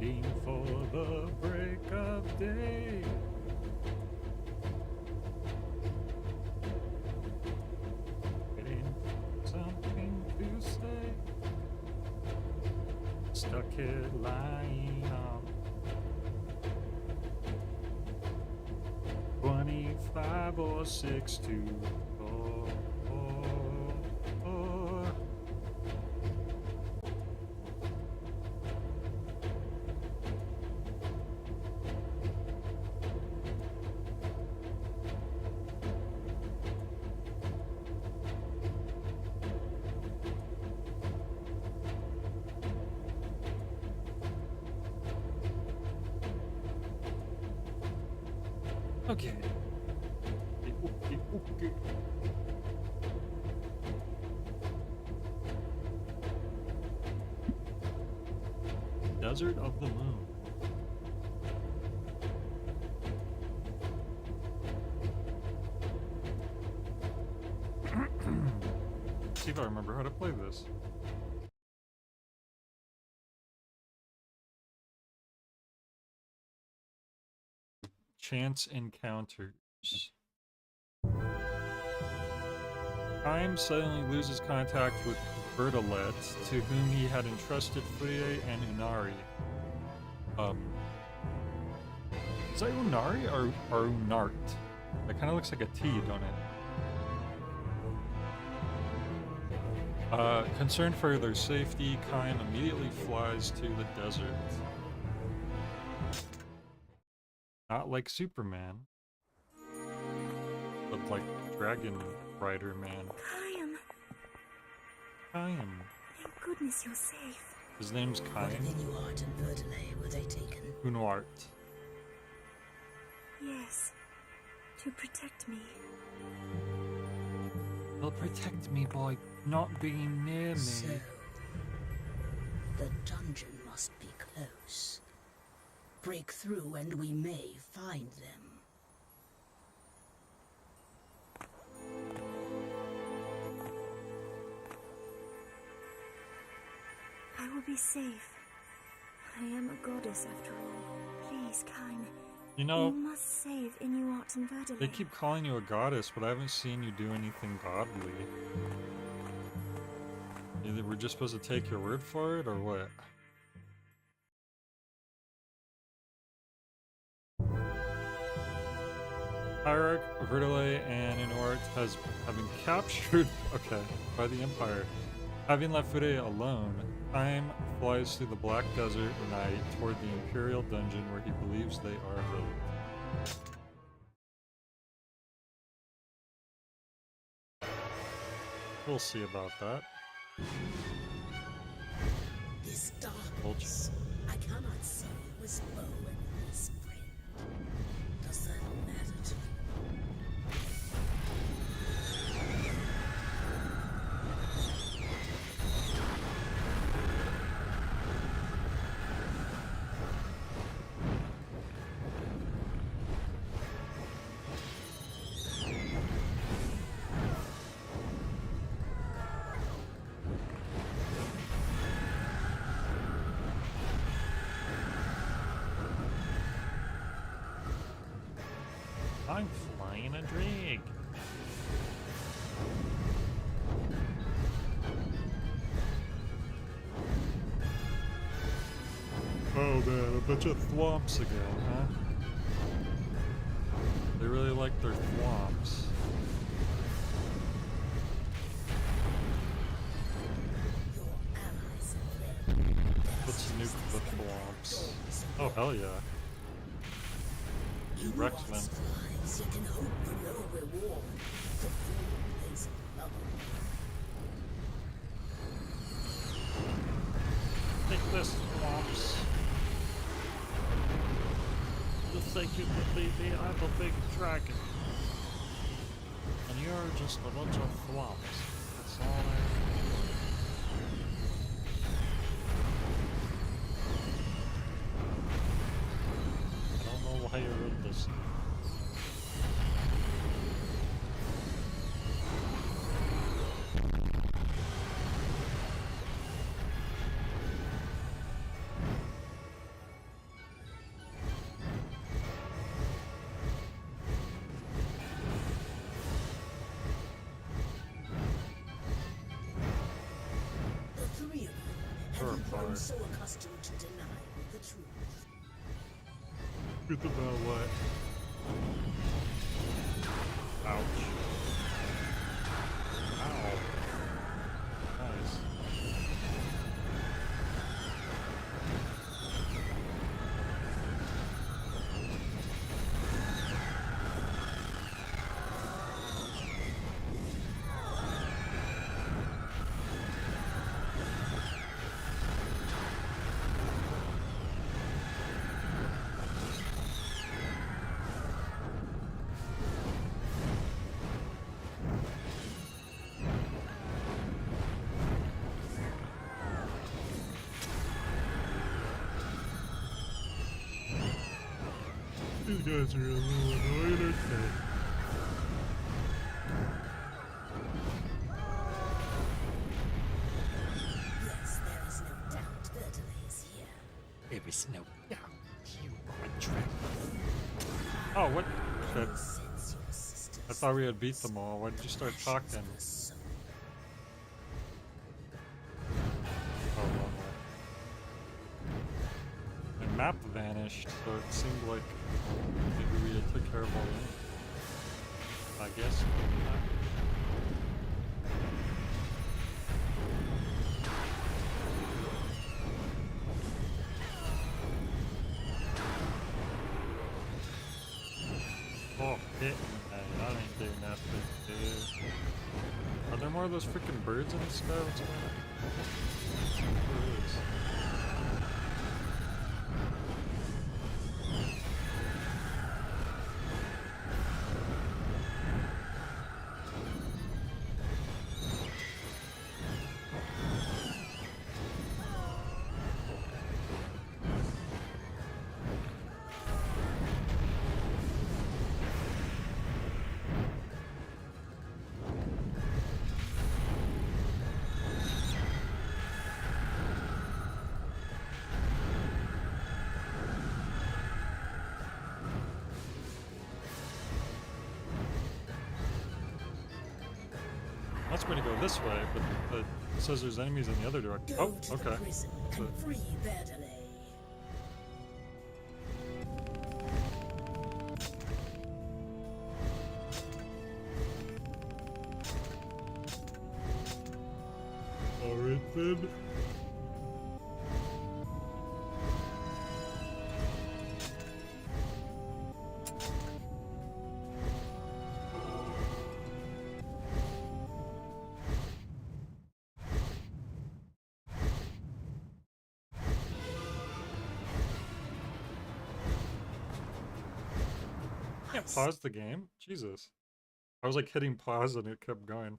waiting for the break of day. Waiting for something to say. Stuck here lying on 25 or 6 to 4. Okay. Okay. Desert of the Moon. See if I remember how to play this. Chance encounters. Time suddenly loses contact with Bertolet, to whom he had entrusted Fuye and Unari. Is that Unari or Unart? That kind of looks like a T, don't it? Concerned for their safety, Kain immediately flies to the desert. Not like Superman, but like Dragon Rider Man. Kain. Thank goodness you're safe. His name's Kain. Inuart and Verdelay, were they taken? Unuart. Yes, to protect me. They'll protect me by not being near me. So, the dungeon must be close. Break through and we may find them. I will be safe. I am a goddess after all. Please, Kain. You know, You must save Inuart and Verdelay. they keep calling you a goddess, but I haven't seen you do anything godly. Either we're just supposed to take your word for it, or what? Hierarch, Verdelay, and Inuart have been captured by the Empire. Having left Fude alone, Time flies through the Black Desert night toward the Imperial dungeon where he believes they are held. We'll see about that. This darkness, I cannot see his bow and his friend. Does that matter to you? I'm flying a drag. Oh man, a bunch of thwomps again, huh? They really like their thwomps. Let's nuke the thwomps. Oh hell yeah. Wrecked them. You can hope for no reward. The fool is love. Take this, thwomps. You think you can beat me? I'm a big dragon. And you're just a bunch of thwomps. That's all I don't know why you wrote this. Sure, Have you grown power. so accustomed to denying the truth? Truth about what? Ouch. Ow. Nice. These guys are a little annoying, aren't they? Yes, there is no doubt Verdale is here. There is no doubt you are a Draken. Oh, what? Shit. You sense your sister's I thought we had beat them all. Why did you start talking? passions for the soul. Oh, well, well. My map vanished, so it seemed like maybe we had took care of all of them. I guess. Oh, hit me. That ain't doing nothing, dude. Are there more of those freaking birds in the sky? What's going on? There is. Wants me to go this way, but it says there's enemies in the other direction. Go Oh, to the okay. prison So- and free Verdale. Alright then. Can't pause the game? Jesus. I was like hitting pause and it kept going.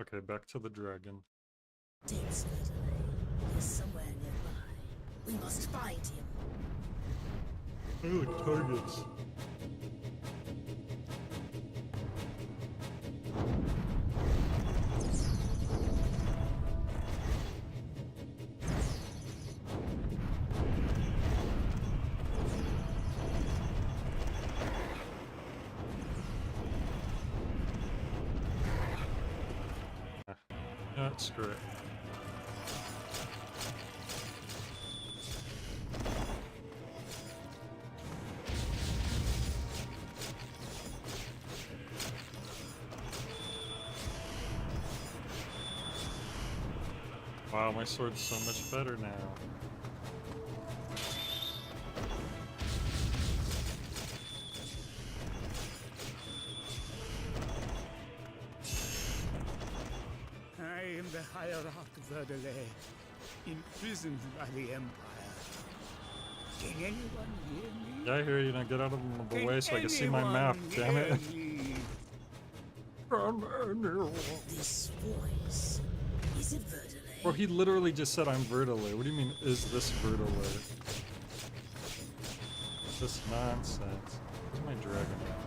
Okay, back to the dragon. Takes Verdale. He's somewhere nearby. We must find him. I like targets. Yeah, screw it. Wow, my sword's so much better now. I am the hierarch Verdale, imprisoned by the Empire. Can anyone hear me? Yeah, I hear you. Now get out of the Can way so I can see my anyone map, damn hear it. me? This voice. Is it Verdale? Bro, he literally just said I'm Verdale. What do you mean, is this Verdale? This nonsense. Where's my dragon at?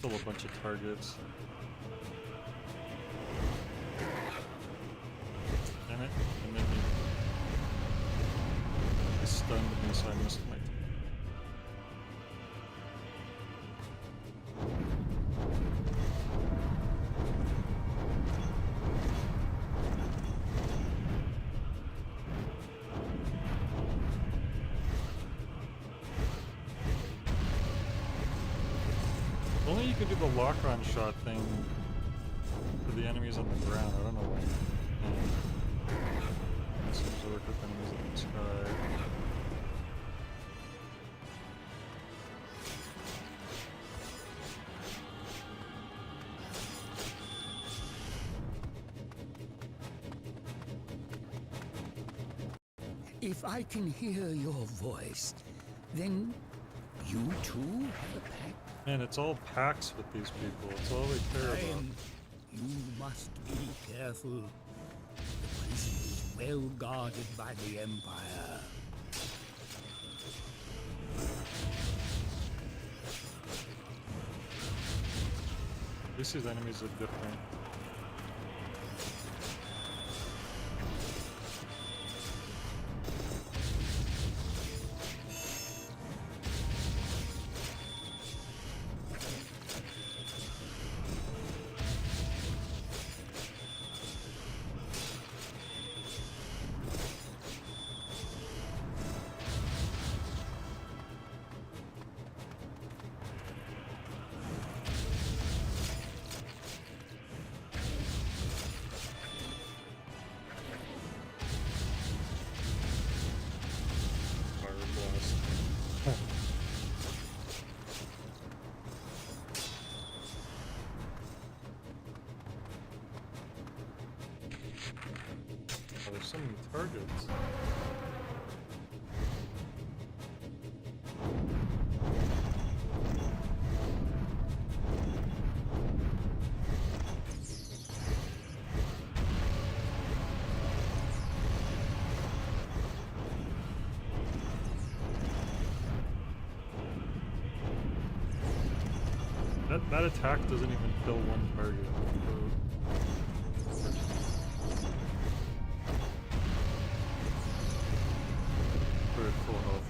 still a bunch of targets. Damn it. And then he stunned me, so I missed my. Only you could do the lock-on shot thing for the enemies on the ground. I don't know why. This seems to work with enemies in the sky. If I can hear your voice, then you too have a pact. Man, it's all packs with these people. It's all they care about. You must be careful. The prison is well guarded by the Empire. At least these enemies are different. Oh, there's so many targets. That attack doesn't even kill one target. For full health.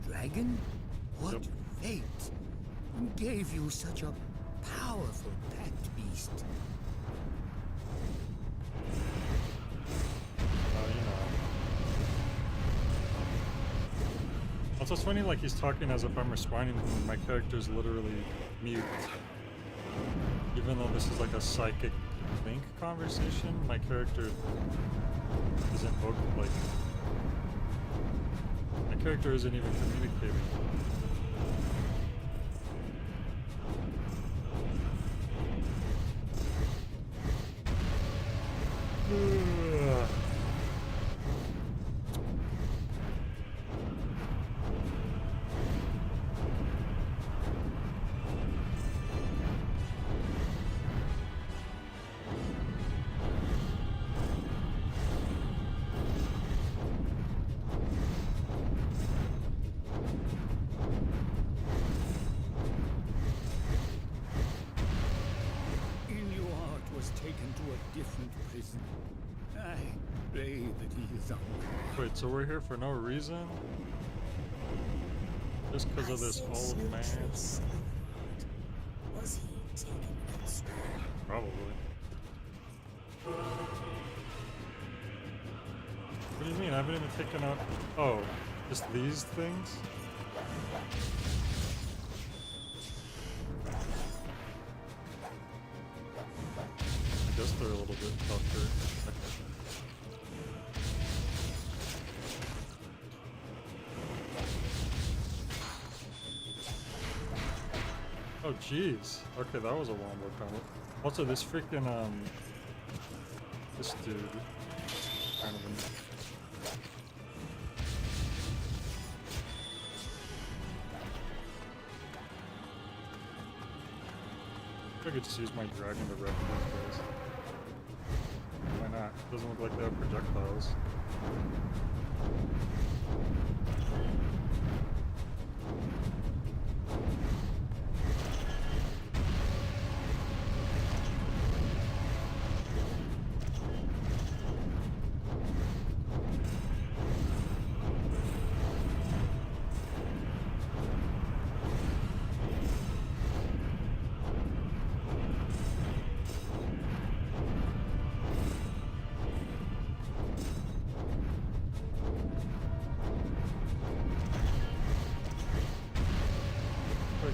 Dragon? What Yep. fate gave you such a powerful packed beast? You know. Also, it's funny, like, he's talking as if I'm responding to him, and my character's literally mute. Even though this is like a psychic link conversation, my character isn't like... My character isn't even communicating. Different prison. I pray that he is unharmed. Wait, so we're here for no reason? Just because of this old man? Was he taken elsewhere? Probably. What do you mean? I haven't even taken out... Oh, just these things? I guess they're a little bit tougher. Oh jeez. Okay, that was a wombo combo. Also, this freaking this dude, kind of I could just use my dragon to wreck these guys. Why not? Doesn't look like they have projectiles.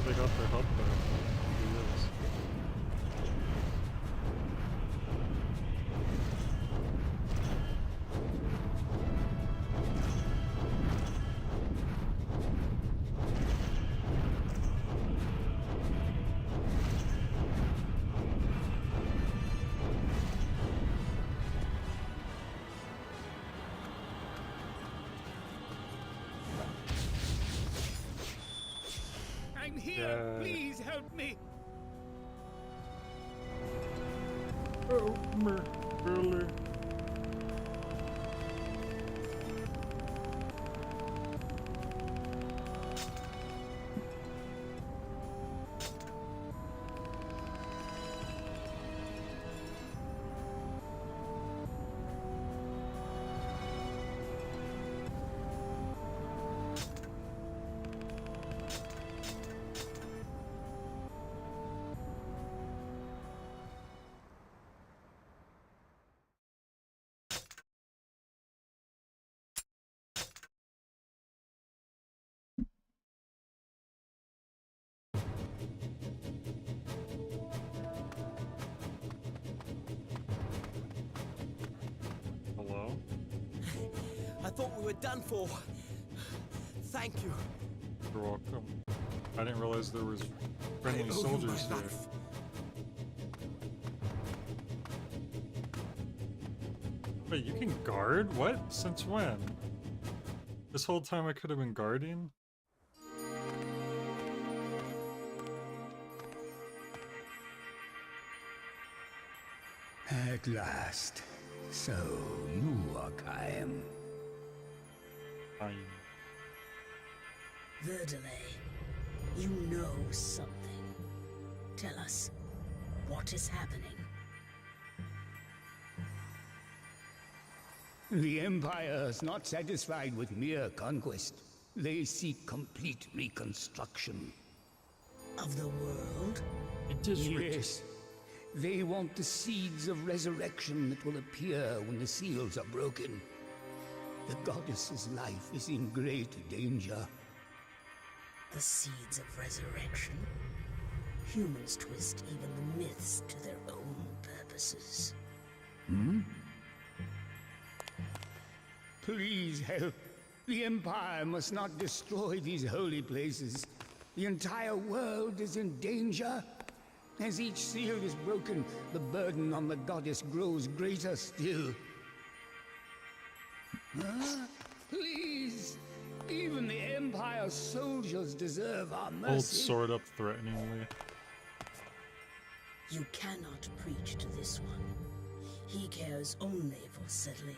They got their help back. Yes. I'm here. Yeah. Please help me. Help me, Billy. Hello? I thought we were done for. Thank you. You're welcome. I didn't realize there was friendly I owe you soldiers my here. life. Wait, you can guard? What? Since when? This whole time I could have been guarding? At last. So, you are Kaim. Fine. Verdelay, you know something. Tell us, what is happening? The Empire is not satisfied with mere conquest. They seek complete reconstruction. Of the world? It is Yes. They want the seeds of resurrection that will appear when the seals are broken. The goddess's life is in great danger. The seeds of resurrection? Humans twist even the myths to their own purposes. Please help. The Empire must not destroy these holy places. The entire world is in danger. As each seal is broken, the burden on the goddess grows greater still. Please! Even the Empire's soldiers deserve our mercy. Old sword up threateningly. You cannot preach to this one. He cares only for settling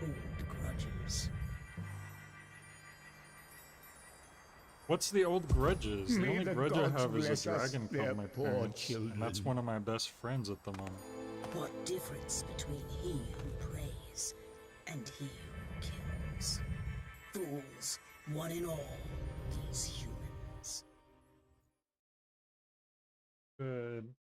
old grudges. What's the old grudges? The May only the grudge I gods have is bless a us, dragon their from my poor parents, and that's children. one of my best friends at the moment. What difference between he who prays and he who kills? Fools, one and all, these humans. Good.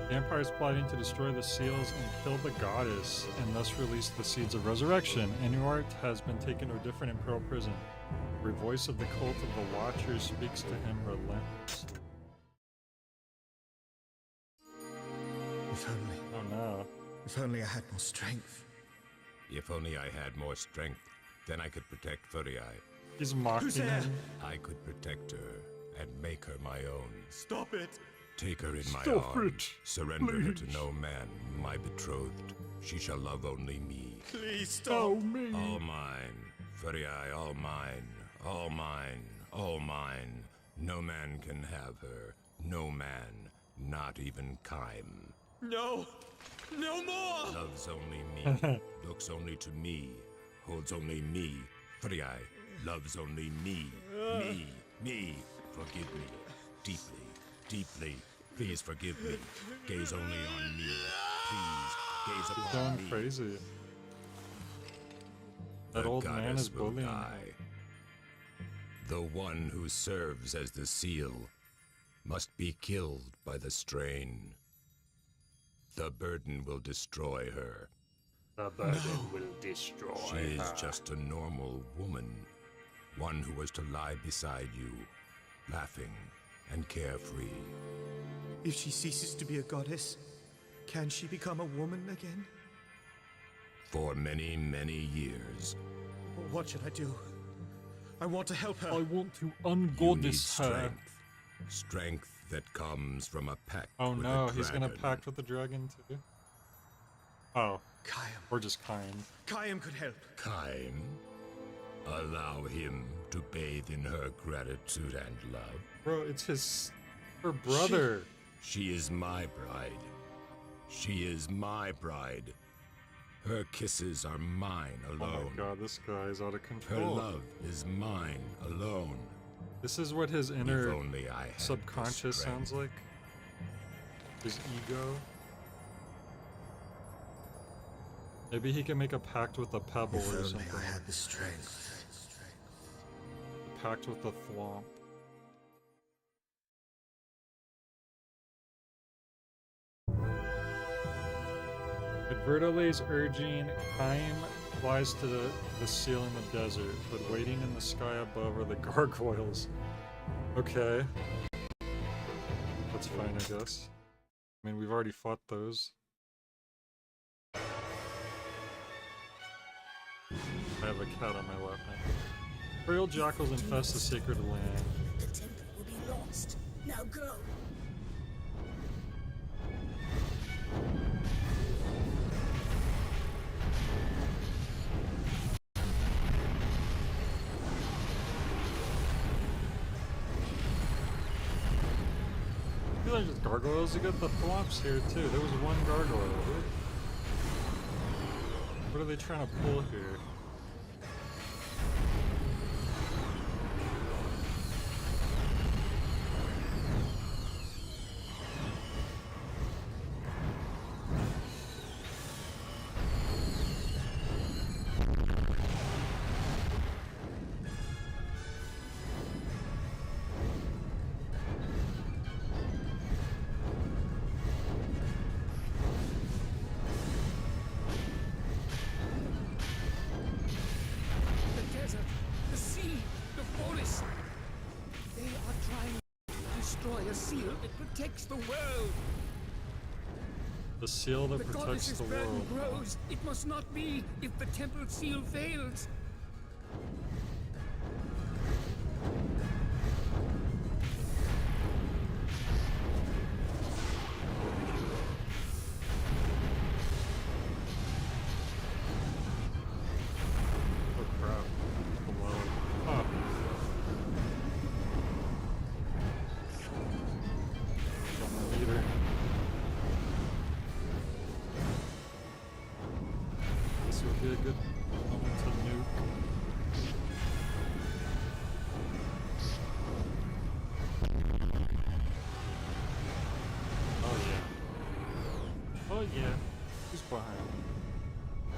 The Empire is plotting to destroy the seals and kill the goddess, and thus release the seeds of resurrection. Inuart has been taken to a different imperial prison, where voice of the cult of the Watchers speaks to him relentlessly. If only, Oh no. if only I had more strength. If only I had more strength, then I could protect Furiai. He's mocking Who's there? him. I could protect her and make her my own. Stop it! Take her in my Stop arms. it, Surrender her to please. no man, my betrothed. She shall love only me. Please stop! Oh, me. All mine. Furiae, all mine. All mine. All mine. No man can have her. No man. Not even Kaim. No! No more! Loves only me. Looks only to me. Holds only me. Furiae. Loves only me. Me. Me. Forgive me. Deeply. Deeply. Please forgive me. Gaze only on me. Please. Gaze He's upon going me. crazy. That The old man goddess is will bullying him. die. The one who serves as the seal must be killed by the strain. The burden will destroy her. The burden will destroy She is her. just a normal woman. One who was to lie beside you, laughing and carefree. If she ceases to be a goddess, can she become a woman again? For many, many years. What should I do? I want to help her. I want to You ungod need this her. strength. Strength that comes from a pact Oh with no, a he's gonna dragon. pact with the dragon too. Oh, Kaim. or just kind. Kaim could help. Kaim, allow him to bathe in her gratitude and love. Bro, it's her brother. She is my bride. She is my bride. Her kisses are mine Oh alone. my god, this guy is out of Her control. love is mine alone. This is what his If inner only I had the subconscious strength. sounds like. His ego. Maybe he can make a pact with the pebble If or only something. I had the strength. A pact with the thwomp. At Verdole's urging, Chaim flies to the seal in the desert, but waiting in the sky above are the gargoyles. Okay. That's fine, I guess. I mean, we've already fought those. I have a cat on my lap now. Royal jackals infest the sacred land. The temple will be lost. Now go. These are just gargoyles. You got the thwomps here too. There was one gargoyle. What are they trying to pull here? The desert, the sea, the forest. They are trying to destroy a seal that protects the world. The seal that The protects goddess's the burden world. grows. It must not be if the temple seal fails. Oh crap. Below. Oh. Got my leader. This would be a good moment to nuke. Oh yeah. Oh yeah. Who's behind?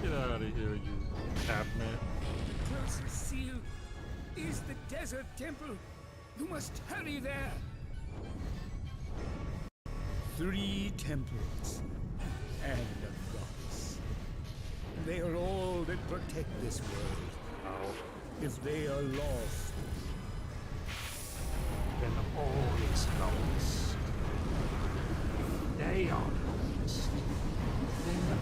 Get out of here, you cabinet. The closest seal is the desert temple. You must hurry there. 3 temples and a goddess. They are all that protect this world. If they are lost, Then all is lost. They are lost. Then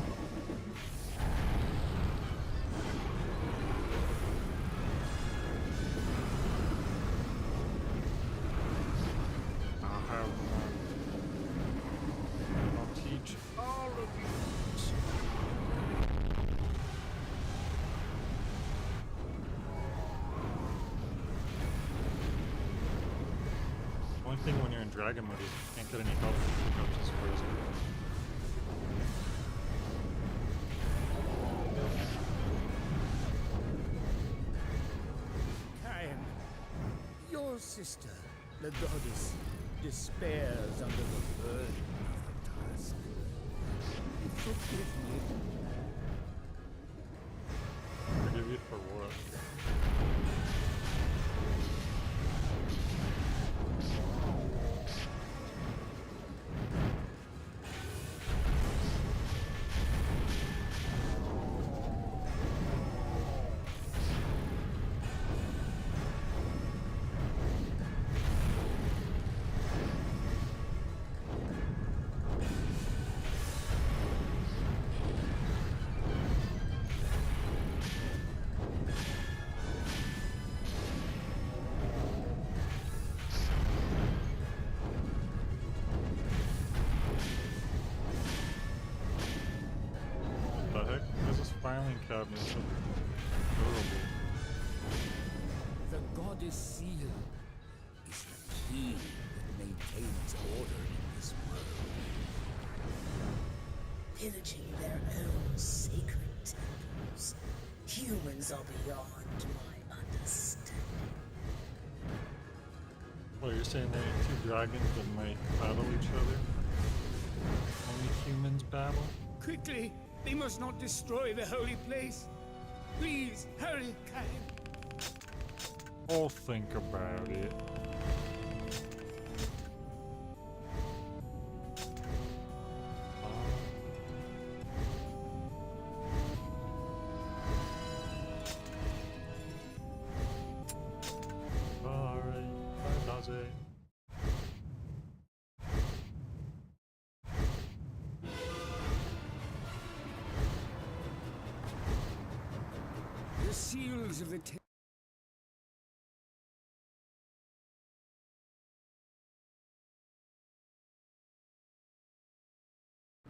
One thing when you're in dragon mode is you can't get any health, which is crazy. Cain, your sister, the goddess, despairs under the burden of her task. Forgive me. Forgive you for what? Filing cabinet so durable. The goddess seal is the key that maintains order in this world. Pillaging their own sacred temples. Humans are beyond my understanding. Well, you're saying there are two dragons that might battle each other? Only humans battle? Quickly! They must not destroy the holy place. Please, hurry, Cain. I'll think about it. Alright, that does it. The seals of the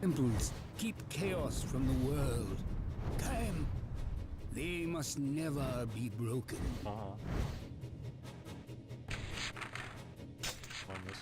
temples keep chaos from the world. Cain, they must never be broken. On this.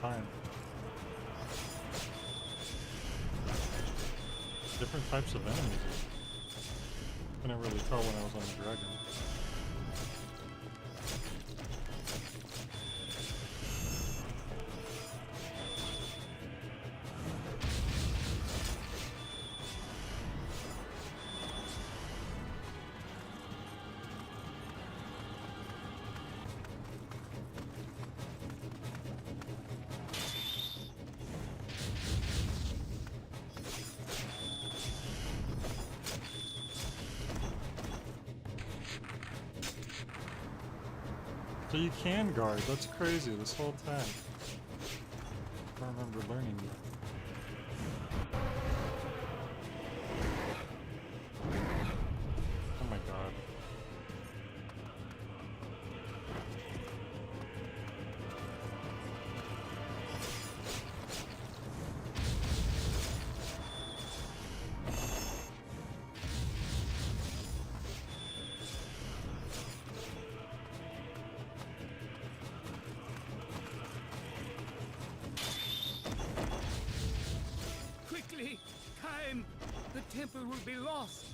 Fine. Different types of enemies. Couldn't really tell when I was on the dragon. So you can guard, that's crazy this whole time. I don't remember learning that. Oh my god. the temple will be lost.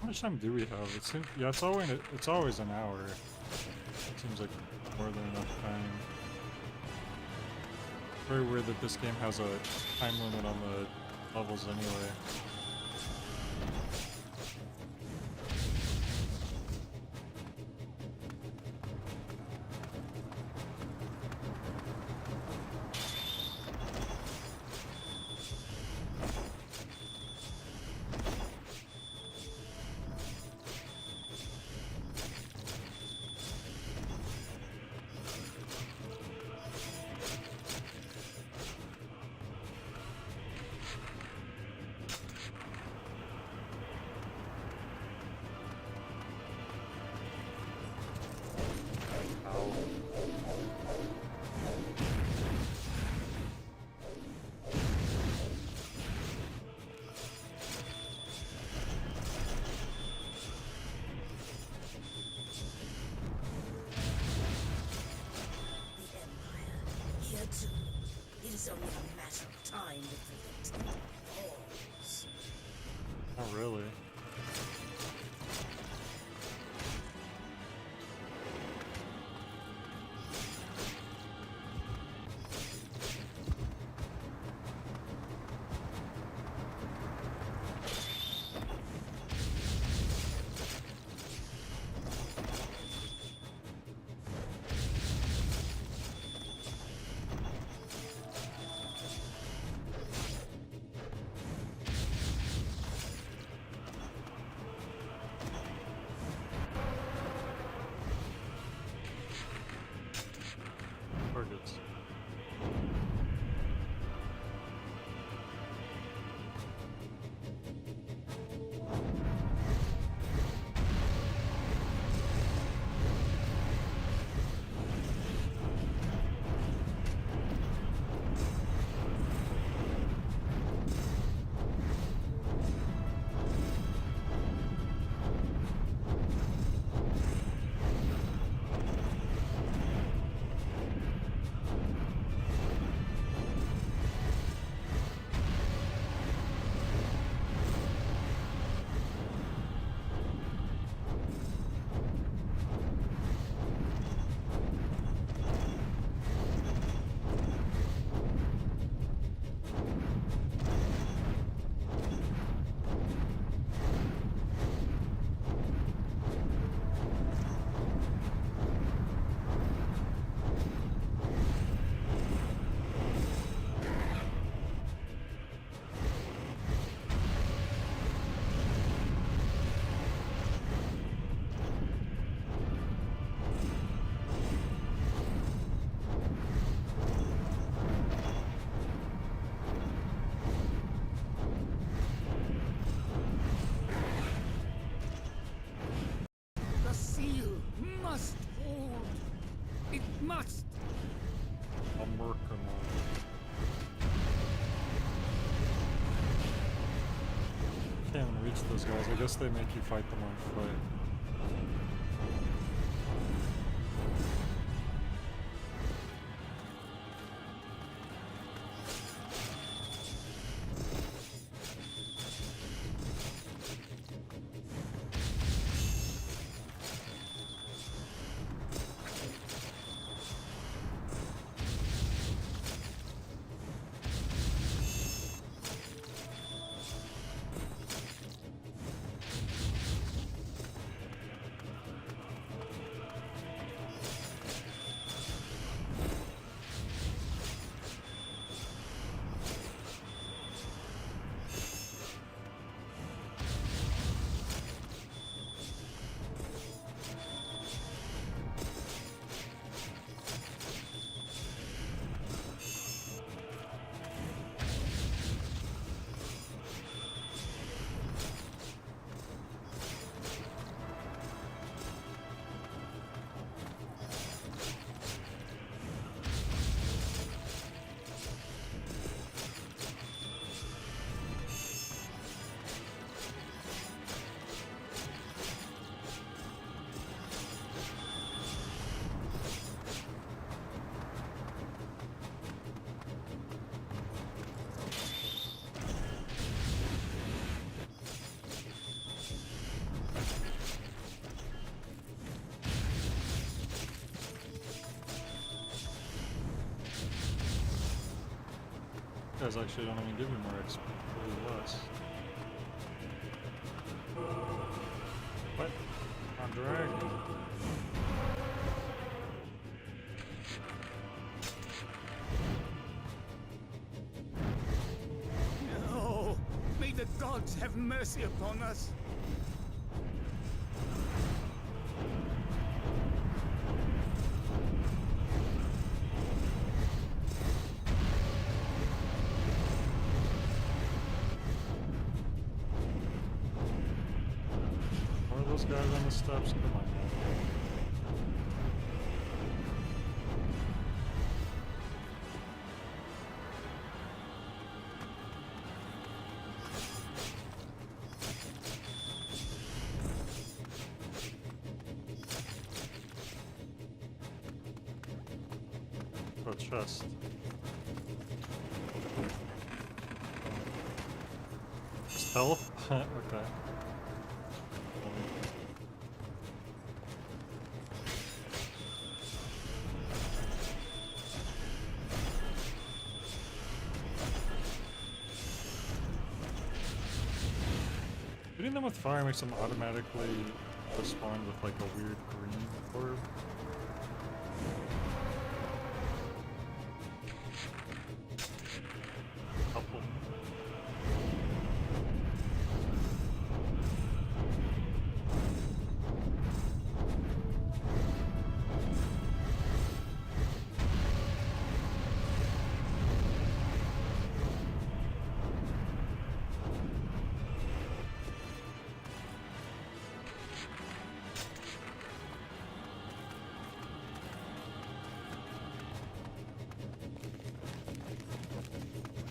How much time do we have? It seems, yeah, it's always an hour. It seems like more than enough time. Very weird that this game has a time limit on the levels anyway. Here too, it is only a matter of time before the temple falls. Not really. Targets. The seal must hold. It must. I'm working on it. Can't even reach those guys. I guess they make you fight them on foot. guys actually don't even give you more XP, really less. What? On Dragon. No! May the gods have mercy upon us! What are those guys on the steps? Come on, man. Oh, chest. Just health? Okay. Hitting them with fire makes them automatically respond with like a weird green orb. Couple.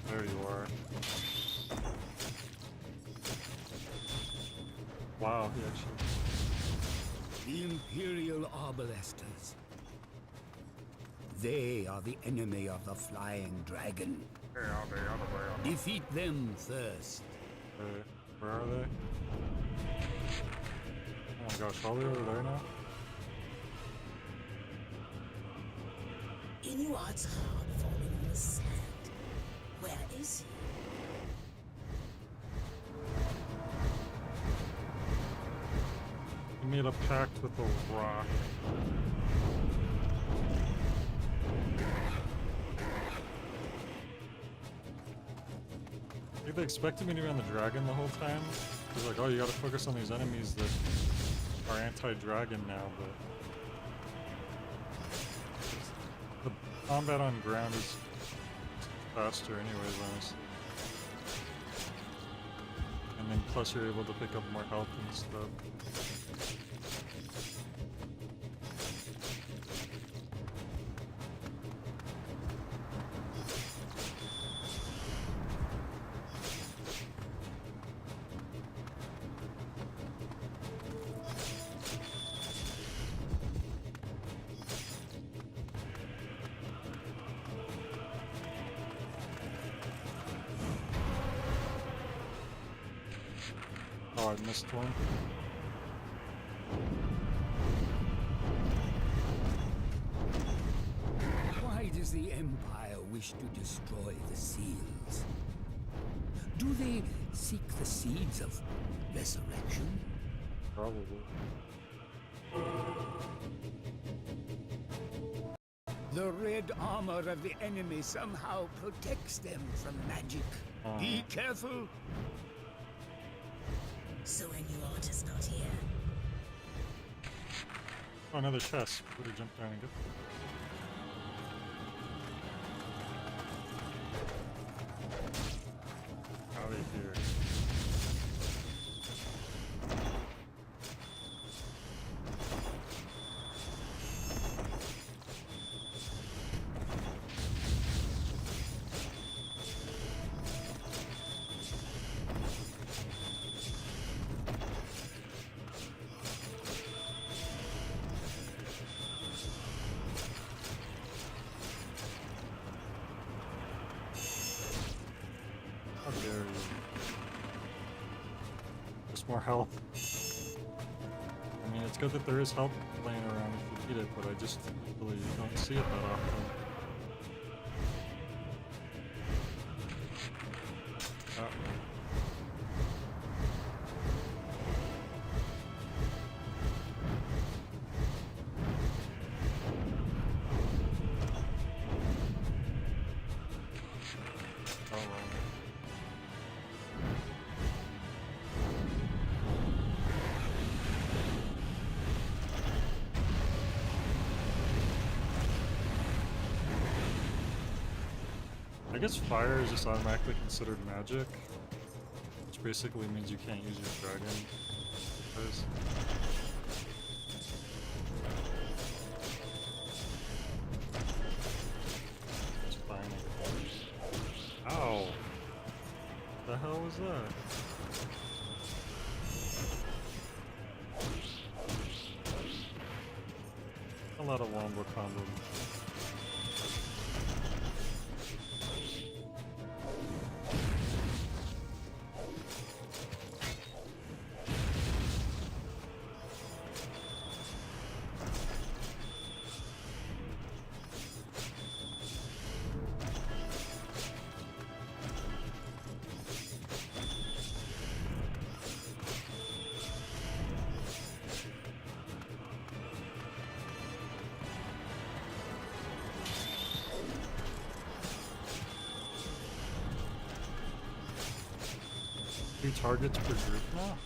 There you are. Wow, he actually. The Imperial Arbalesters. They are the enemy of the Flying Dragon. Defeat them first. Where are they? Oh my gosh, are they over there now? Inuart's heart falling in the sand. Where is he? He made a pact with the rock. I think they expected me to be on the dragon the whole time. He's like, oh, you gotta focus on these enemies that are anti-dragon now, but the combat on ground is faster anyways, honestly. And then plus you're able to pick up more health and stuff. Oh, I missed one. Why does the Empire wish to destroy the seals? Do they seek the seeds of resurrection? Probably. The red armor of the enemy somehow protects them from magic. Be careful. So Inuart is not here. Oh, another chest. Better jump down and get out of here. How dare you? Just more health. I mean, it's good that there is health laying around if you need it, but I just really don't see it that often. Oh. Oh, well. I guess fire is just automatically considered magic, which basically means you can't use your dragon. Because it's fine. Ow! The hell was that? A lot of wombo combos. Two targets per group now?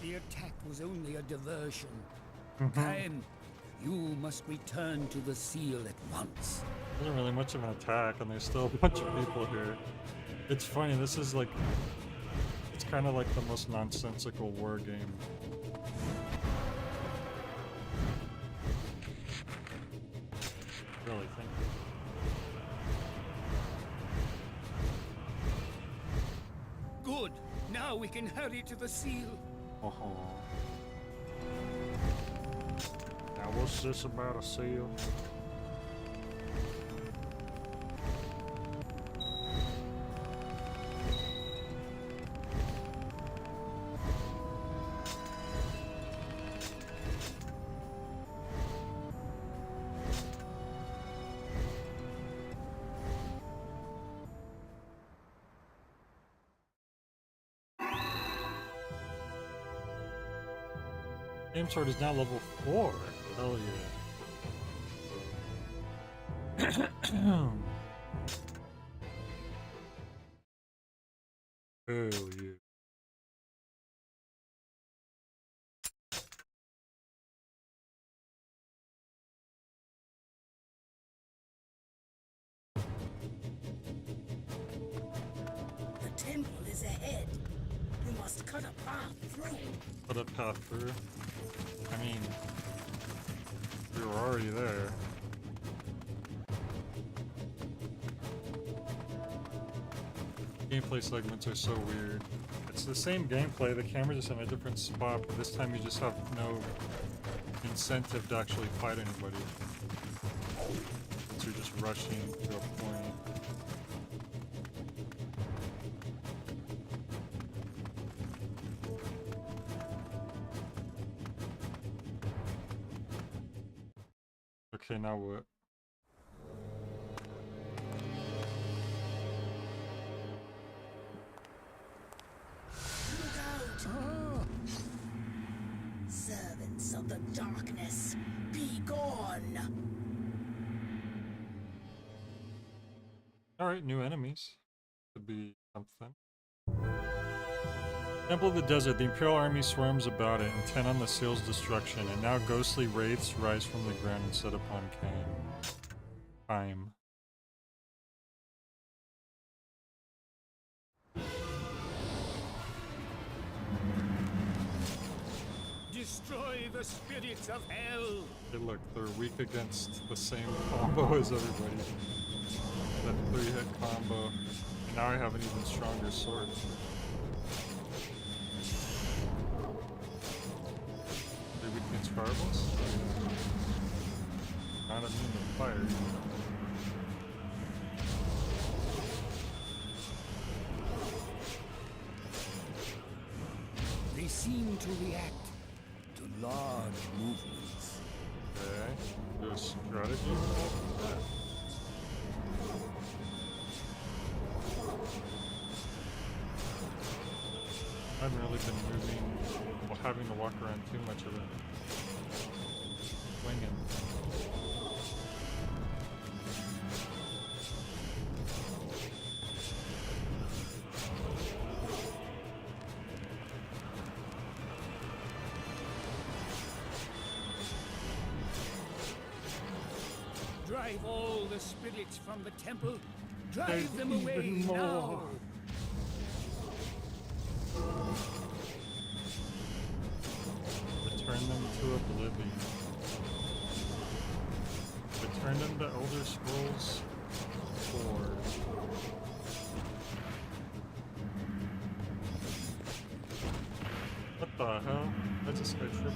The attack was only a diversion. Time, you must return to the seal at once. Wasn't really much of an attack, and there's still a bunch of people here. It's funny, this is like, it's kind of like the most nonsensical war game. Really think. Good. Now we can hurry to the seal. Oh. Now what's this about a seal? Game sword is now level 4. Hell yeah. Hell yeah. The temple is ahead. You must cut a path through. Put a path through. I mean, we were already there. Gameplay segments are so weird. It's the same gameplay, the camera's just in a different spot, but this time you just have no incentive to actually fight anybody. So you're just rushing to a point. Okay, now what? Servants of the darkness, be gone! Alright, new enemies. Could be something. Temple of the Desert. The Imperial Army swarms about it, intent on the seal's destruction, and now ghostly wraiths rise from the ground and set upon Cain. Time. Destroy the spirits of hell! Hey look, they're weak against the same combo as everybody. That 3-hit combo. And now I have an even stronger sword. They're weak against fireballs? Not immune to fire. They seem to react to large movements. Okay. Do a strategy for that. I haven't really been moving while having to walk around too much of it. Swinging. Drive all the spirits from the temple. Drive There's them away even more. now. Return them to oblivion. Return them to Elder Scrolls 4. What the hell? That's this guy tripping.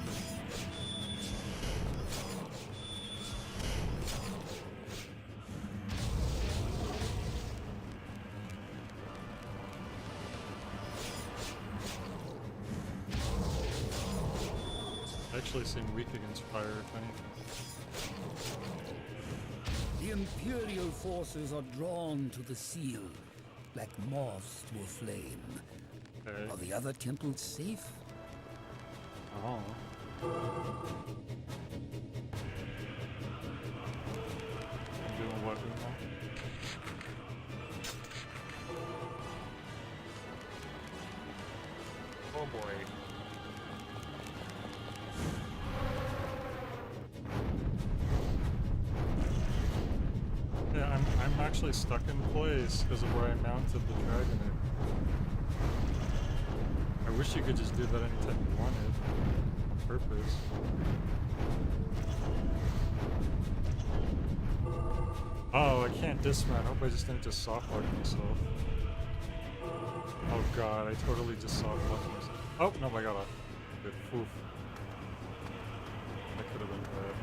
Actually seem weak against fire, if anything. The Imperial forces are drawn to the seal, like moths to a flame. Okay. Are the other temples safe? Oh. I'm doing what now? Oh boy. Yeah, I'm actually stuck in place because of where I mounted the dragon. I wish you could just do that anytime you wanted, on purpose. Oh, I can't dismount. I hope I just didn't just softlock myself. Oh god, I totally just softlocked myself. Oh, no, I got off. Good. Oof. That could have been bad.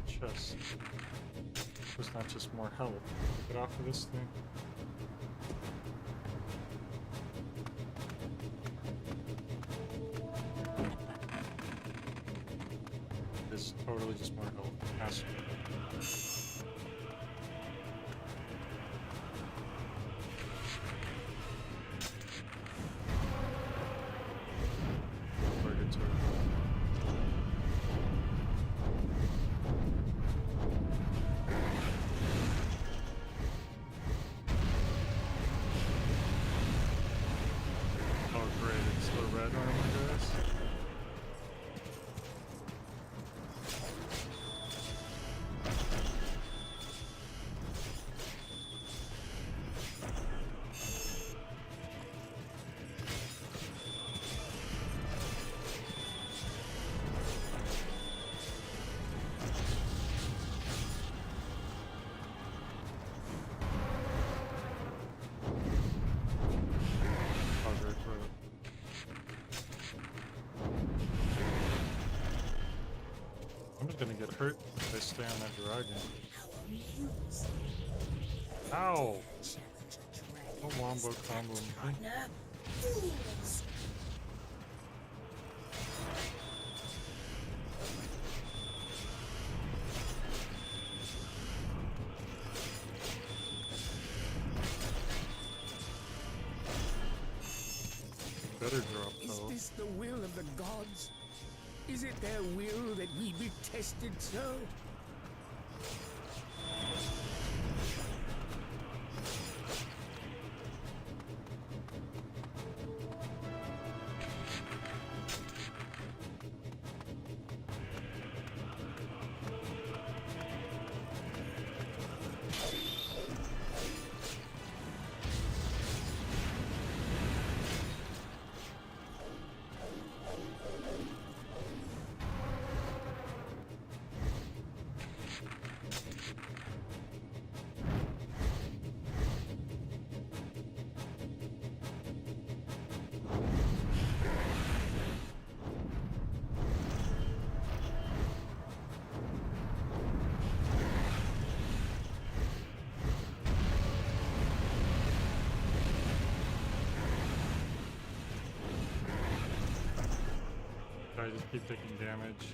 Chest. It's not just more health. Get off of this thing. It's totally just more health. Has to be. Very good turn. gonna get hurt if I stay on that dragon. Use Ow! challenge a dragon. What wombo combo me? Partner, fools. Better drop Is though. this the will of the gods? Is it their will that we be tested so? I just keep taking damage.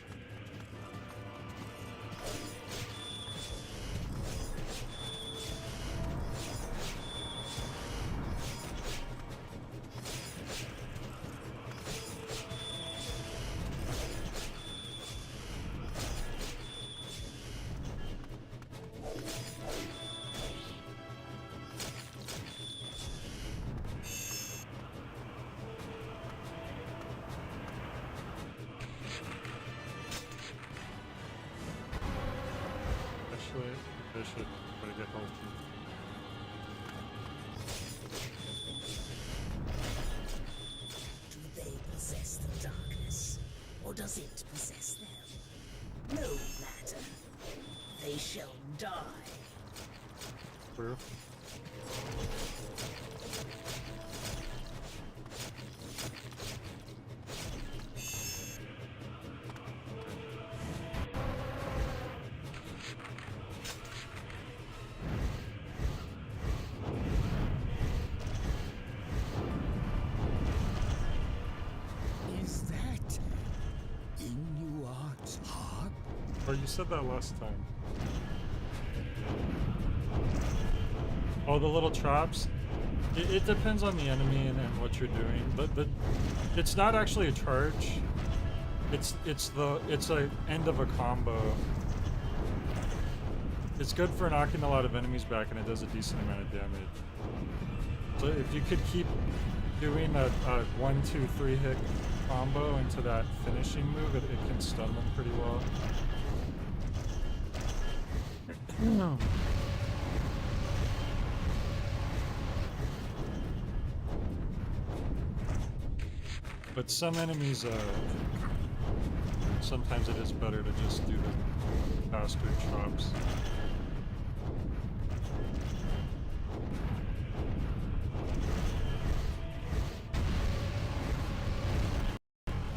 Actually, I should try to get healthy. Do they possess the darkness, or does it possess them? No matter. They shall die. True. Is that Inuart's harp? Oh, you said that last time. Oh, the little traps? It depends on the enemy and what you're doing. It's not actually a charge. It's a end of a combo. It's good for knocking a lot of enemies back, and it does a decent amount of damage. So if you could keep doing a 1, 2, 3 hit combo into that finishing move, it can stun them pretty well. But some enemies, sometimes it is better to just do the faster chops.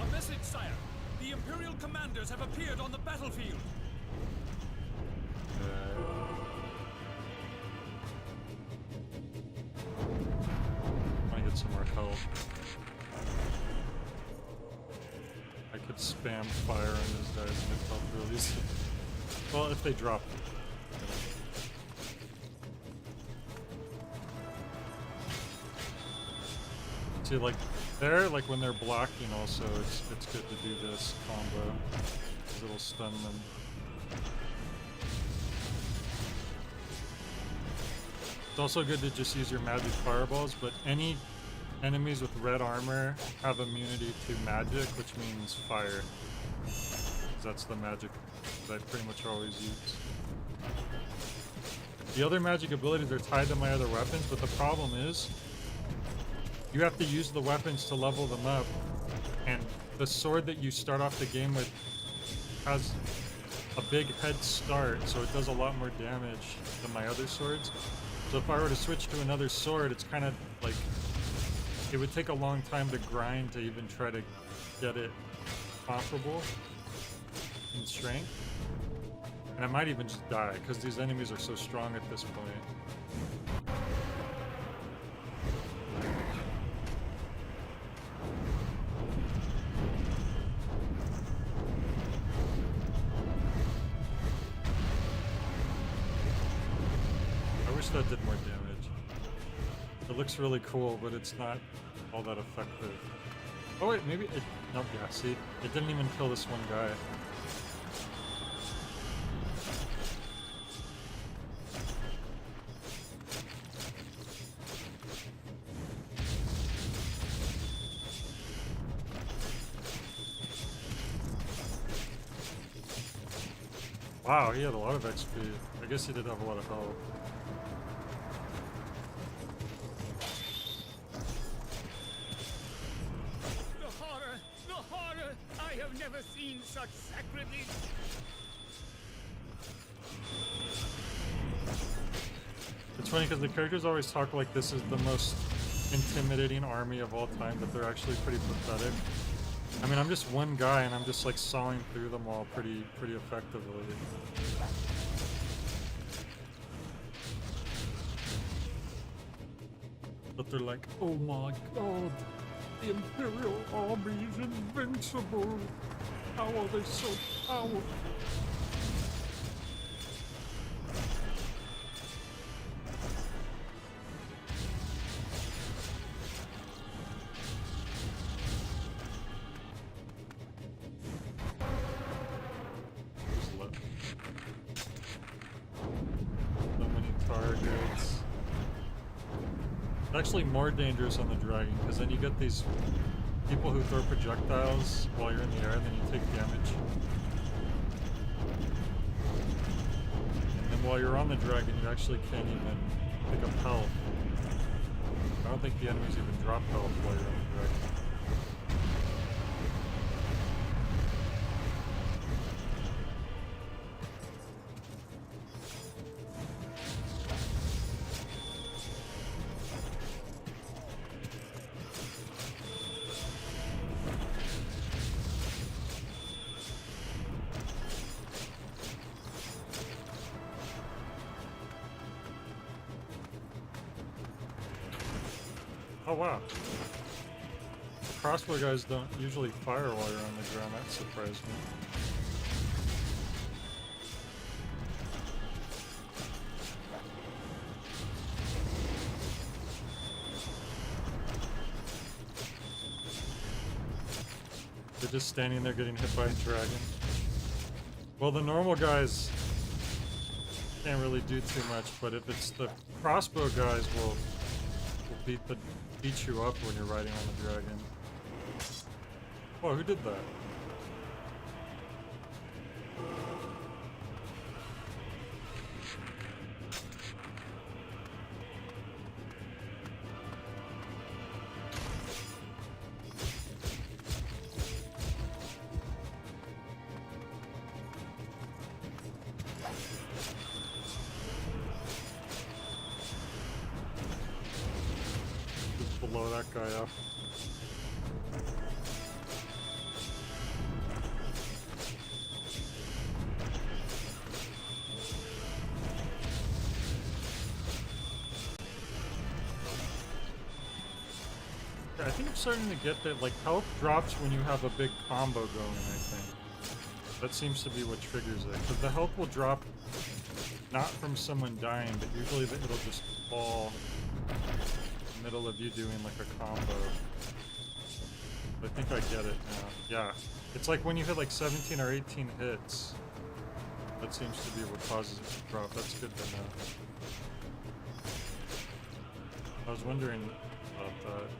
A message, sire. The Imperial commanders have appeared on the battlefield. I get some more health. I could spam fire on these guys and it felt really easy. Well, if they drop. See, like there, like when they're blocking, also it's good to do this combo because it'll stun them. It's also good to just use your magic fireballs, but any enemies with red armor have immunity to magic, which means fire. 'Cause that's the magic that I pretty much always use. The other magic abilities are tied to my other weapons, but the problem is you have to use the weapons to level them up, and the sword that you start off the game with has a big head start, so it does a lot more damage than my other swords. So if I were to switch to another sword, it's kind of like it would take a long time to grind to even try to get it comparable. in strength. And I might even just die, because these enemies are so strong at this point. I wish that did more damage. It looks really cool, but it's not all that effective. Oh wait, maybe it... Nope, yeah, see? It didn't even kill this one guy. Wow, he had a lot of XP. I guess he did have a lot of health. The horror! The horror! I have never seen such sacrilege! It's funny because the characters always talk like this is the most intimidating army of all time, but they're actually pretty pathetic. I mean, I'm just one guy and I'm just like sawing through them all pretty effectively. But they're like, oh my god, the Imperial army is invincible. How are they so powerful? So many targets. It's actually more dangerous on the dragon because then you get these people who throw projectiles while you're in the air and then you take damage. And then while you're on the dragon you actually can't even pick up health. I don't think the enemies even drop health while you're on the dragon. Oh wow. Crossbow guys don't usually fire while you're on the ground, that surprised me. They're just standing there getting hit by a dragon. Well, the normal guys can't really do too much, but if it's the crossbow guys will beat you up when you're riding on the dragon. Oh, who did that? Blow that guy up. Yeah, I think I'm starting to get that, like, health drops when you have a big combo going, I think. That seems to be what triggers it. Because the health will drop not from someone dying, but usually it'll just fall middle of you doing like a combo. I think I get it now. Yeah. It's like when you hit like 17 or 18 hits. That seems to be what causes it to drop. That's good to know. I was wondering about that.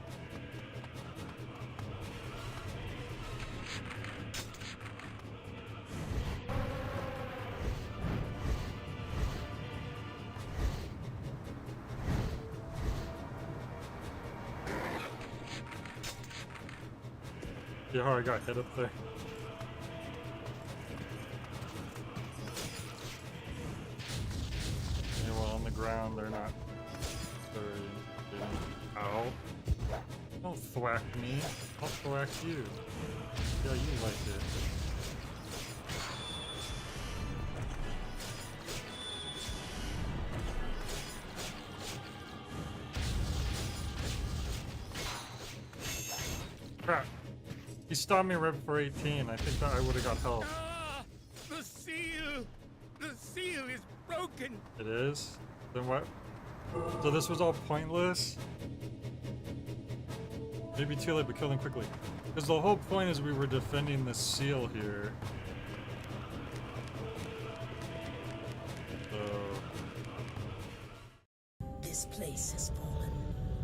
Yeah, I got hit up there. Yeah, well, on the ground, they're not very... Ow. Don't thwack me. I'll thwack you. Yeah, you like it. He stopped me right before 18. I think that I would have got help. Ah! The seal! The seal is broken! It is? Then what? So this was all pointless? Maybe too late, but kill them quickly. Because the whole point is we were defending this seal here. So... This place has fallen.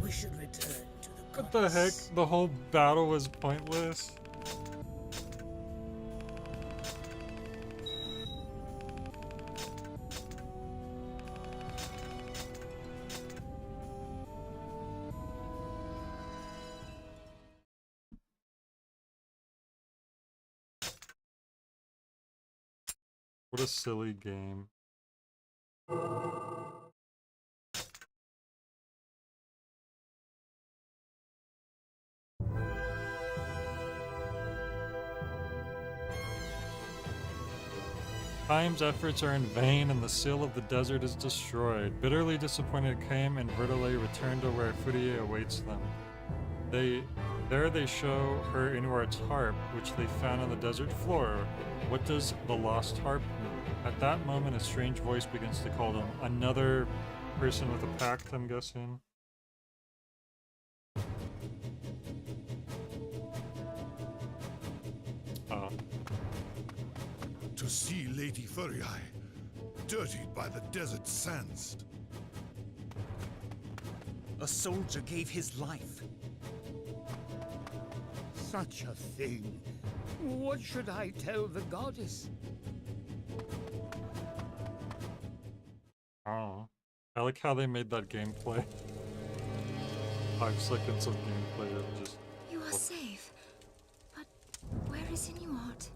We should return to the What the heck? The whole battle was pointless? What a silly game. Time's efforts are in vain and the seal of the desert is destroyed. Bitterly disappointed Kaim and Vertile return to where Furie awaits them. There they show her Inuart's harp, which they found on the desert floor. What does the lost harp mean? At that moment, a strange voice begins to call them. Another person with a pact, I'm guessing. Oh. To see Lady Furii, dirtied by the desert sands. A soldier gave his life. Such a thing. What should I tell the goddess? Oh. I like how they made that gameplay. 5 seconds of gameplay of just... You are safe. But where is Inuart?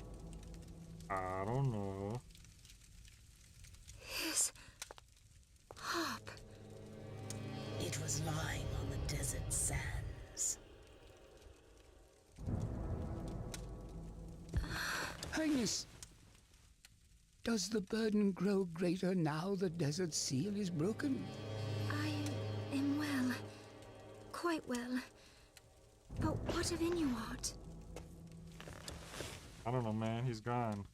I don't know. His harp. It was lying on the desert sands. Highness, does the burden grow greater now the desert seal is broken? I am well. Quite well. But what of Inuart? I don't know, man. He's gone.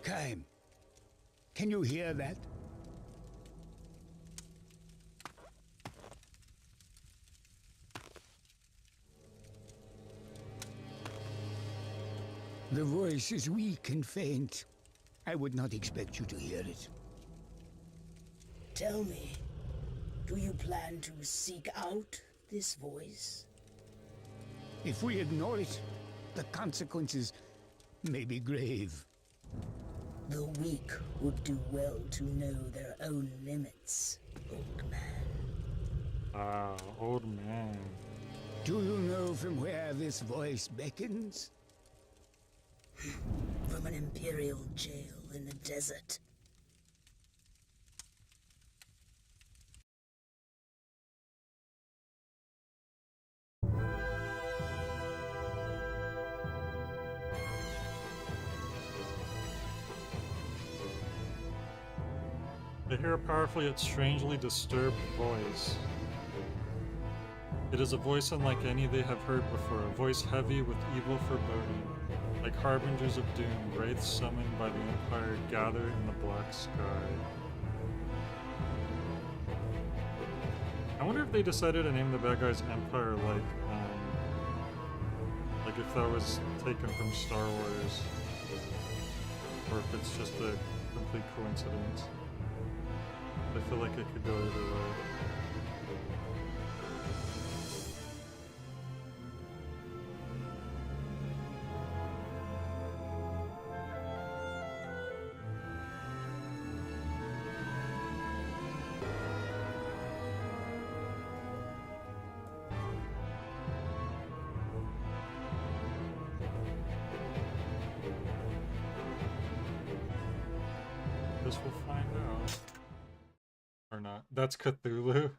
Kaim, can you hear that? The voice is weak and faint. I would not expect you to hear it. Tell me, do you plan to seek out this voice? If we ignore it, the consequences may be grave. The weak would do well to know their own limits, old man. Ah, old man. Do you know from where this voice beckons? From an imperial jail in the desert. They hear a powerfully yet strangely disturbed voice. It is a voice unlike any they have heard before, a voice heavy with evil foreboding. Like harbingers of doom, wraiths summoned by the Empire gather in the black sky. I wonder if they decided to name the bad guys Empire like if that was taken from Star Wars, or if it's just a complete coincidence. I feel like it could go either way. Guess we'll find out. Or not. That's Cthulhu.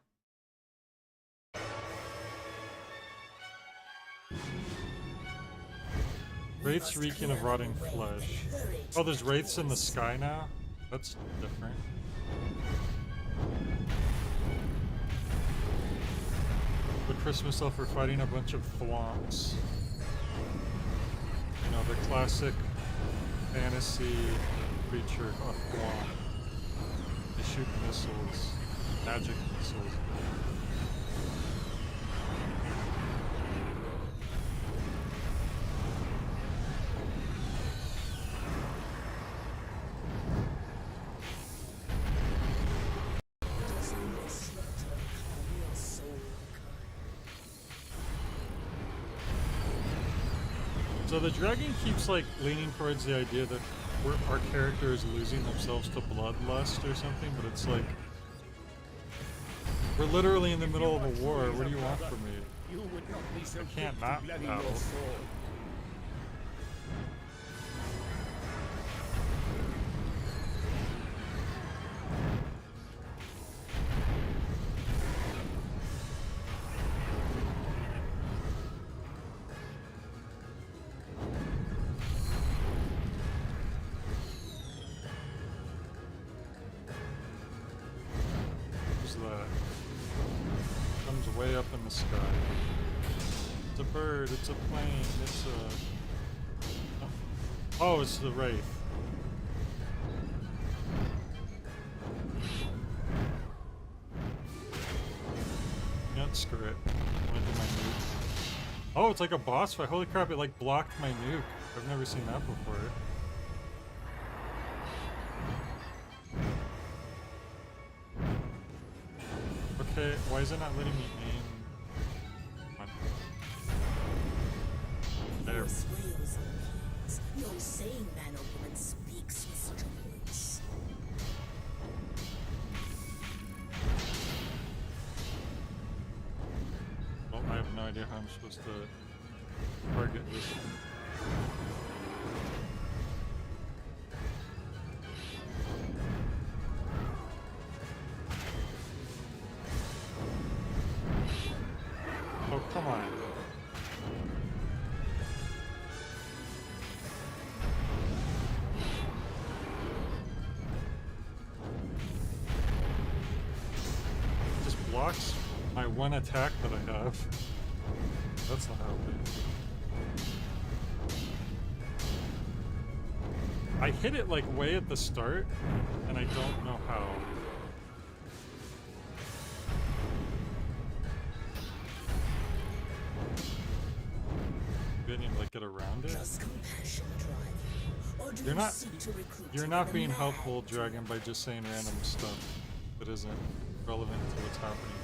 Wraiths reeking of rotting flesh. Oh, there's wraiths in the sky now? That's different. Christmas elf for fighting a bunch of thwomps. You know, the classic fantasy creature called thwomp. They shoot missiles, magic missiles. So the dragon keeps like leaning towards the idea that our character is losing themselves to bloodlust or something, but it's like we're literally in the middle of a war. What do you want from me? You would not be so I can't quick not to bloody battle. your sword. Who's that? Comes way up in the sky. It's a bird, it's a plane, it's a... Oh, it's the Wraith. You know what, screw it. I wanna do my nuke. Oh, it's like a boss fight. Holy crap, it like blocked my nuke. I've never seen that before. Okay, why is it not letting me aim? Come on. There. Force wails and peals. No sane man or woman speaks with such a voice. Well, I have no idea how I'm supposed to target this one. Oh, come on. It just blocks my one attack that I have. That's not helping. I hit it like way at the start, and I don't know how. Maybe I need to like get around it. Does compassion drive you? Or do You're you not. seek to recruit You're not the being mad helpful, to Dragon, by just saying random stuff that isn't relevant to what's happening.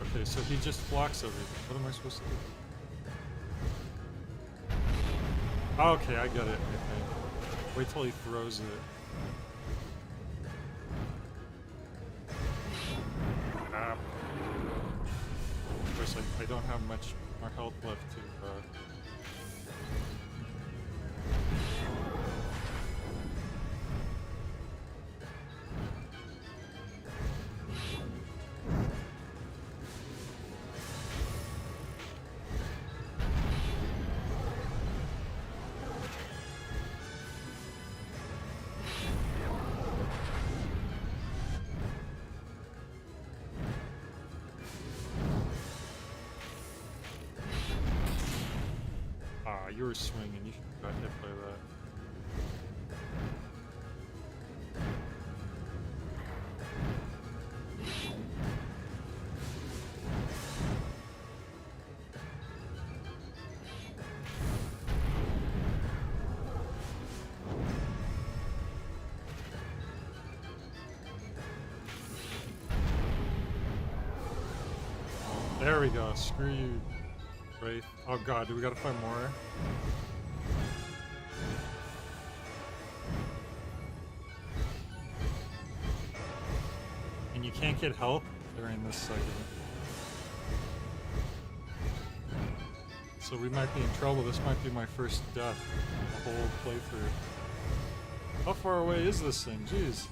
Okay, so he just blocks everything. What am I supposed to do? Okay, I get it. Okay. Wait till he throws it. Ah. Of course, I don't have much more health left to. You were swinging, you should have got hit by that. There we go, screw you. Wraith. Oh god, do we gotta find more? And you can't get help during this segment. So we might be in trouble. This might be my first death in the whole playthrough. How far away is this thing? Jeez.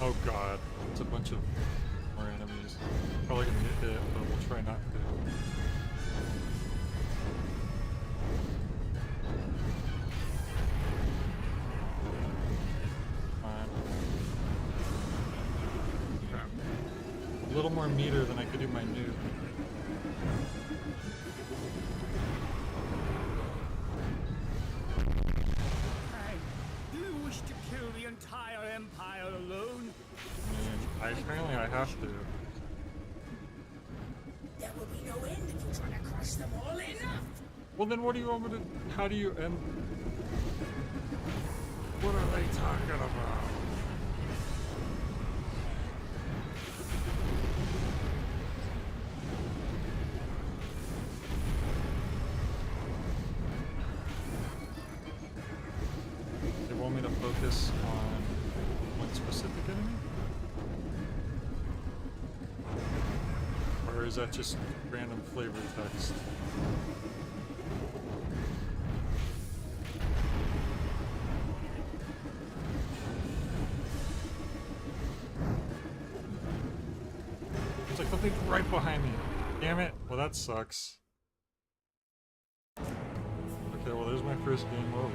Oh god, it's a bunch of more enemies. enemies. Probably gonna get hit, but we'll try not to. Fine. Crap. A little more meter than I could do my nuke. Do you wish to kill the entire Empire alone? I mean, apparently I have to. There will be no end if you try to crush them all. Enough! Well then what do you want me to... How do you end... What are they talking about? They want me to focus on one specific enemy? Or is that just random flavor text? It's like something's right behind me. Damn it. Well, that sucks. Okay, well, there's my first game over.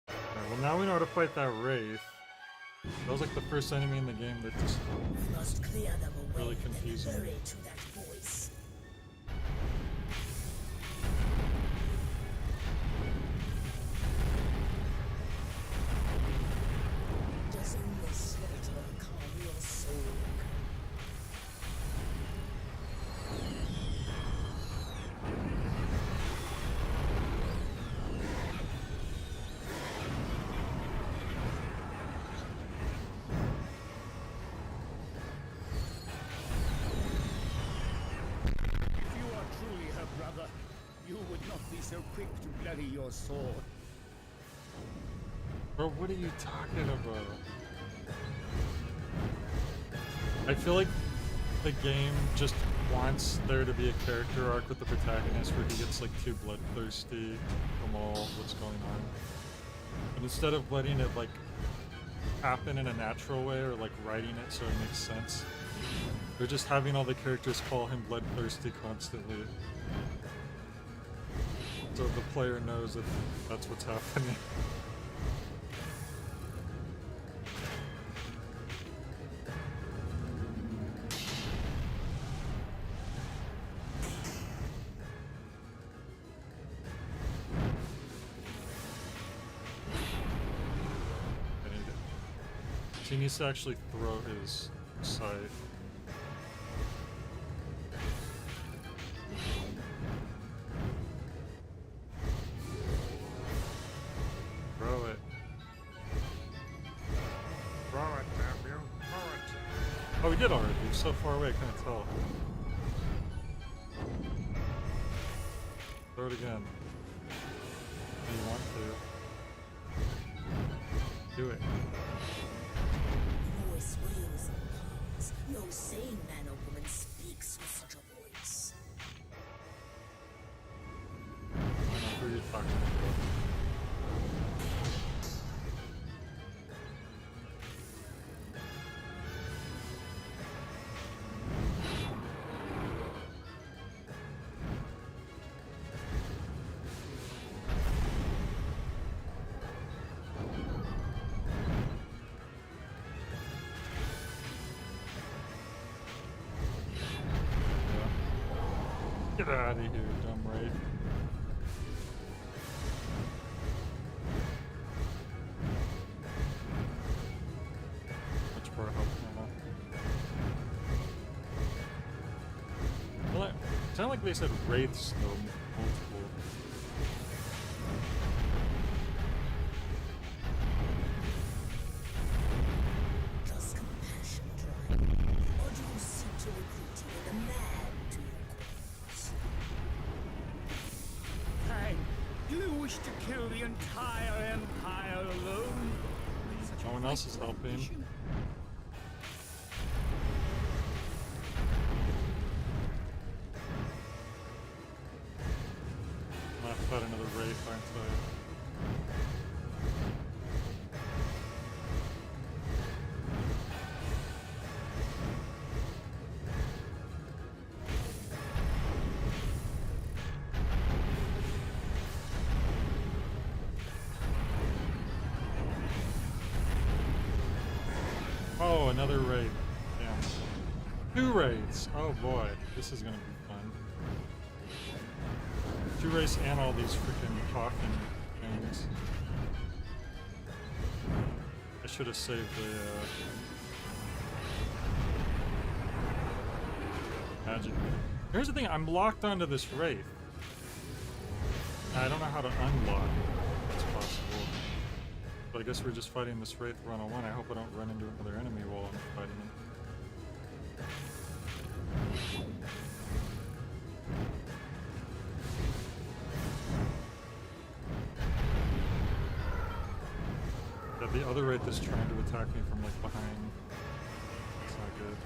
Alright, well, now we know how to fight that Wraith. That was like the first enemy in the game that just We must clear them away. really confusing. Hurry to that voice. Does only slaughter calm your soul? If you are truly her brother, you would not be so quick to bloody your sword. Bro, what are you talking about? I feel like the game just wants there to be a character arc with the protagonist where he gets like too bloodthirsty from all what's going on. But instead of letting it like happen in a natural way or like writing it so it makes sense, they're just having all the characters call him bloodthirsty constantly. So the player knows that that's what's happening. He needs to actually throw his scythe. Throw it. Throw it, Matthew. Throw it. Oh, we did already. He was so far away, I couldn't tell. Throw it again. Do you want to? Do it. Voice wails and pleads. No sane man or woman speaks with such a voice. I don't know who you're talking about. Get out of here, dumb Wraith. Much more help now. Well, it sounded like they said Wraiths, though, multiple. Does compassion drive you, or do you seek to recruit even the mad to your cause? Kang, do you wish to kill the entire Empire alone? No one else is helping. aren't I? Oh, another raid. Damn. 2 raids. Oh boy, this is gonna be fun. 2 raids and all these freaking coffin things. I should have saved the magic. Here's the thing, I'm locked onto this wraith. I don't know how to unlock it. It's possible. But I guess we're just fighting this wraith 101. I hope I don't run into another enemy while I'm fighting him. Yeah, the other wraith is trying to attack me from like behind. It's not good.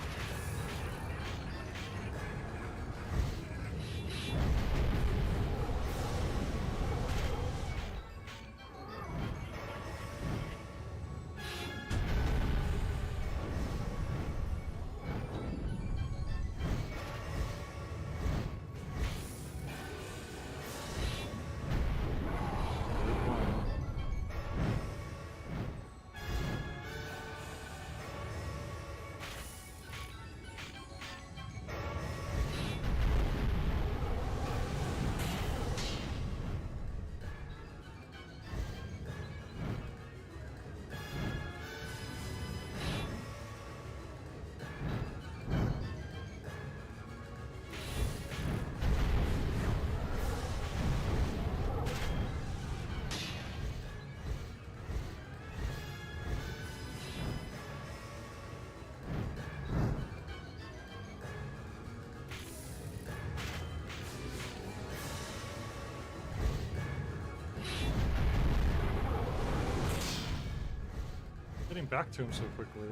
Getting back to him so quickly.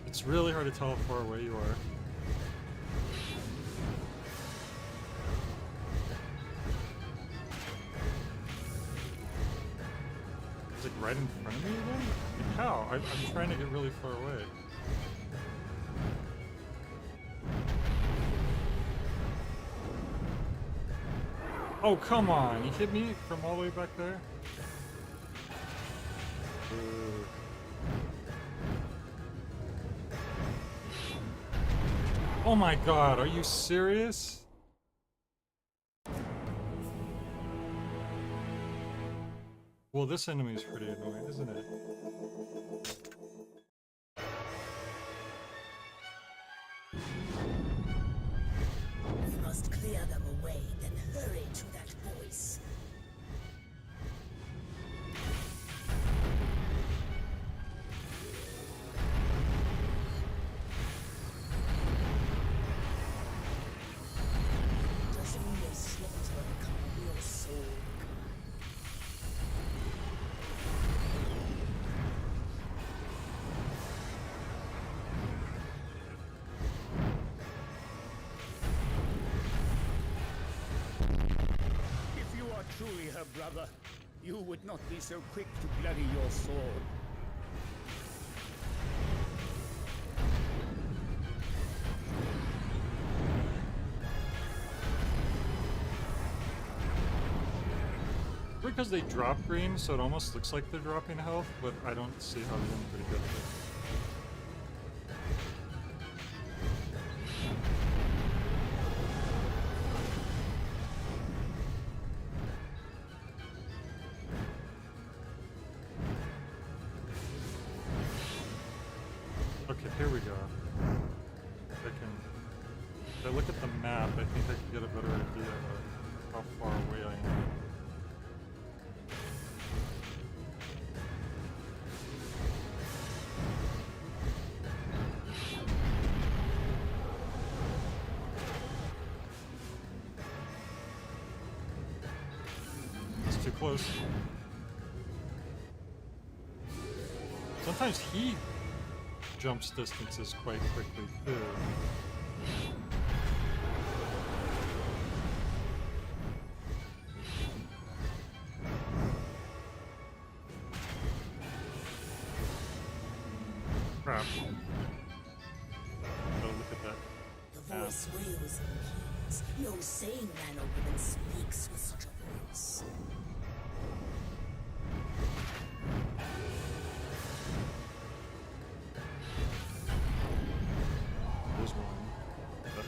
It's really hard to tell how far away you are. Is it right in front of me again? How? I'm trying to get really far away. Oh, come on! He hit me from all the way back there? Oh my god, are you serious? Well, this enemy is pretty annoying, isn't it? We must clear them away, then hurry to that voice. Truly her brother, you would not be so quick to bloody your sword. Because they drop green, so it almost looks like they're dropping health, but I don't see how they're doing pretty good with it. Okay, here we go. If I look at the map, I think I can get a better idea of how far away I am. It's too close. Sometimes he jumps distances quite quickly too. Crap. Oh, look at that. The voice wails and pleads. No sane man or woman speaks with such a voice. There's one. That way.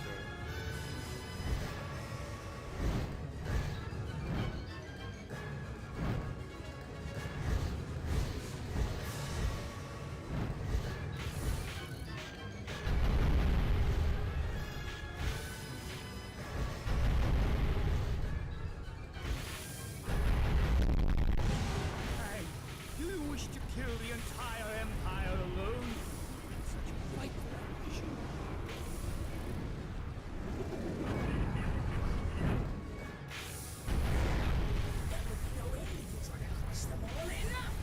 Do you wish to kill the entire empire alone? Such frightful ambition. That would be no end if you try to crush them all enough.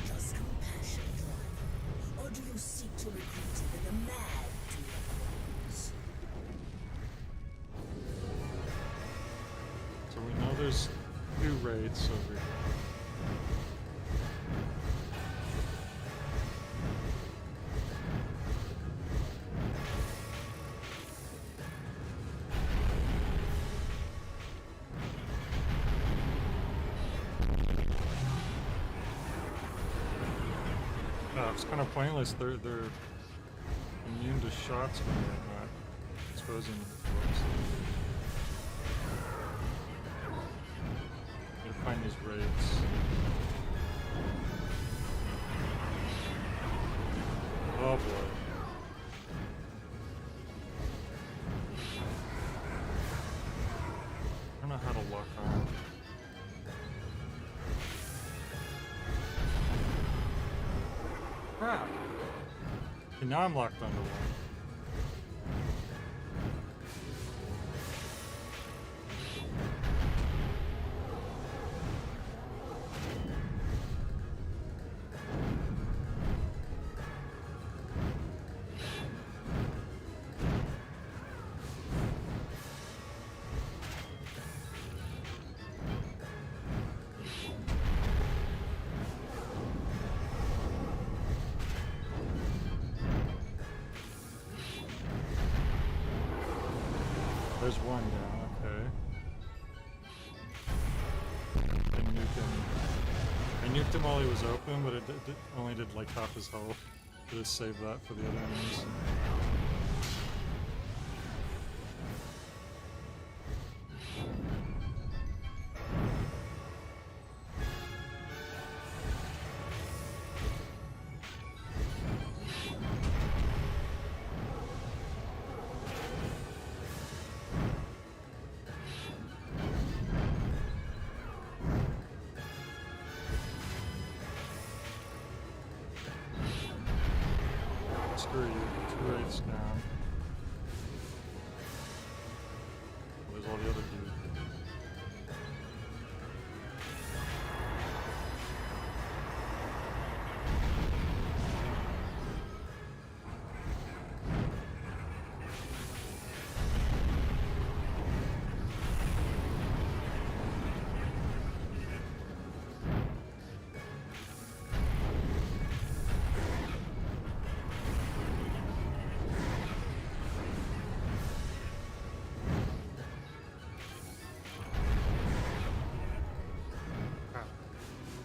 Does compassion drive you? Or do you seek to recruit even the mad to your cause? So we know there's 2 raids over here. It's kind of pointless. They're immune to shots when they're not exposing the corpse. Gotta find these raids. Oh boy. I don't know how to lock on. Crap. Okay, now I'm locked onto one. There's one down, okay. I nuked him while he was open, but it only did like half his health. Just save that for the other enemies. Screw you. 2 raids down. There's all the other dudes.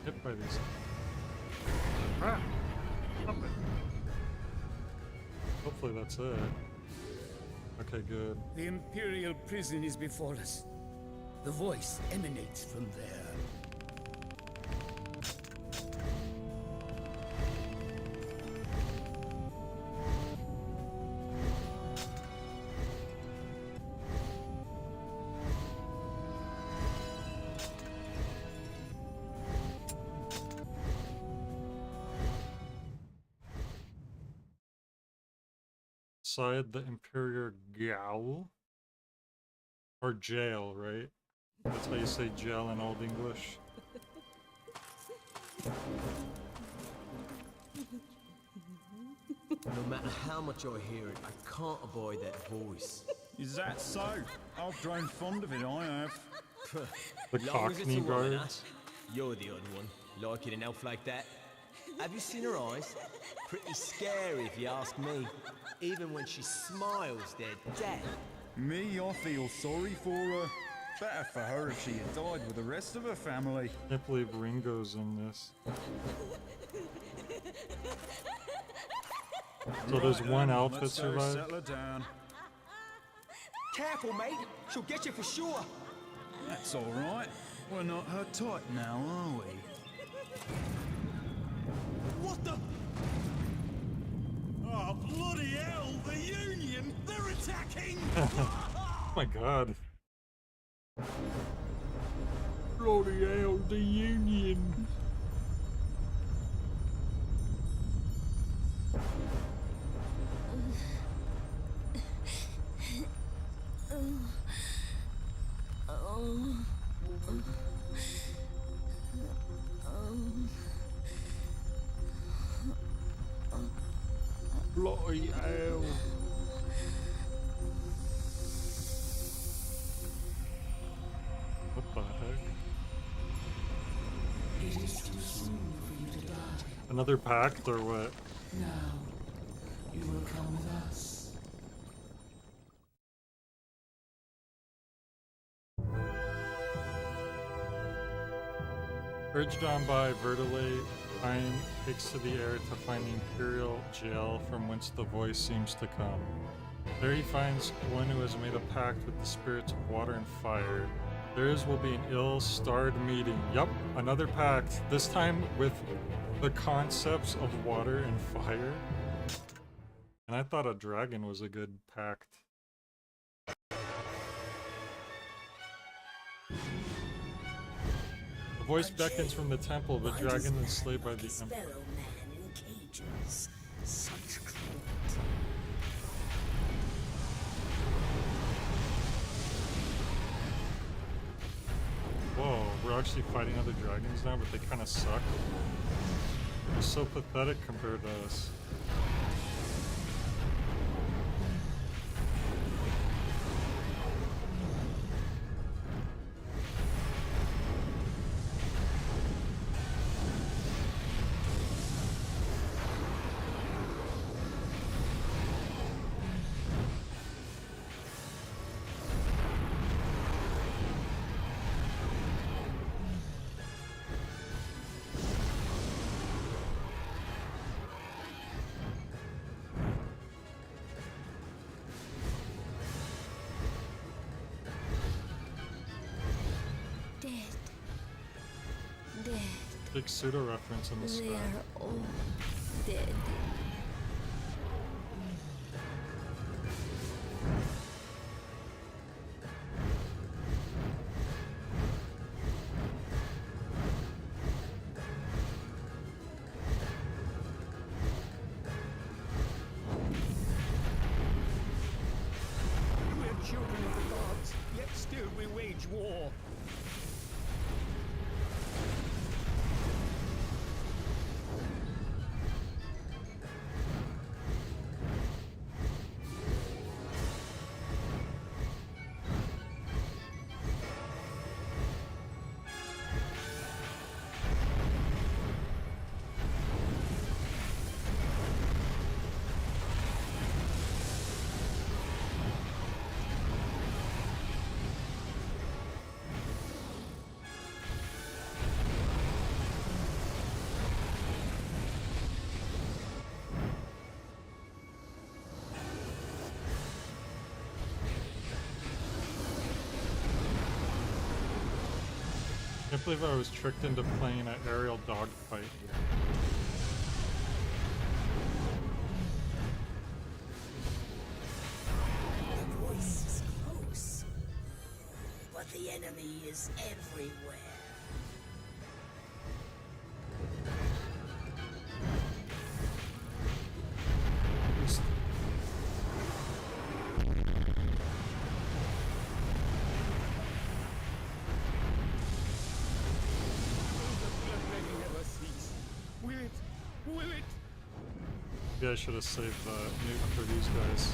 Hit by these. Ah! Stop it. Hopefully that's it. Okay, good. The Imperial prison is before us. The voice emanates from there. Inside the Imperial Gaol? Or jail, right? That's how you say jail in Old English. No matter how much I hear it, I can't avoid that voice. Is that so? I've grown fond of it, I have. The Long as it's Cockney a woman, huh? guards. You're the odd one, liking an elf like that. Have you seen her eyes? Pretty scary if you ask me. Even when she smiles, they're dead. Me, I feel sorry for her. Better for her if she had died with the rest of her family. Can't believe Ringo's in this. So there's one elf that Let's go survived. settle her down. Careful, mate. She'll get you for sure. That's all right. We're not her type now, are we? What the? Oh, bloody hell! The Union! They're attacking! Oh my god. Bloody hell, the Union. Bloody hell. What the heck? It is too soon for you to die. Another pact or what? Now, you will come with us. Urged on by Vertile, Pine takes to the air to find the Imperial jail from whence the voice seems to come. There he finds one who has made a pact with the spirits of water and fire. Theirs will be an ill-starred meeting. Yup, another pact, this time with the concepts of water and fire. And I thought a dragon was a good pact. The voice beckons from the temple, but dragon is slayed by the emperor. Fellow man in cages. Such cruelty. Whoa, we're actually fighting other dragons now, but they kind of suck. They're so pathetic compared to us. Dead. Big pseudo reference in the They sky. are all dead. We are children of the gods, yet still we wage war. I can't believe I was tricked into playing an aerial dogfight here. The voice is close, but the enemy is everywhere. Will it? Maybe I should have saved the nuke for these guys.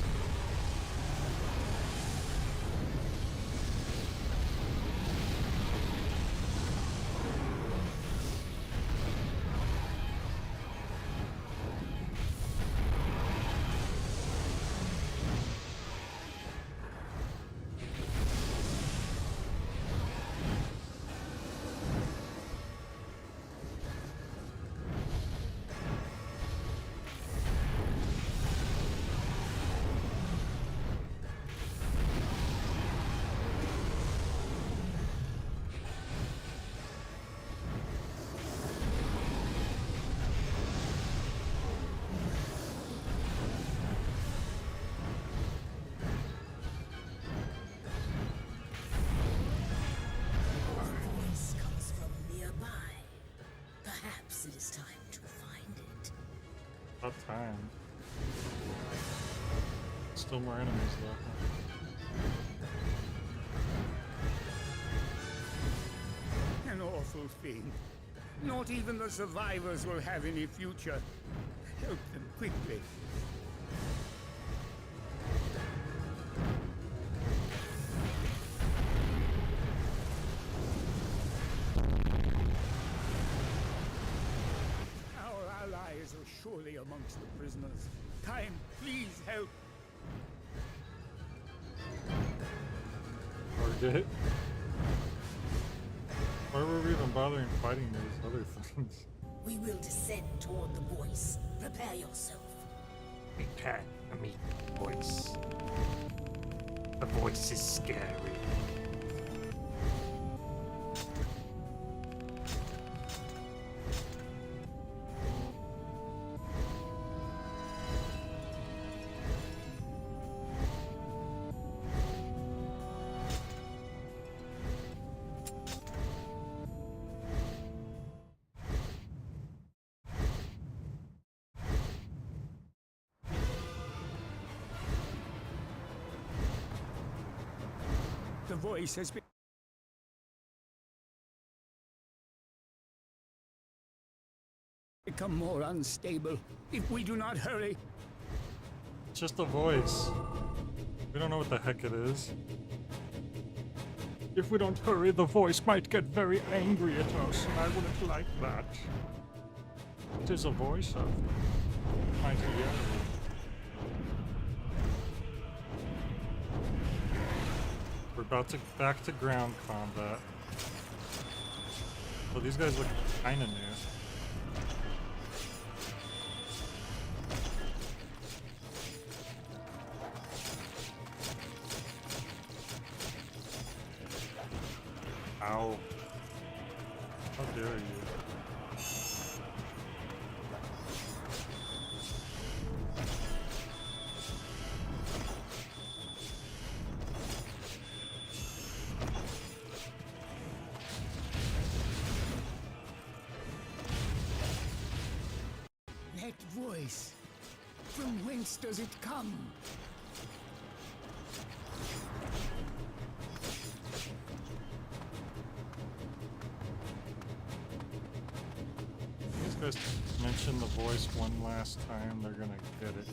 About time. Still more enemies though. An awful thing. Not even the survivors will have any future. Help them quickly. Our allies are surely amongst the prisoners. Time, please help. Target. Why were we even bothering fighting these other things? We will descend toward the voice. Prepare yourself. Prepare for me, voice. The voice is scary. The voice has become more unstable. If we do not hurry, It's just a voice. We don't know what the heck it is. If we don't hurry, the voice might get very angry at us, and I wouldn't like that. It is a voice of mighty reality. We're about to back to ground combat. Well, these guys look kinda new. Ow. How dare you? that voice, from whence does it come? These guys mention the voice one last time, they're gonna get it.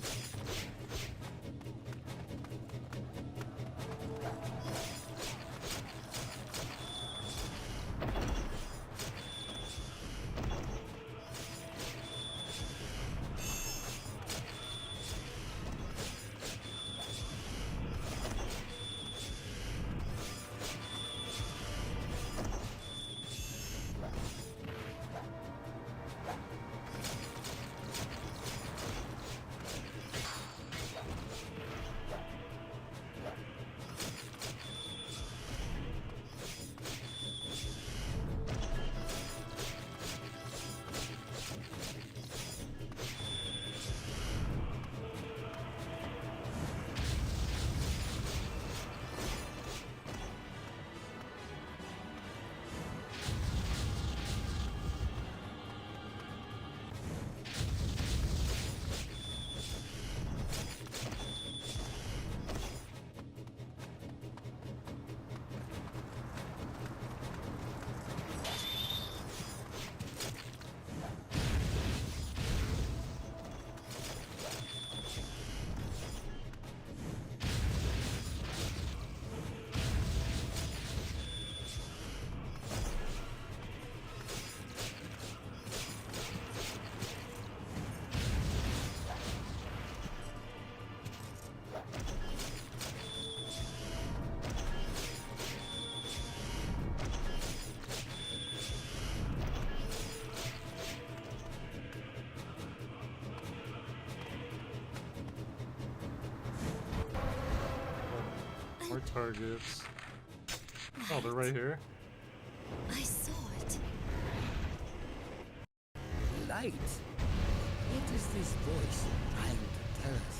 More targets. Oh, they're right here. I saw it. Light. What is this voice trying to tell us?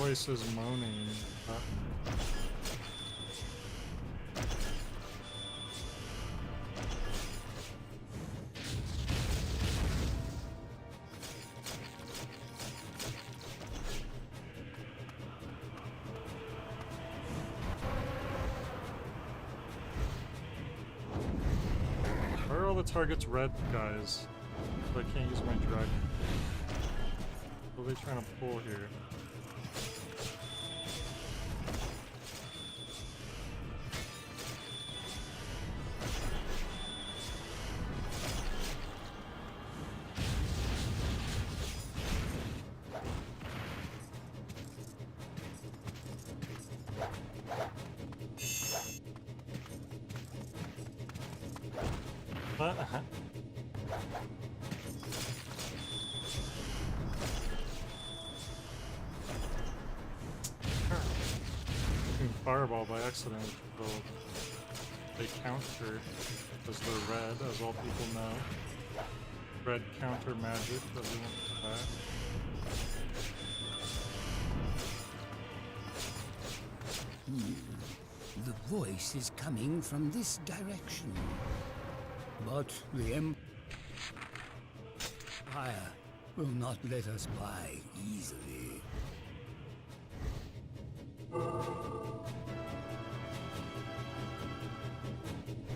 voice is moaning. Why are all the targets red, guys? So I can't use my dragon. What are they trying to pull here? Fireball by accident, so they counter because they're red, as all people know. Red counter magic, everyone knows that. The voice is coming from this direction. But the Empire will not let us by easily.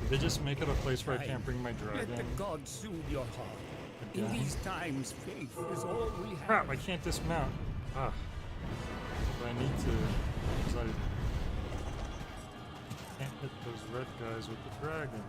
They just make it a place where I can't bring my dragon. Let the gods soothe your heart. In Again? these times, faith is all we have. Crap, I can't dismount. Ah. But I need to, because I can't hit those red guys with the dragon.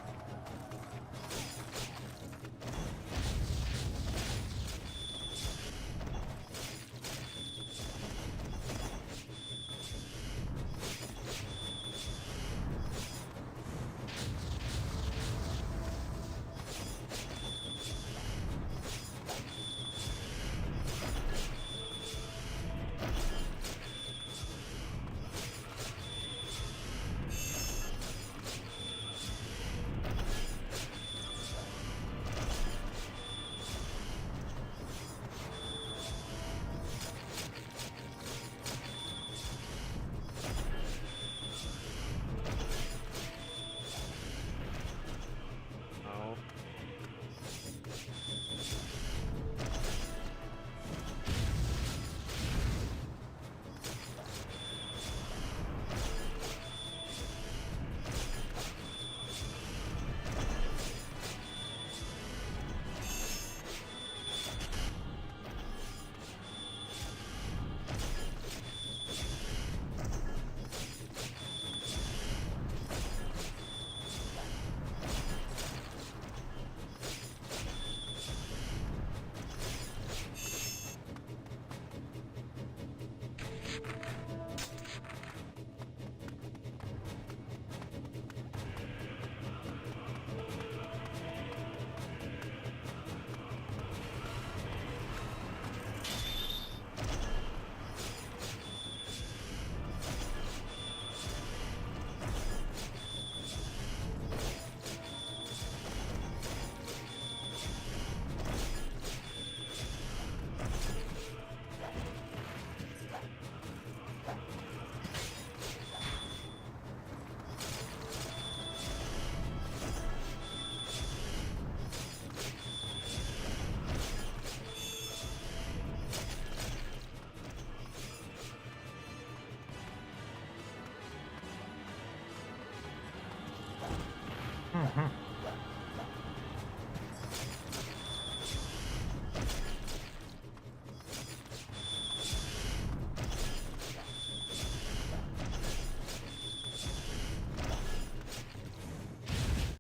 Mm-hmm.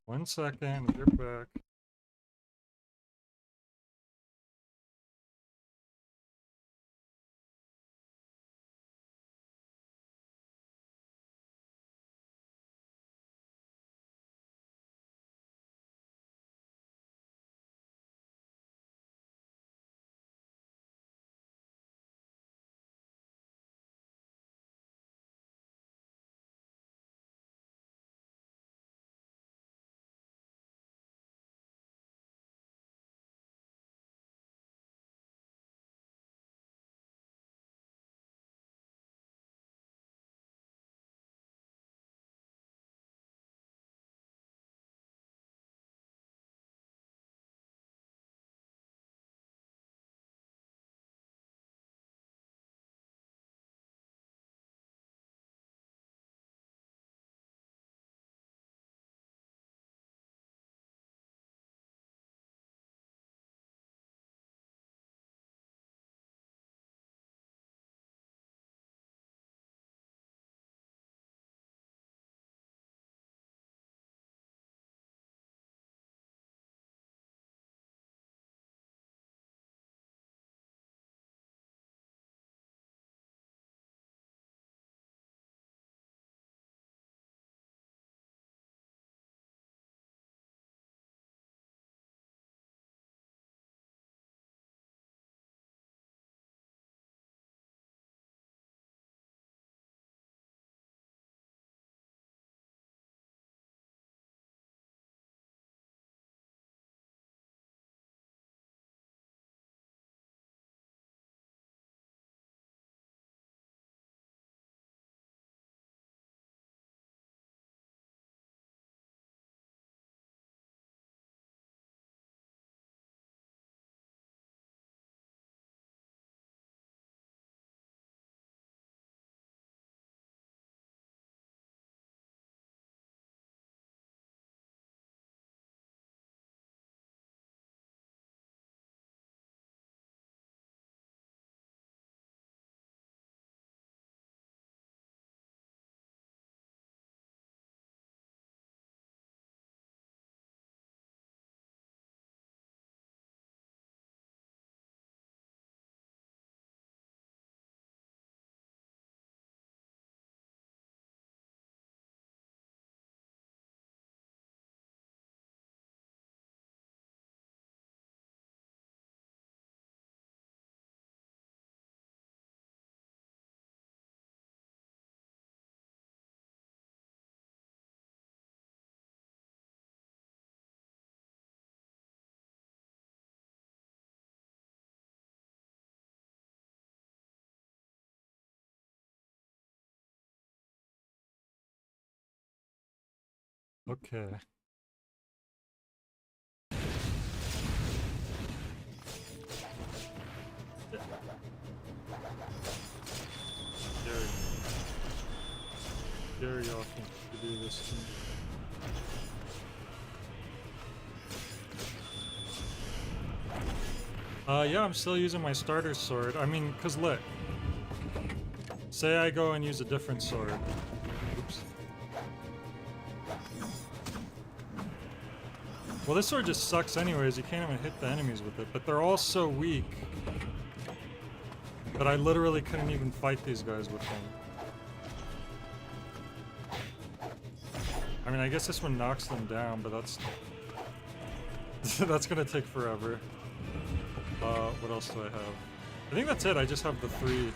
One second, you're back. Okay. Gary often to do this to me. Yeah, I'm still using my starter sword. I mean, cause look. Say I go and use a different sword. Oops. Well, this sword just sucks anyways. You can't even hit the enemies with it. But they're all so weak that I literally couldn't even fight these guys with them. I mean, I guess this one knocks them down, but that's that's gonna take forever. What else do I have? I think that's it. I just have the 3.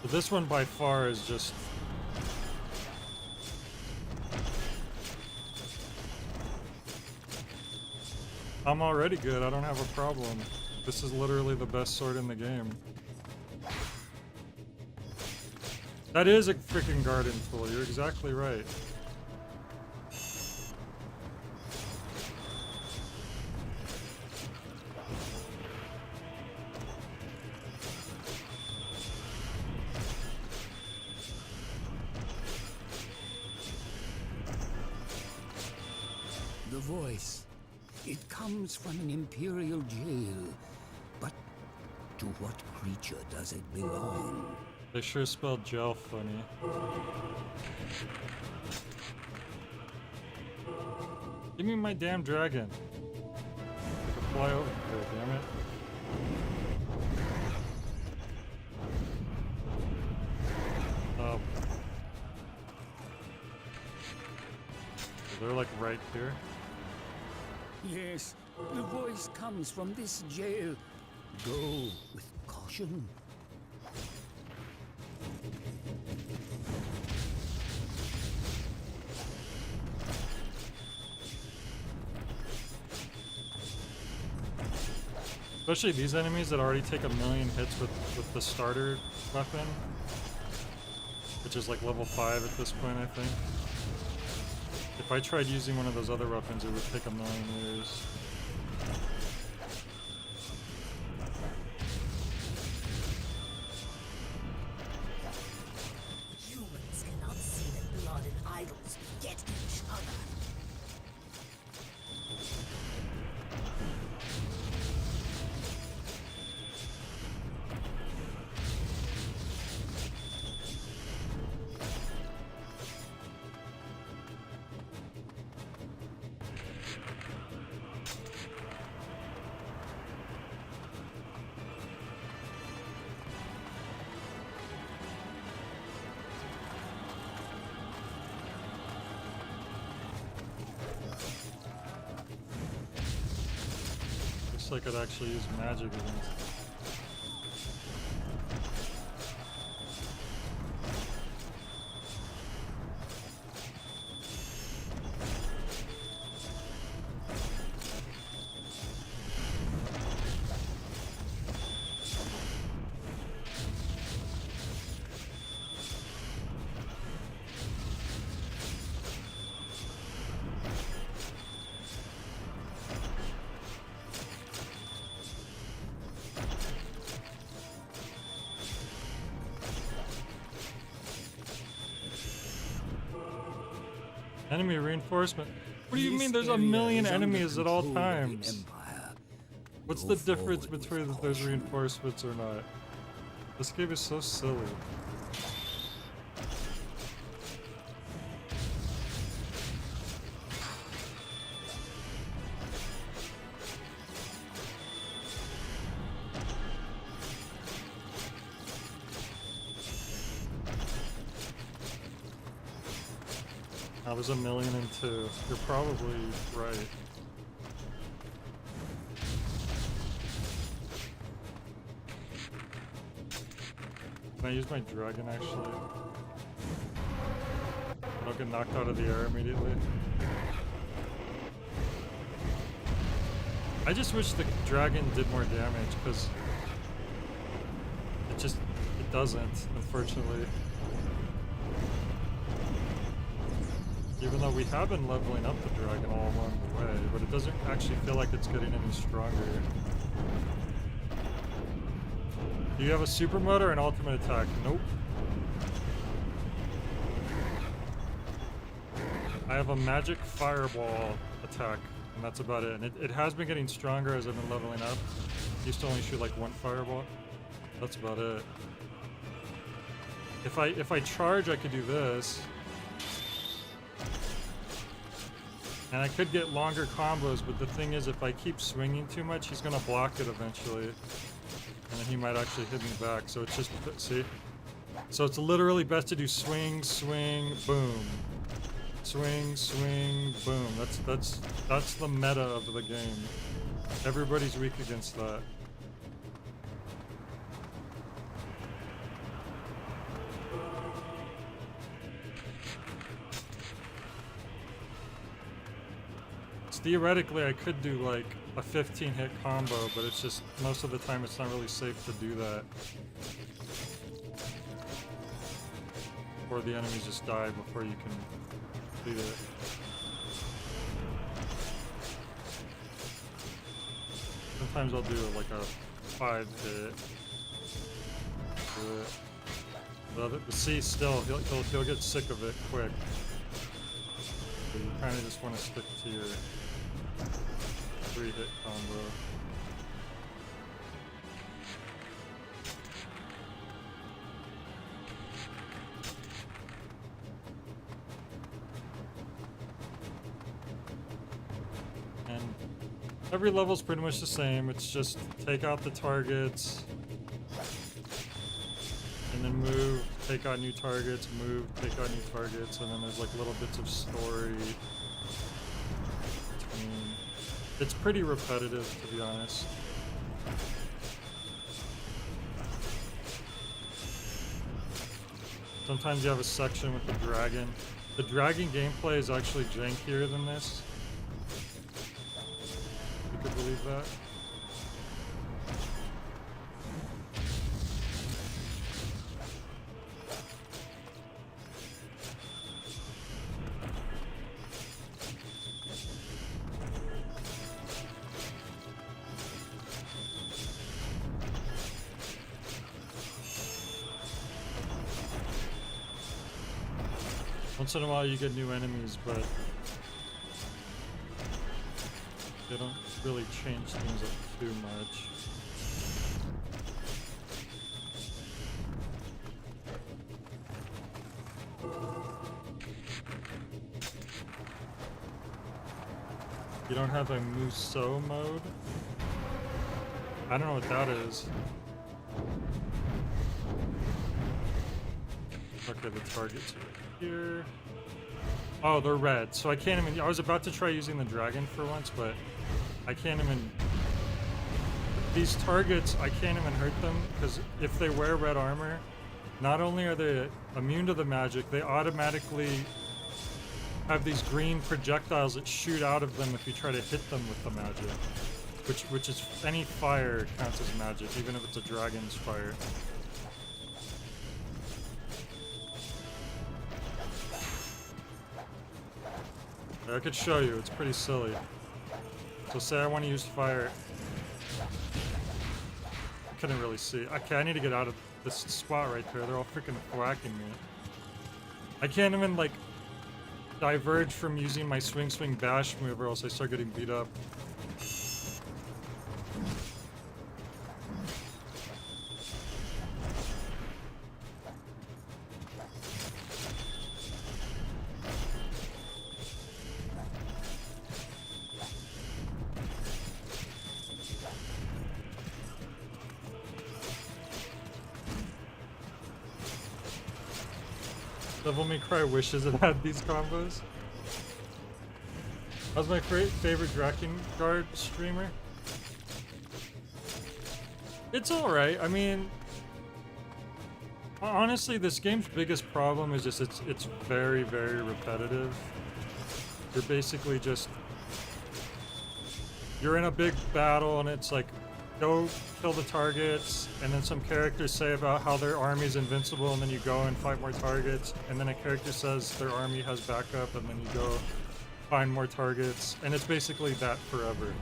But this one by far is just... I'm already good. I don't have a problem. This is literally the best sword in the game. That is a freaking garden tool. You're exactly right. The voice. It comes from an Imperial jail. But to what creature does it belong? They sure spelled gel funny. Give me my damn dragon. I can fly over here, damn it. Oh. They're like right here. Yes, the voice comes from this jail. Go with caution. Especially these enemies that already take 1,000,000 hits with the starter weapon. Which is like level 5 at this point, I think. If I tried using one of those other weapons, it would take 1,000,000 years. Humans cannot see the blood and idols beget each other. I could actually use magic against it. Enemy reinforcement. What do you mean there's 1,000,000 enemies at all times? What's the difference between if there's reinforcements or not? This game is so silly. I was 1,000,002. You're probably right. Can I use my dragon actually? I'll get knocked out of the air immediately. I just wish the dragon did more damage because it doesn't, unfortunately. Even though we have been leveling up the dragon all along the way, but it doesn't actually feel like it's getting any stronger. Do you have a super mode or an ultimate attack? Nope. I have a magic fireball attack, and that's about it. And it has been getting stronger as I've been leveling up. Used to only shoot like one fireball. That's about it. If I charge, I could do this. And I could get longer combos, but the thing is, if I keep swinging too much, he's gonna block it eventually. And then he might actually hit me back, so it's just, see? So it's literally best to do swing, swing, boom. Swing, swing, boom. That's the meta of the game. Everybody's weak against that. Theoretically, I could do like a 15-hit combo, but it's just most of the time it's not really safe to do that. Or the enemies just die before you can complete it. Sometimes I'll do like a 5-hit. But see, still he'll get sick of it quick. So you kind of just want to stick to your 3-hit combo. And every level's pretty much the same. It's just take out the targets and then move, take out new targets, move, take out new targets, and then there's like little bits of story between. It's pretty repetitive, to be honest. Sometimes you have a section with the dragon. The dragon gameplay is actually jankier than this. You could believe that. Once in a while you get new enemies, but they don't really change things up too much. You don't have a Muso mode? I don't know what that is. Okay, the target's right here. Oh, they're red, so I can't even. I was about to try using the dragon for once, but I can't even. These targets, I can't even hurt them because if they wear red armor, not only are they immune to the magic, they automatically have these green projectiles that shoot out of them if you try to hit them with the magic. Which is any fire counts as magic, even if it's a dragon's fire. I could show you, it's pretty silly. So say I want to use fire. I couldn't really see. Okay, I need to get out of this spot right there. They're all freaking whacking me. I can't even like diverge from using my swing swing bash move or else I start getting beat up. Devil May Cry wishes it had these combos. That was my favorite Drakengard streamer. It's alright. I mean, honestly, this game's biggest problem is just it's very, very repetitive. You're basically just... You're in a big battle and it's like go kill the targets, and then some characters say about how their army's invincible, and then you go and fight more targets, and then a character says their army has backup, and then you go find more targets, and it's basically that forever.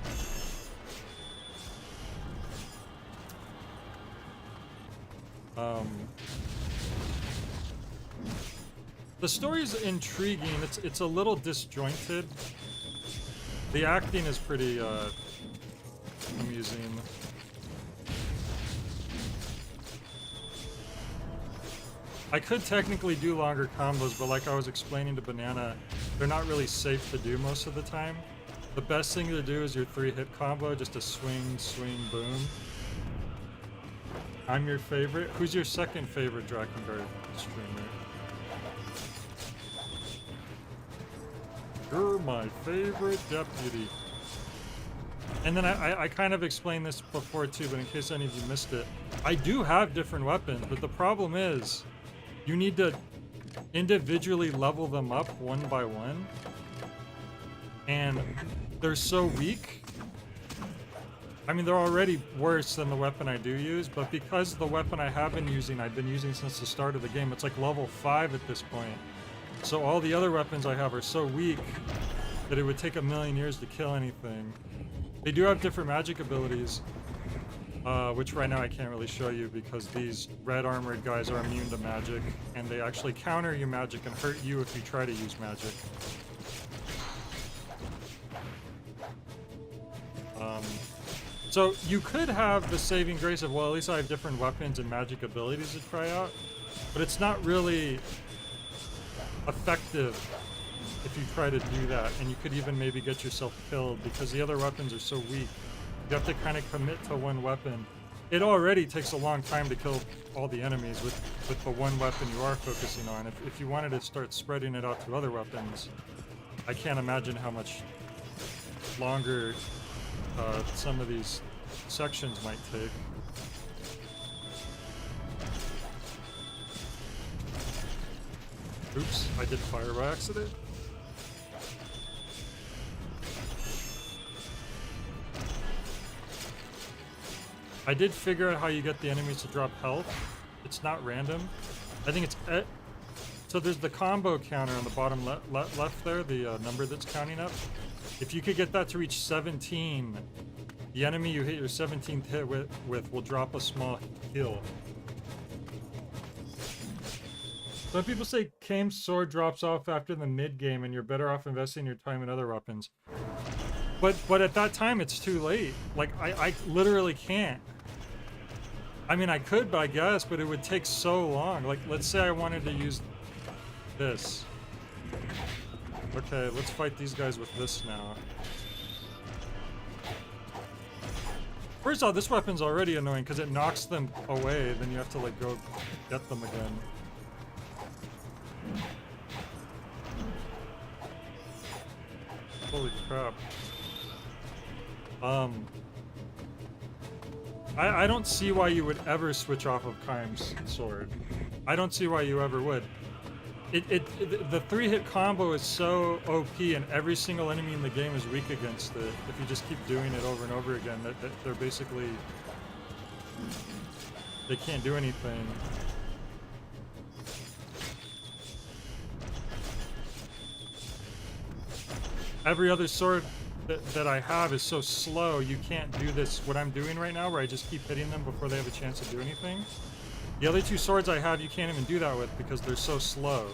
The story's intriguing. It's a little disjointed. The acting is pretty amusing. I could technically do longer combos, but like I was explaining to Banana, they're not really safe to do most of the time. The best thing to do is your 3-hit combo, just a swing, swing, boom. I'm your favorite. Who's your second favorite Drakengard streamer? You're my favorite deputy. And then I kind of explained this before too, but in case any of you missed it, I do have different weapons, but the problem is you need to individually level them up one by one. And they're so weak. I mean, they're already worse than the weapon I do use, but because the weapon I have been using, I've been using since the start of the game, it's like level 5 at this point. So all the other weapons I have are so weak that it would take a million years to kill anything. They do have different magic abilities, which right now I can't really show you because these red armored guys are immune to magic, and they actually counter your magic and hurt you if you try to use magic. So you could have the saving grace of, well, at least I have different weapons and magic abilities to try out, but it's not really effective if you try to do that, and you could even maybe get yourself killed because the other weapons are so weak. You have to kind of commit to one weapon. It already takes a long time to kill all the enemies with the one weapon you are focusing on. If you wanted to start spreading it out to other weapons, I can't imagine how much longer some of these sections might take. Oops, I did fire by accident. I did figure out how you get the enemies to drop health. It's not random. I think it's... so there's the combo counter on the bottom left there, the number that's counting up. If you could get that to reach 17, the enemy you hit your 17th hit with will drop a small heal. Some people say Kame's sword drops off after the mid-game and you're better off investing your time in other weapons. But at that time, it's too late. Like, I literally can't. I mean, I could, I guess, but it would take so long. Like, let's say I wanted to use this. Okay, let's fight these guys with this now. First off, this weapon's already annoying because it knocks them away, then you have to, like, go get them again. Holy crap. I don't see why you would ever switch off of Kaim's sword. I don't see why you ever would. The 3-hit combo is so OP and every single enemy in the game is weak against it. If you just keep doing it over and over again, they're basically... they can't do anything. Every other sword that I have is so slow, you can't do this, what I'm doing right now, where I just keep hitting them before they have a chance to do anything. The other two swords I have, you can't even do that with because they're so slow.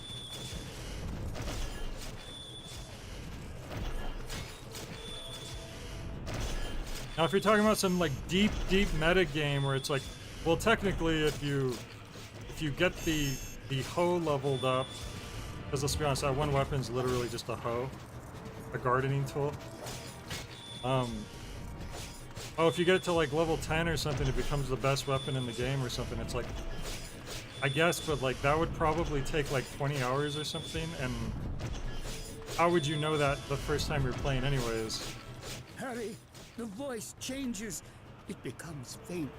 Now, if you're talking about some, like, deep meta game where it's like, well, technically, if you get the hoe leveled up, because let's be honest, that one weapon's literally just a hoe. A gardening tool. Oh, if you get it to like level 10 or something, it becomes the best weapon in the game or something. It's like, I guess, but like that would probably take like 20 hours or something, and how would you know that the first time you're playing anyways? Harry, the voice changes. It becomes faint.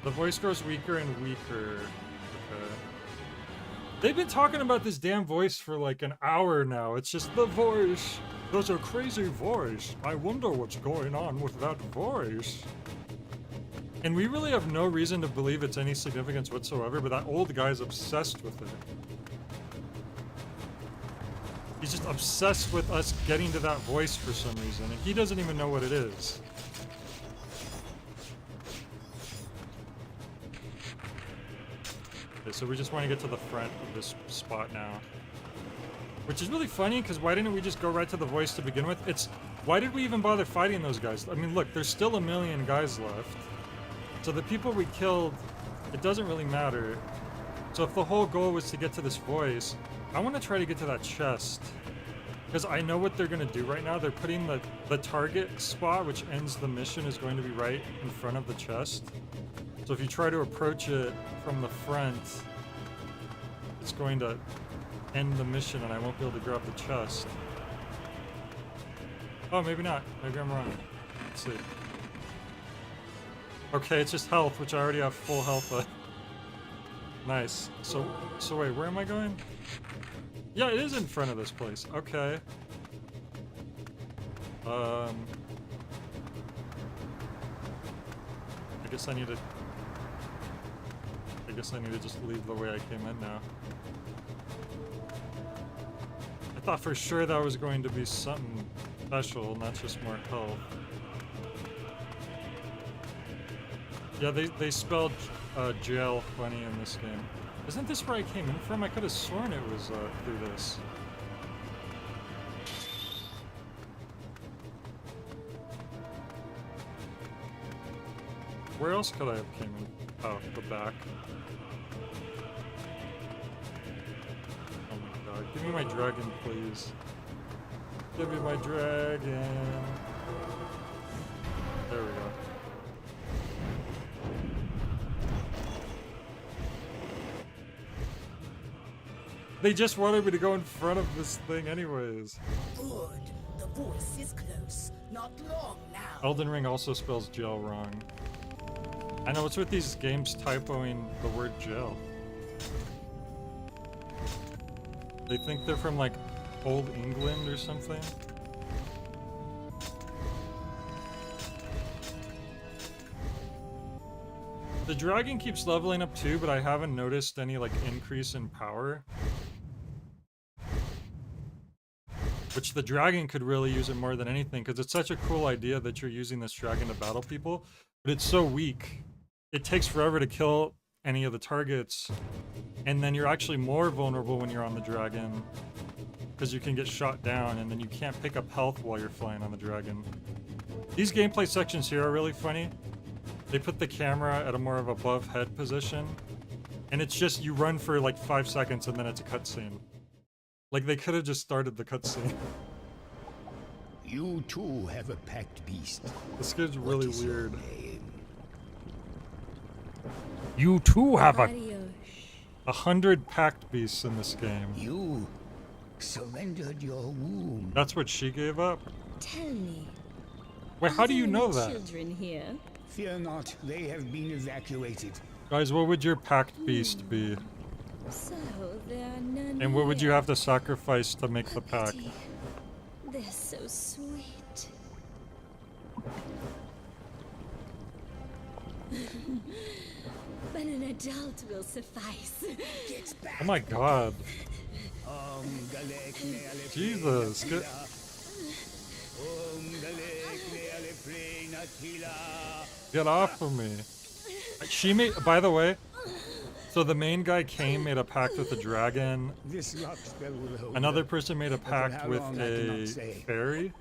The voice grows weaker and weaker. Okay. They've been talking about this damn voice for like an hour now. It's just the voice. There's a crazy voice. I wonder what's going on with that voice. And we really have no reason to believe it's any significance whatsoever, but that old guy's obsessed with it. He's just obsessed with us getting to that voice for some reason, and he doesn't even know what it is. Okay, so we just want to get to the front of this spot now. Which is really funny, because why didn't we just go right to the voice to begin with? Why did we even bother fighting those guys? I mean, look, there's still a million guys left. So the people we killed, it doesn't really matter. So if the whole goal was to get to this voice, I want to try to get to that chest. Because I know what they're going to do right now. They're putting the target spot, which ends the mission, is going to be right in front of the chest. So if you try to approach it from the front, it's going to end the mission and I won't be able to grab the chest. Oh, maybe not. Maybe I'm wrong. Let's see. Okay, it's just health, which I already have full health of. Nice. So wait, where am I going? Yeah, it is in front of this place. Okay. I guess I need to just leave the way I came in now. I thought for sure that was going to be something special, not just more health. Yeah, they spelled jail funny in this game. Isn't this where I came in from? I could have sworn it was through this. Where else could I have came in? Oh, the back. Oh my god. Give me my dragon, please. Give me my dragon. There we go. They just wanted me to go in front of this thing anyways. Good. The voice is close. Not long now. Elden Ring also spells jail wrong. I know, what's with these games typoing the word jail? They think they're from like old England or something? The dragon keeps leveling up too, but I haven't noticed any like increase in power. Which the dragon could really use it more than anything, because it's such a cool idea that you're using this dragon to battle people, but it's so weak. It takes forever to kill any of the targets, and then you're actually more vulnerable when you're on the dragon, because you can get shot down, and then you can't pick up health while you're flying on the dragon. These gameplay sections here are really funny. They put the camera at a more of above head position, and it's just you run for like 5 seconds and then it's a cutscene. Like, they could have just started the cutscene. You too have a packed beast. This game's really weird. You too have a 100 packed beasts in this game. You surrendered your womb. That's what she gave up? Tell me. Wait, how do you know that? Children here. Fear not, they have been evacuated. Guys, what would your packed beast be? So there are none. And what would you here. have to sacrifice to make the pack? Pity. They're so sweet. But an adult will suffice. Oh my god. Jesus. Get off of me. She made, by the way, so the main guy came, made a pact with a dragon. Another person made a pact with a fairy.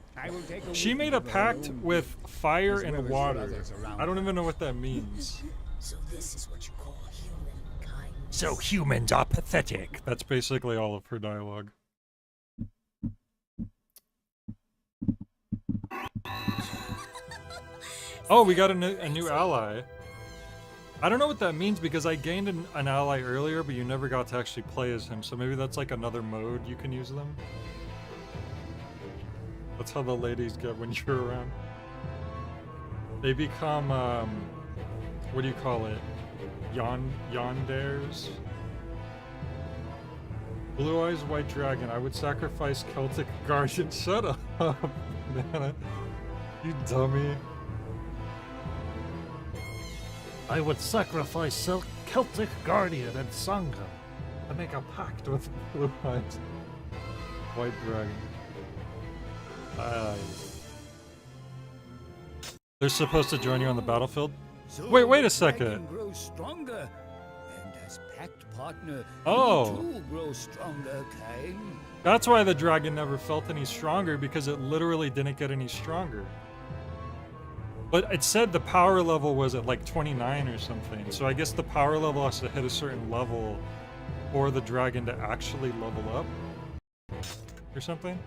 She made a pact with fire and water. I don't even know what that means. So this is what you call humankind. So humans are pathetic. That's basically all of her dialogue. Oh, we got a new ally. I don't know what that means because I gained an ally earlier, but you never got to actually play as him, so maybe that's like another mode you can use them. That's how the ladies get when you're around. They become, what do you call it? Yondares? Blue Eyes White Dragon. I would sacrifice Celtic Guardian. Shut up. up, man. You dummy. I would sacrifice Celtic Guardian and Sangha to make a pact with Blue Eyes. White Dragon. They're supposed to join you on the battlefield? So wait a the second. dragon grows stronger, and as pact partner, Oh. you too grow stronger, Cain. That's why the dragon never felt any stronger, because it literally didn't get any stronger. But it said the power level was at like 29 or something, so I guess the power level has to hit a certain level for the dragon to actually level up or something.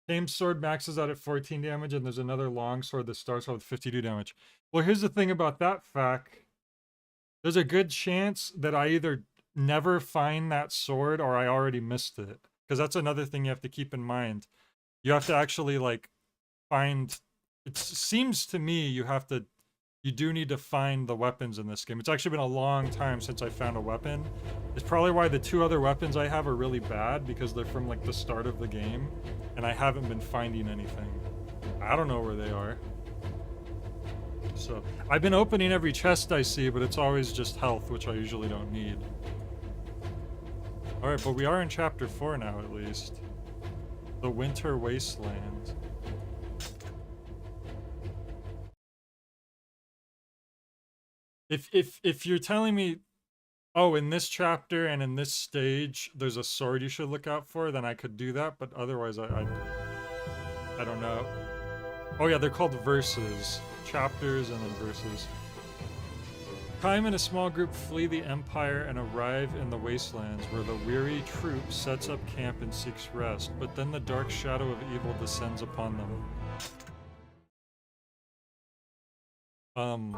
Same sword maxes out at 14 damage, and there's another long sword that starts out with 52 damage. Well, here's the thing about that fact. There's a good chance that I either never find that sword or I already missed it. Because that's another thing you have to keep in mind. You have to actually, like, find... It seems to me you do need to find the weapons in this game. It's actually been a long time since I found a weapon. It's probably why the 2 other weapons I have are really bad, because they're from, like, the start of the game. And I haven't been finding anything. I don't know where they are. So, I've been opening every chest I see, but it's always just health, which I usually don't need. Alright, but we are in chapter 4 now, at least. The Winter Wasteland. If you're telling me, oh, in this chapter and in this stage, there's a sword you should look out for, then I could do that, but otherwise I don't know. Oh yeah, they're called verses. Chapters and then verses. Kaim and a small group flee the Empire and arrive in the Wastelands, where the weary troop sets up camp and seeks rest, but then the dark shadow of evil descends upon them. I'm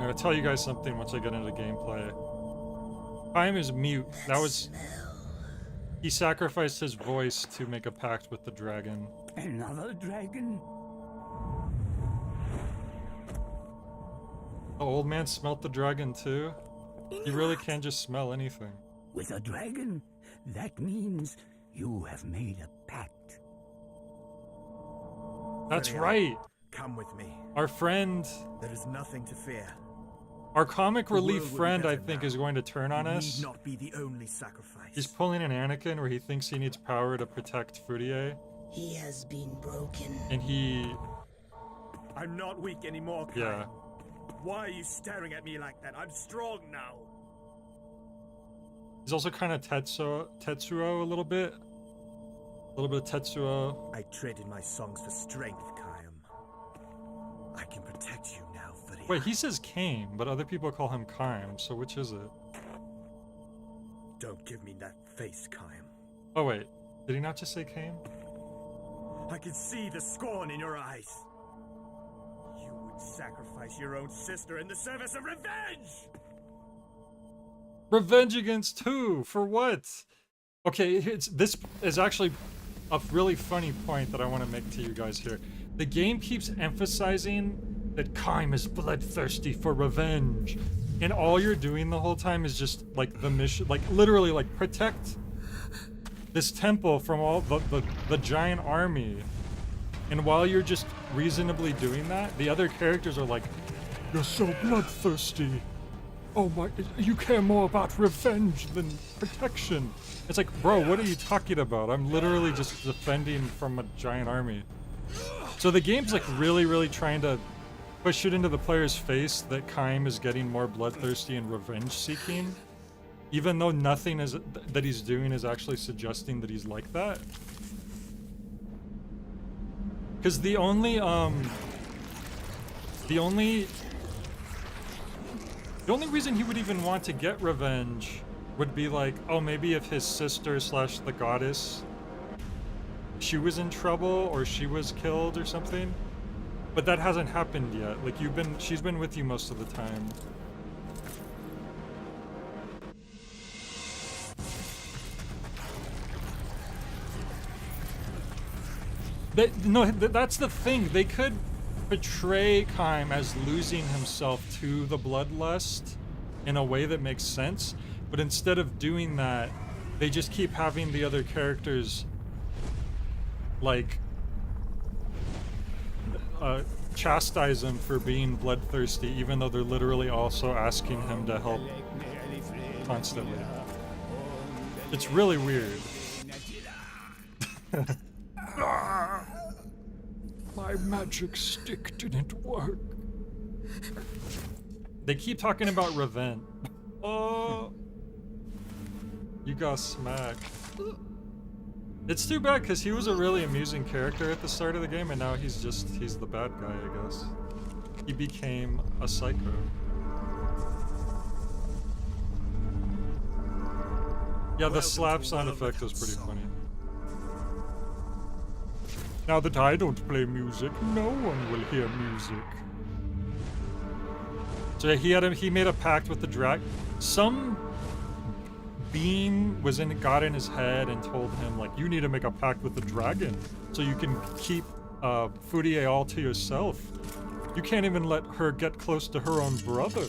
gonna tell you guys something once I get into gameplay. Kaim is mute. That was... He sacrificed his voice to make a pact with the dragon. Another dragon? The old man smelt the dragon too? He really can't just smell anything. With a dragon? That means you have made a pact. That's right! Come with me. Our friend... There is nothing to fear. Our comic relief world will be friend, I better think, now. is going to turn on You us. need not be the only sacrifice. He's pulling an Anakin where he thinks he needs power to protect Fruitier. He has been broken. And he... I'm not weak anymore, Kai. Yeah. Why are you staring at me like that? I'm strong now. He's also kind of Tetsuo a little bit. A little bit of Tetsuo. I traded my songs for strength, Kaim. I can protect you now, Fruitier. Wait, he says Kaim, but other people call him Kaim, so which is it? Don't give me that face, Kaim. Oh wait, did he not just say Kaim? I can see the scorn in your eyes. You would sacrifice your own sister in the service of revenge! Revenge against who? For what? Okay, this is actually a really funny point that I want to make to you guys here. The game keeps emphasizing that Kaim is bloodthirsty for revenge. And all you're doing the whole time is just, like, the mission, like, literally, like, protect this temple from all the giant army. And while you're just reasonably doing that, the other characters are like, you're so bloodthirsty. Oh my, you care more about revenge than protection. It's like, bro, what are you talking about? I'm literally just defending from a giant army. So the game's like really trying to push it into the player's face that Kaim is getting more bloodthirsty and revenge seeking, even though nothing is that he's doing is actually suggesting that he's like that. Because the only reason he would even want to get revenge would be like, oh, maybe if his sister / the goddess, she was in trouble or she was killed or something. But that hasn't happened yet. Like, she's been with you most of the time. That's the thing. They could portray Kaim as losing himself to the bloodlust in a way that makes sense, But instead of doing that, they just keep having the other characters like chastise him for being bloodthirsty, even though they're literally also asking him to help constantly. It's really weird. My magic stick didn't work. They keep talking about revenge. Oh, you got smacked. It's too bad because he was a really amusing character at the start of the game, and now he's the bad guy, I guess. He became a psycho. Yeah, the slap sound effect was pretty funny. Now that I don't play music, no one will hear music. So he made a pact with the Draken. Some being got in his head and told him, like, you need to make a pact with the dragon so you can keep Furie all to yourself. You can't even let her get close to her own brother,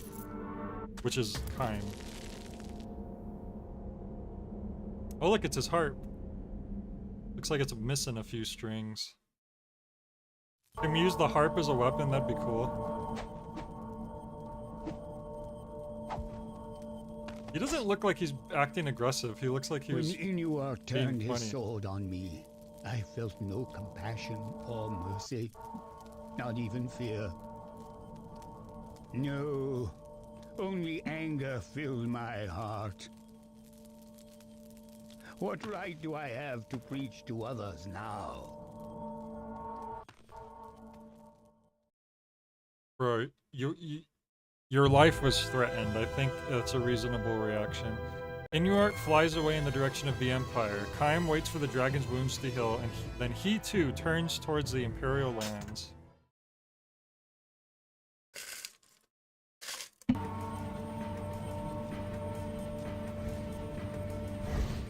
which is kind. Oh look, it's his harp. Looks like it's missing a few strings. Can we use the harp as a weapon? That'd be cool. He doesn't look like he's acting aggressive. He looks like he was When Inuar turned being his funny. sword on me, I felt no compassion or mercy, not even fear. No, only anger filled my heart. What right do I have to preach to others now? Bro, your life was threatened. I think that's a reasonable reaction. Inuart flies away in the direction of the Empire. Kaim waits for the dragon's wounds to heal, and then he too turns towards the Imperial lands.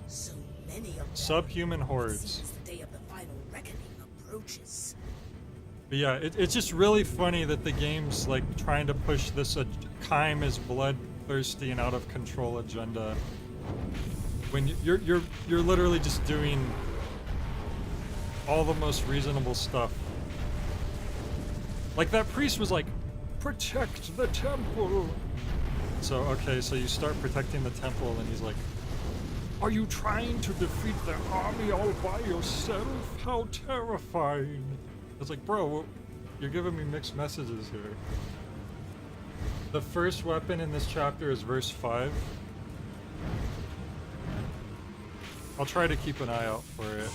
So many of them. Subhuman hordes. Seems the day of the final reckoning approaches. But yeah, it's just really funny that the game's like trying to push this Kaim is bloodthirsty and out of control agenda when you're literally just doing all the most reasonable stuff. Like that priest was like, protect the temple. So okay, so you start protecting the temple and he's like, are you trying to defeat the army all by yourself? How terrifying. It's like, bro, you're giving me mixed messages here. The first weapon in this chapter is verse 5. I'll try to keep an eye out for it.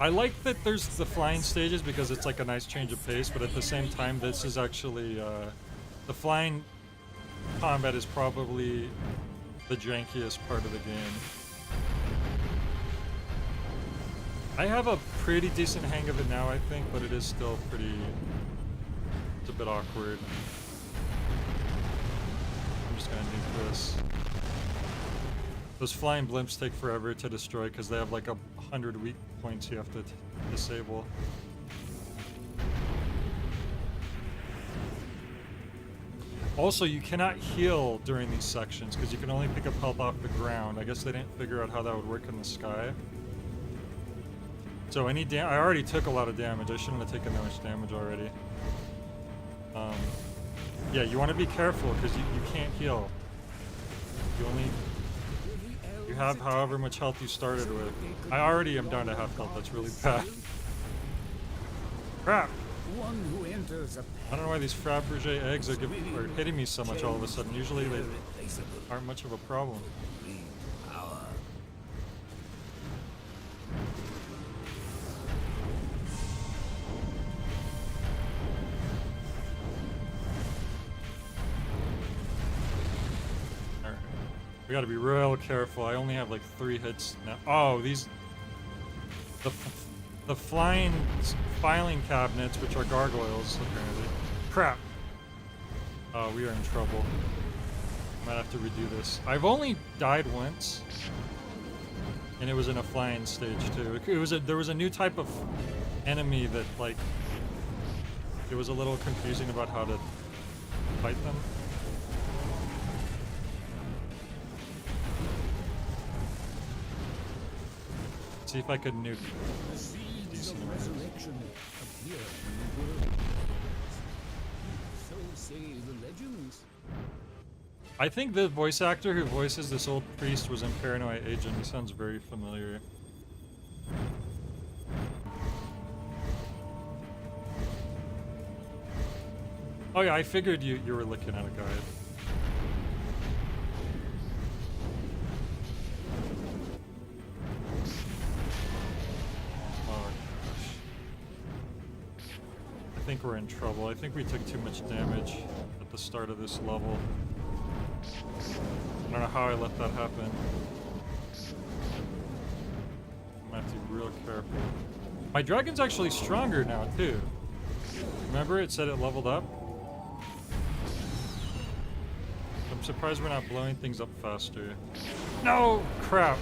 I like that there's the flying stages because it's like a nice change of pace, but at the same time, this is actually, the flying combat is probably the jankiest part of the game. I have a pretty decent hang of it now, I think, but it is still it's a bit awkward. I'm just gonna nuke this. Those flying blimps take forever to destroy because they have like 100 weak points you have to disable. Also, you cannot heal during these sections because you can only pick up health off the ground. I guess they didn't figure out how that would work in the sky. So I already took a lot of damage. I shouldn't have taken that much damage already. Yeah, you want to be careful because you can't heal. You have however much health you started with. I already am down to half health. That's really bad. Crap! One who enters a I don't know why these Fabergé eggs are hitting me so much all of a sudden. Usually they aren't much of a problem. Alright. We gotta be real careful. I only have like 3 hits now. Oh, the flying filing cabinets, which are gargoyles, apparently. Crap. Oh, we are in trouble. Might have to redo this. I've only died once And it was in a flying stage too. There was a new type of enemy that, like, it was a little confusing about how to fight them. See if I could nuke decent amounts. So say the legends. I think the voice actor who voices this old priest was in Paranoid Agent. He sounds very familiar. Oh yeah, I figured you were looking at a guide. Oh gosh. I think we're in trouble. I think we took too much damage at the start of this level. I don't know how I let that happen. I'm gonna have to be real careful. My dragon's actually stronger now too. Remember it said it leveled up? I'm surprised we're not blowing things up faster. No! Crap!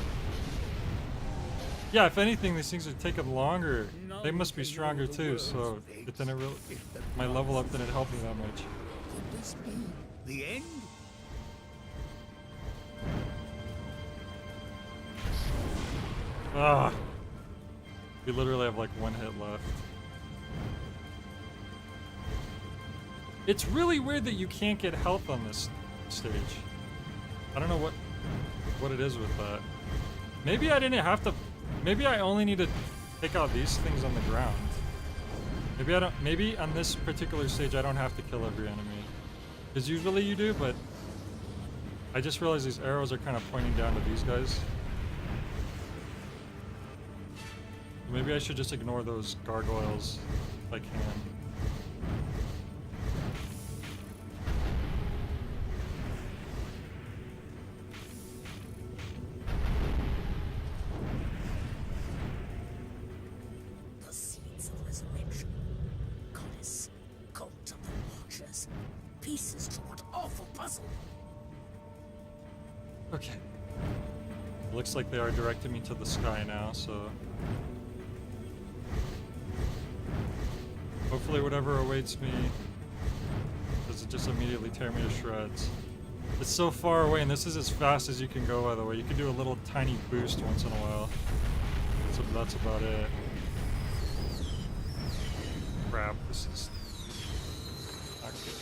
Yeah, if anything, these things are taking longer. They must be stronger too, so it didn't really... My level up didn't help me that much. Could this be the end? Ah! We literally have like one hit left. It's really weird that you can't get health on this stage. I don't know what it is with that. Maybe I didn't have to... Maybe I only need to take out these things on the ground. Maybe I don't... Maybe on this particular stage I don't have to kill every enemy. Because usually you do, but... I just realized these arrows are kind of pointing down to these guys. Maybe I should just ignore those gargoyles if I can. The seeds of resurrection. Goddess, cult of the Watchers. Pieces to what awful puzzle. Okay. Looks like they are directing me to the sky now, so... Hopefully whatever awaits me doesn't just immediately tear me to shreds. It's so far away, and this is as fast as you can go, by the way. You can do a little tiny boost once in a while. So that's about it. Crap, this is not good.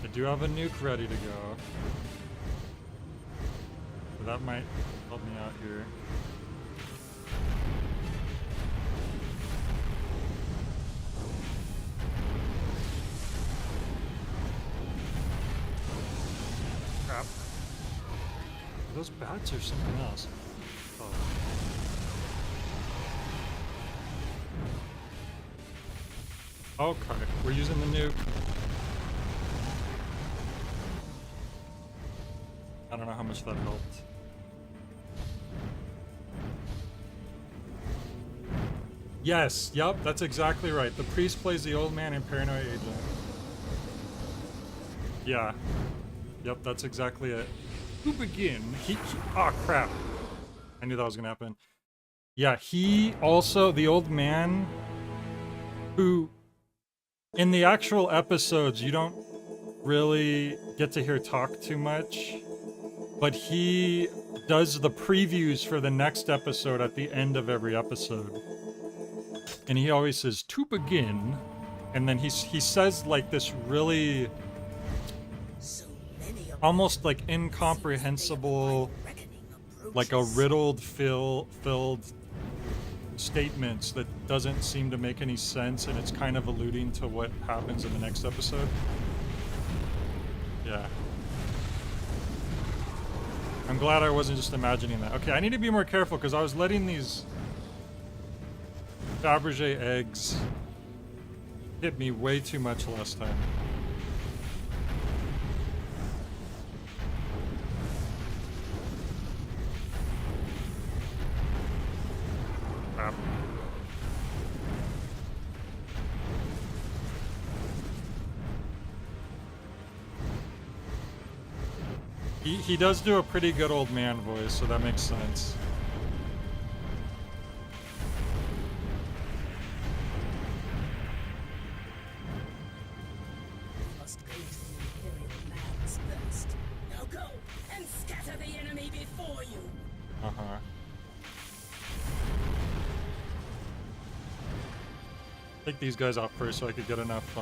I do have a nuke ready to go. So that might help me out here. Crap. Are those bats or something else? Oh. Okay, we're using the nuke. I don't know how much that helped. Yes, yep, that's exactly right. The priest plays the old man in Paranoid Agent. Yeah. Yep, that's exactly it. To begin, oh crap. I knew that was gonna happen. Yeah, he also, the old man who, in the actual episodes, you don't really get to hear talk too much. But he does the previews for the next episode at the end of every episode. And he always says, to begin. And then he says like this really... almost like incomprehensible, like a riddled filled statements that doesn't seem to make any sense. And it's kind of alluding to what happens in the next episode. Yeah. I'm glad I wasn't just imagining that. Okay, I need to be more careful because I was letting these Fabergé eggs hit me way too much last time. Crap. He does do a pretty good old man voice, so that makes sense. Must go to the Imperial lands first. Now go and scatter the enemy before you. Uh-huh. Take these guys out first so I could get enough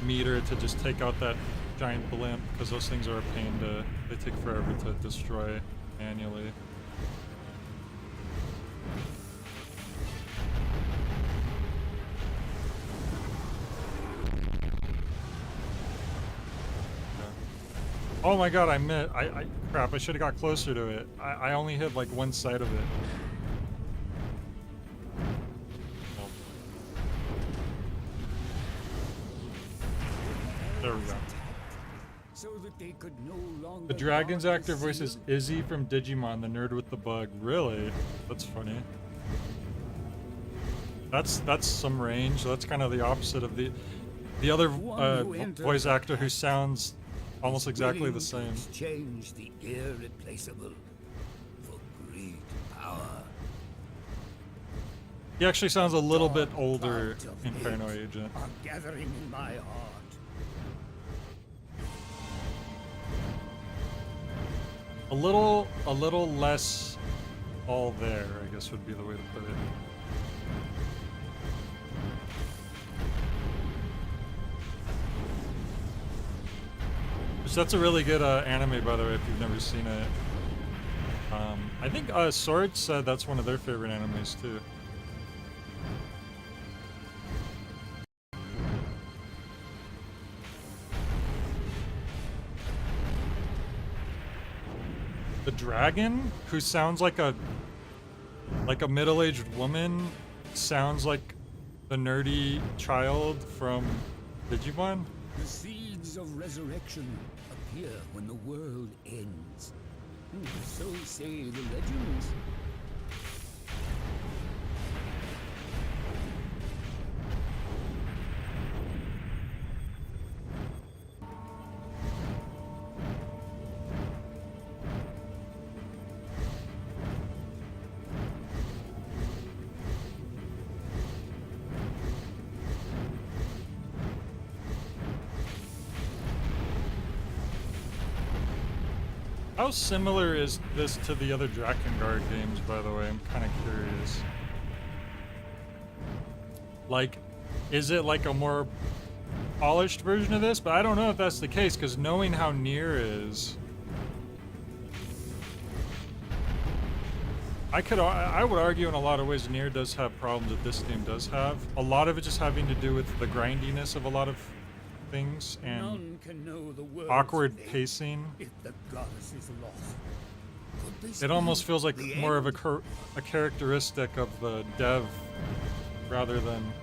meter to just take out that giant blimp, because those things are a pain to, they take forever to destroy manually. Oh my god, I missed. Crap, I should have got closer to it. I only hit like one side of it. Oh. There we go. So that they could no longer The dragon's actor voices Izzy from Digimon, the nerd with the bug. Really? That's funny. That's some range. That's kind of the opposite of the other voice actor who sounds almost exactly the same. Exchange the irreplaceable for great power. He actually sounds a little bit older in Paranoid Agent. Are gathering in my heart. A little less all there, I guess would be the way to put it. Which that's a really good anime, by the way, if you've never seen it. I think Sword said that's one of their favorite animes too. The dragon, who sounds like a middle-aged woman, sounds like the nerdy child from Digimon. The seeds of resurrection appear when the world ends. So say the legends. How similar is this to the other Drakengard games, by the way? I'm kind of curious. Like, is it like a more polished version of this? But I don't know if that's the case, because knowing how Nier is... I would argue in a lot of ways Nier does have problems that this game does have. A lot of it just having to do with the grindiness of a lot of things and None can know the world's awkward fate pacing. if the goddess is lost. Could this It almost be feels like the more of end? a characteristic of the dev rather than...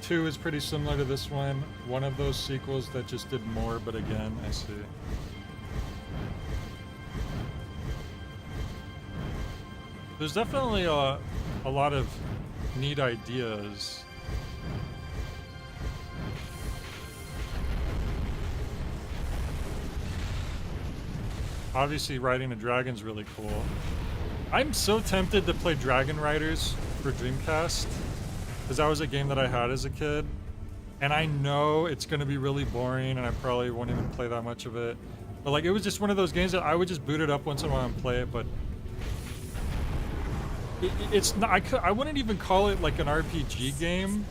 Two is pretty similar to this one. One of those sequels that just did more, but again, I see. There's definitely a lot of neat ideas. Obviously, riding a dragon's really cool. I'm so tempted to play Dragon Riders for Dreamcast, because that was a game that I had as a kid. And I know it's going to be really boring, and I probably won't even play that much of it. But like, it was just one of those games that I would just boot it up once in a while and play it, but... It's not, I wouldn't even call it like an RPG game.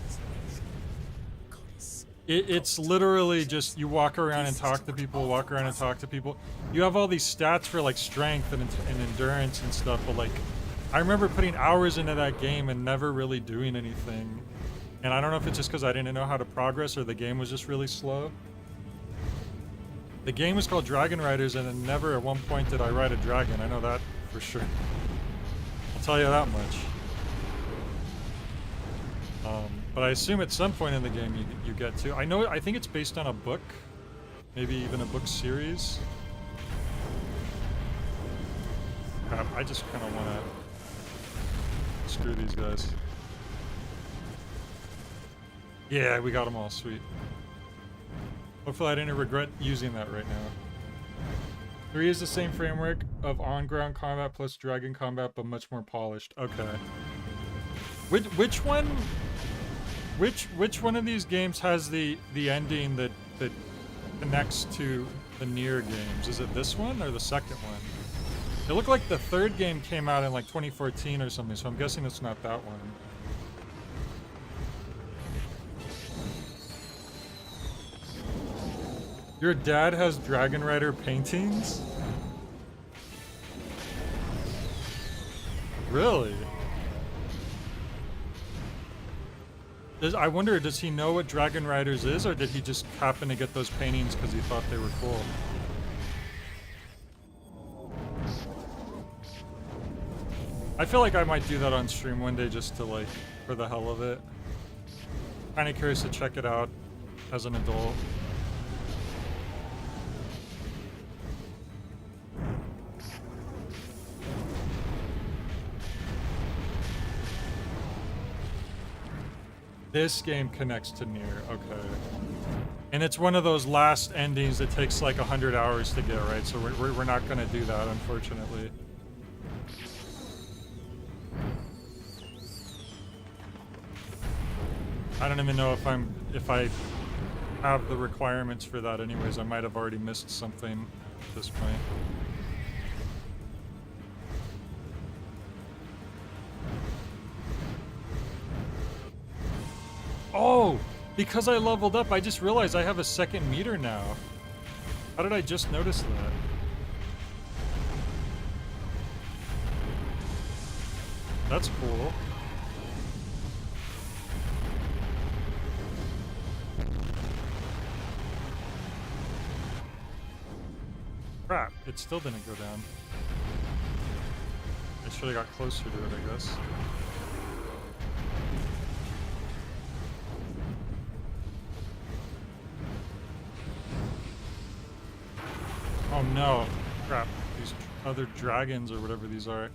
It's literally just you walk around and talk to people, walk around and talk to people. You have all these stats for like strength and endurance and stuff, but like I remember putting hours into that game and never really doing anything. And I don't know if it's just because I didn't know how to progress or the game was just really slow. The game was called Dragon Riders, and never at one point did I ride a dragon. I know that for sure. I'll tell you that much. But I assume at some point in the game you get to. I think it's based on a book, maybe even a book series. Crap, I just kind of want to screw these guys. Yeah, we got them all, sweet. Hopefully I didn't regret using that right now. 3 is the same framework of on-ground combat plus dragon combat, but much more polished. Okay. Which one of these games has the ending that connects to the Nier games? Is it this one or the second one? It looked like the third game came out in like 2014 or something, so I'm guessing it's not that one. Your dad has Dragon Rider paintings? Really? I wonder, does he know what Dragon Riders is, or did he just happen to get those paintings because he thought they were cool? I feel like I might do that on stream one day just to, like, for the hell of it. Kinda curious to check it out as an adult. This game connects to Nier, okay. And it's one of those last endings that takes like 100 hours to get, right? So we're not gonna do that, unfortunately. I don't even know if I have the requirements for that anyways. I might have already missed something at this point. Oh, because I leveled up, I just realized I have a second meter now. How did I just notice that? That's cool. Crap, it still didn't go down. I should have got closer to it, I guess. Oh no, crap, these other dragons or whatever these are.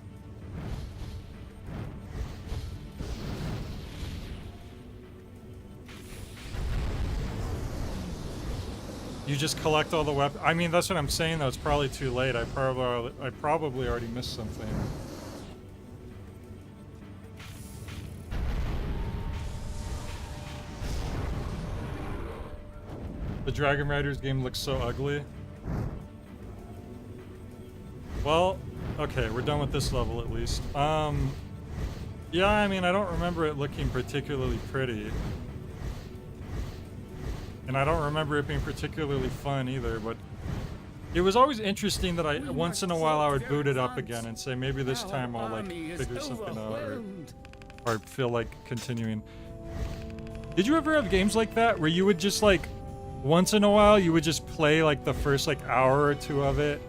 You just collect all the weapons. I mean, that's what I'm saying though, it's probably too late. I probably already missed something. The Dragon Riders game looks so ugly. Well, okay, we're done with this level at least. Yeah, I mean, I don't remember it looking particularly pretty. And I don't remember it being particularly fun either, but it was always interesting that once in a while I would boot it up again and say maybe this time I'll like figure something out or feel like continuing. Did you ever have games like that where you would just like, once in a while you would just play like the first like hour or two of it?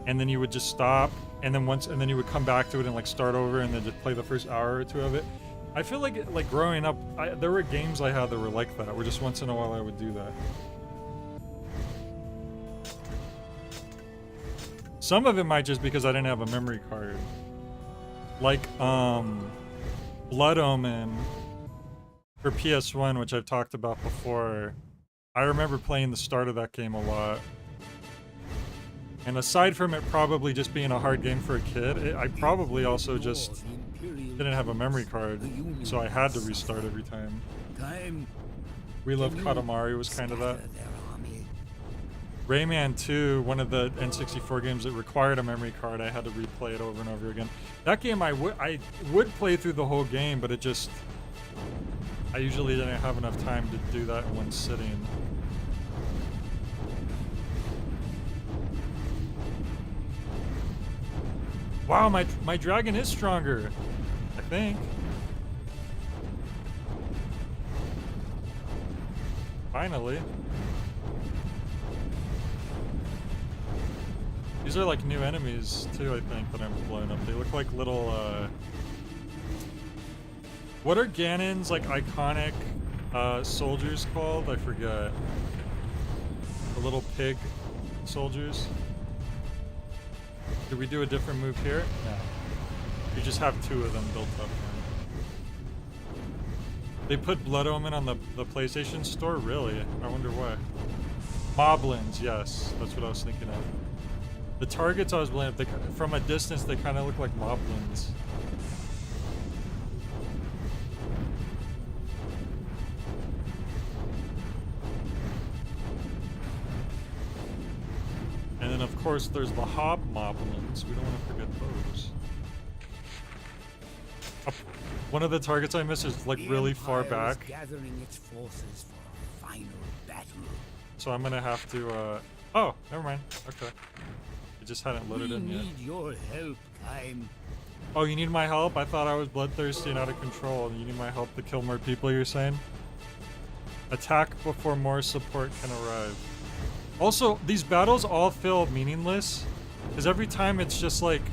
And then you would just stop, and then you would come back to it and like start over, and then just play the first hour or two of it. I feel like growing up, there were games I had that were like that, where just once in a while I would do that. Some of it might just because I didn't have a memory card. Like, Blood Omen for PS1, which I've talked about before. I remember playing the start of that game a lot. And aside from it probably just being a hard game for a kid, I probably also just didn't have a memory card, so I had to restart every time. We Love Katamari was kind of that. Rayman 2, one of the N64 games that required a memory card, I had to replay it over and over again. That game I would play through the whole game, but it just... I usually didn't have enough time to do that in one sitting. Wow, my dragon is stronger, I think. Finally. These are like new enemies too, I think, that I'm blowing up. They look like little, what are Ganon's like iconic soldiers called? I forget. The little pig soldiers. Did we do a different move here? No. You just have 2 of them built up. They put Blood Omen on the PlayStation Store? Really? I wonder why. Moblins, yes. That's what I was thinking of. The targets I was blowing up, from a distance, they kind of look like Moblins. And then, of course, there's the Hobmoblins. We don't want to forget those. One of the targets I missed is like really far back. Gathering its forces for a final battle. So I'm gonna have to. Oh, never mind. Okay. It just hadn't loaded in yet. We need your help, Kaim. Oh, you need my help? I thought I was bloodthirsty and out of control. You need my help to kill more people, you're saying? Attack before more support can arrive. Also, these battles all feel meaningless. Because every time it's just like...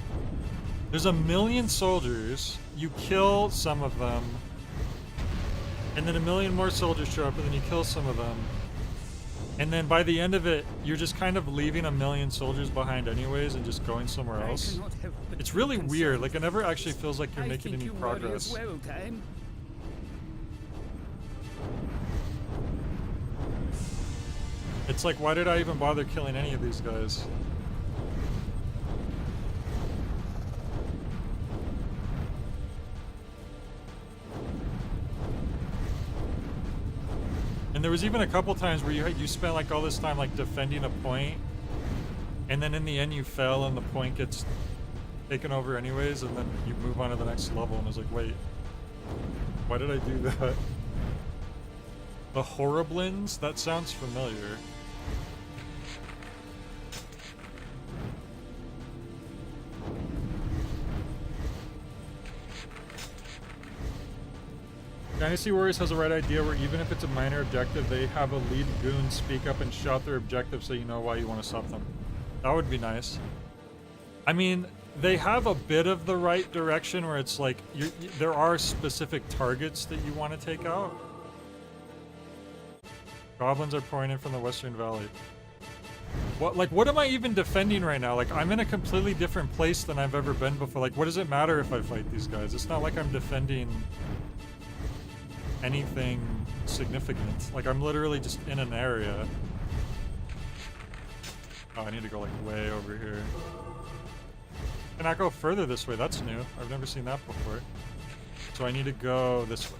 There's a million soldiers. You kill some of them. And then a million more soldiers show up and then you kill some of them. And then by the end of it, you're just kind of leaving a million soldiers behind anyways and just going somewhere else. It's really weird. Like, it never actually feels like you're making any progress. It's like, why did I even bother killing any of these guys? And there was even a couple times where you spent like all this time like defending a point, and then in the end you fell and the point gets taken over anyways, and then you move on to the next level, and I was like, wait, why did I do that? The Horriblins? That sounds familiar. Dynasty Warriors has the right idea where even if it's a minor objective, they have a lead goon speak up and shout their objective so you know why you want to stop them. That would be nice. I mean, they have a bit of the right direction where it's like, there are specific targets that you want to take out. Goblins are pouring in from the Western Valley. What am I even defending right now? Like, I'm in a completely different place than I've ever been before. Like, what does it matter if I fight these guys? It's not like I'm defending anything significant. Like, I'm literally just in an area. Oh, I need to go like way over here. Can I go further this way? That's new. I've never seen that before. So I need to go this way.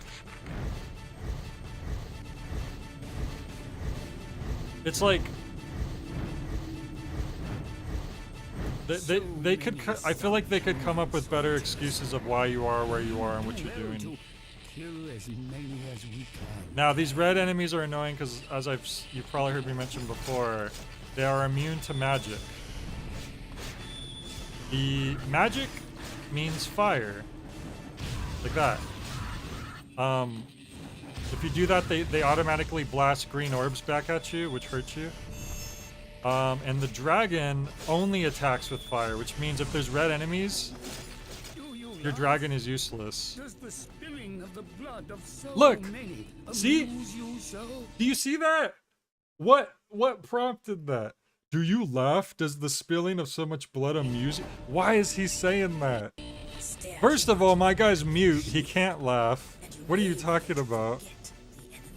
It's like they could. I feel like they could come up with better excuses of why you are where you are and what you're doing. Kill as many as we can. Now these red enemies are annoying because, as you've probably heard me mention before, they are immune to magic. The magic means fire, like that. If you do that, they automatically blast green orbs back at you, which hurts you. And the dragon only attacks with fire, which means if there's red enemies, your dragon is useless. Does the spilling of the blood of so Look, many see? you so? Do you see that? What prompted that? Do you laugh? Does the spilling of so much blood amuse you? Why is he saying that? First of all, my guy's mute. He can't laugh. What are you talking about?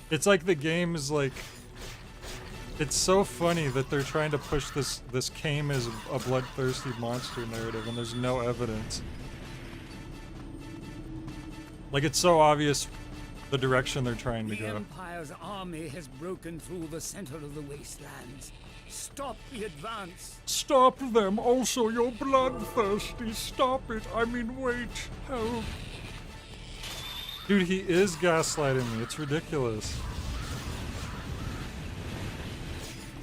It's like the game is like... It's so funny that they're trying to push this Kame as a bloodthirsty monster narrative and there's no evidence. Like, it's so obvious the direction they're trying to go. The Empire's army has broken through the center of the wastelands. Stop the advance. Stop them. Also, you're bloodthirsty. Stop it. I mean, wait. Help. Dude, he is gaslighting me. It's ridiculous.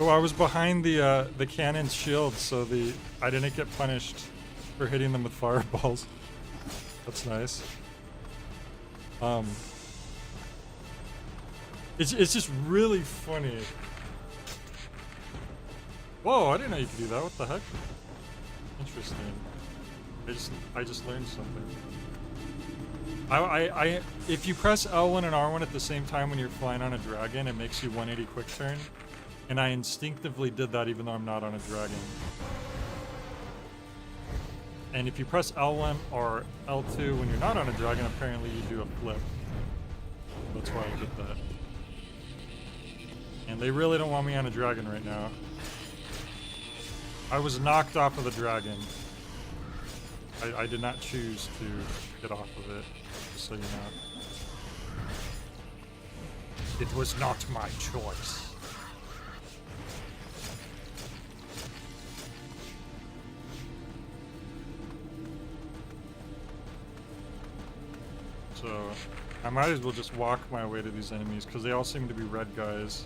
Oh, I was behind the cannon's shield, so I didn't get punished for hitting them with fireballs. That's nice. It's just really funny. Whoa, I didn't know you could do that. What the heck? Interesting. I just learned something. If you press L1 and R1 at the same time when you're flying on a dragon, it makes you 180 quick turn. And I instinctively did that even though I'm not on a dragon. And if you press L1 or L2 when you're not on a dragon, apparently you do a flip. That's why I did that. And they really don't want me on a dragon right now. I was knocked off of the dragon. I did not choose to get off of it, just so you know. It was not my choice. So, I might as well just walk my way to these enemies, because they all seem to be red guys.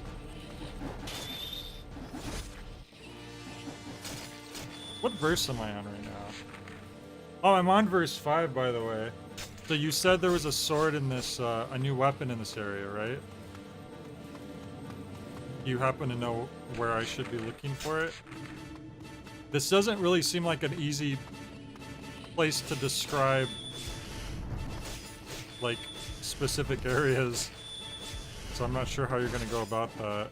What verse am I on right now? Oh, I'm on verse 5, by the way. So you said there was a sword in this, a new weapon in this area, right? You happen to know where I should be looking for it? This doesn't really seem like an easy place to describe, like, specific areas. So I'm not sure how you're gonna go about that.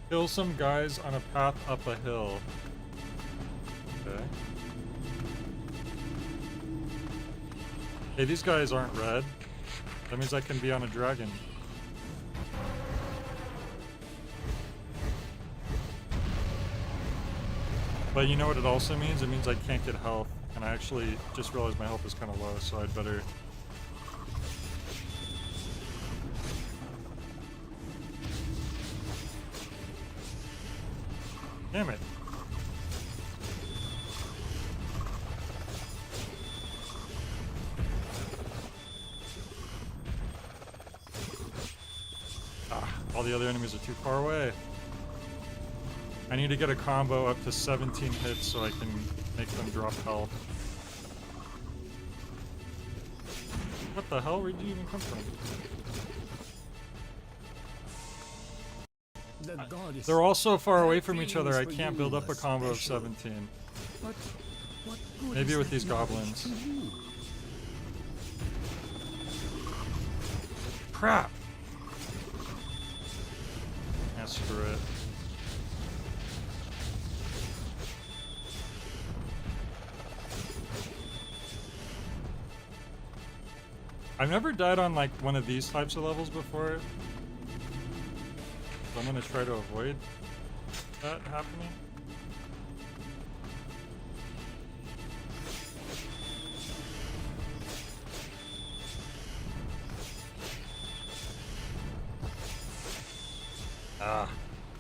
Kill some guys on a path up a hill. Okay. Hey, these guys aren't red. That means I can be on a dragon. But you know what it also means? It means I can't get health. And I actually just realized my health is kind of low, so I'd better... Damn it. All the other enemies are too far away. I need to get a combo up to 17 hits so I can make them drop health. What the hell? Where did you even come from? They're all so far away from each other, I can't build up a combo of 17. Maybe with these goblins. Crap! Yeah, screw it. I've never died on like one of these types of levels before. So I'm gonna try to avoid that happening.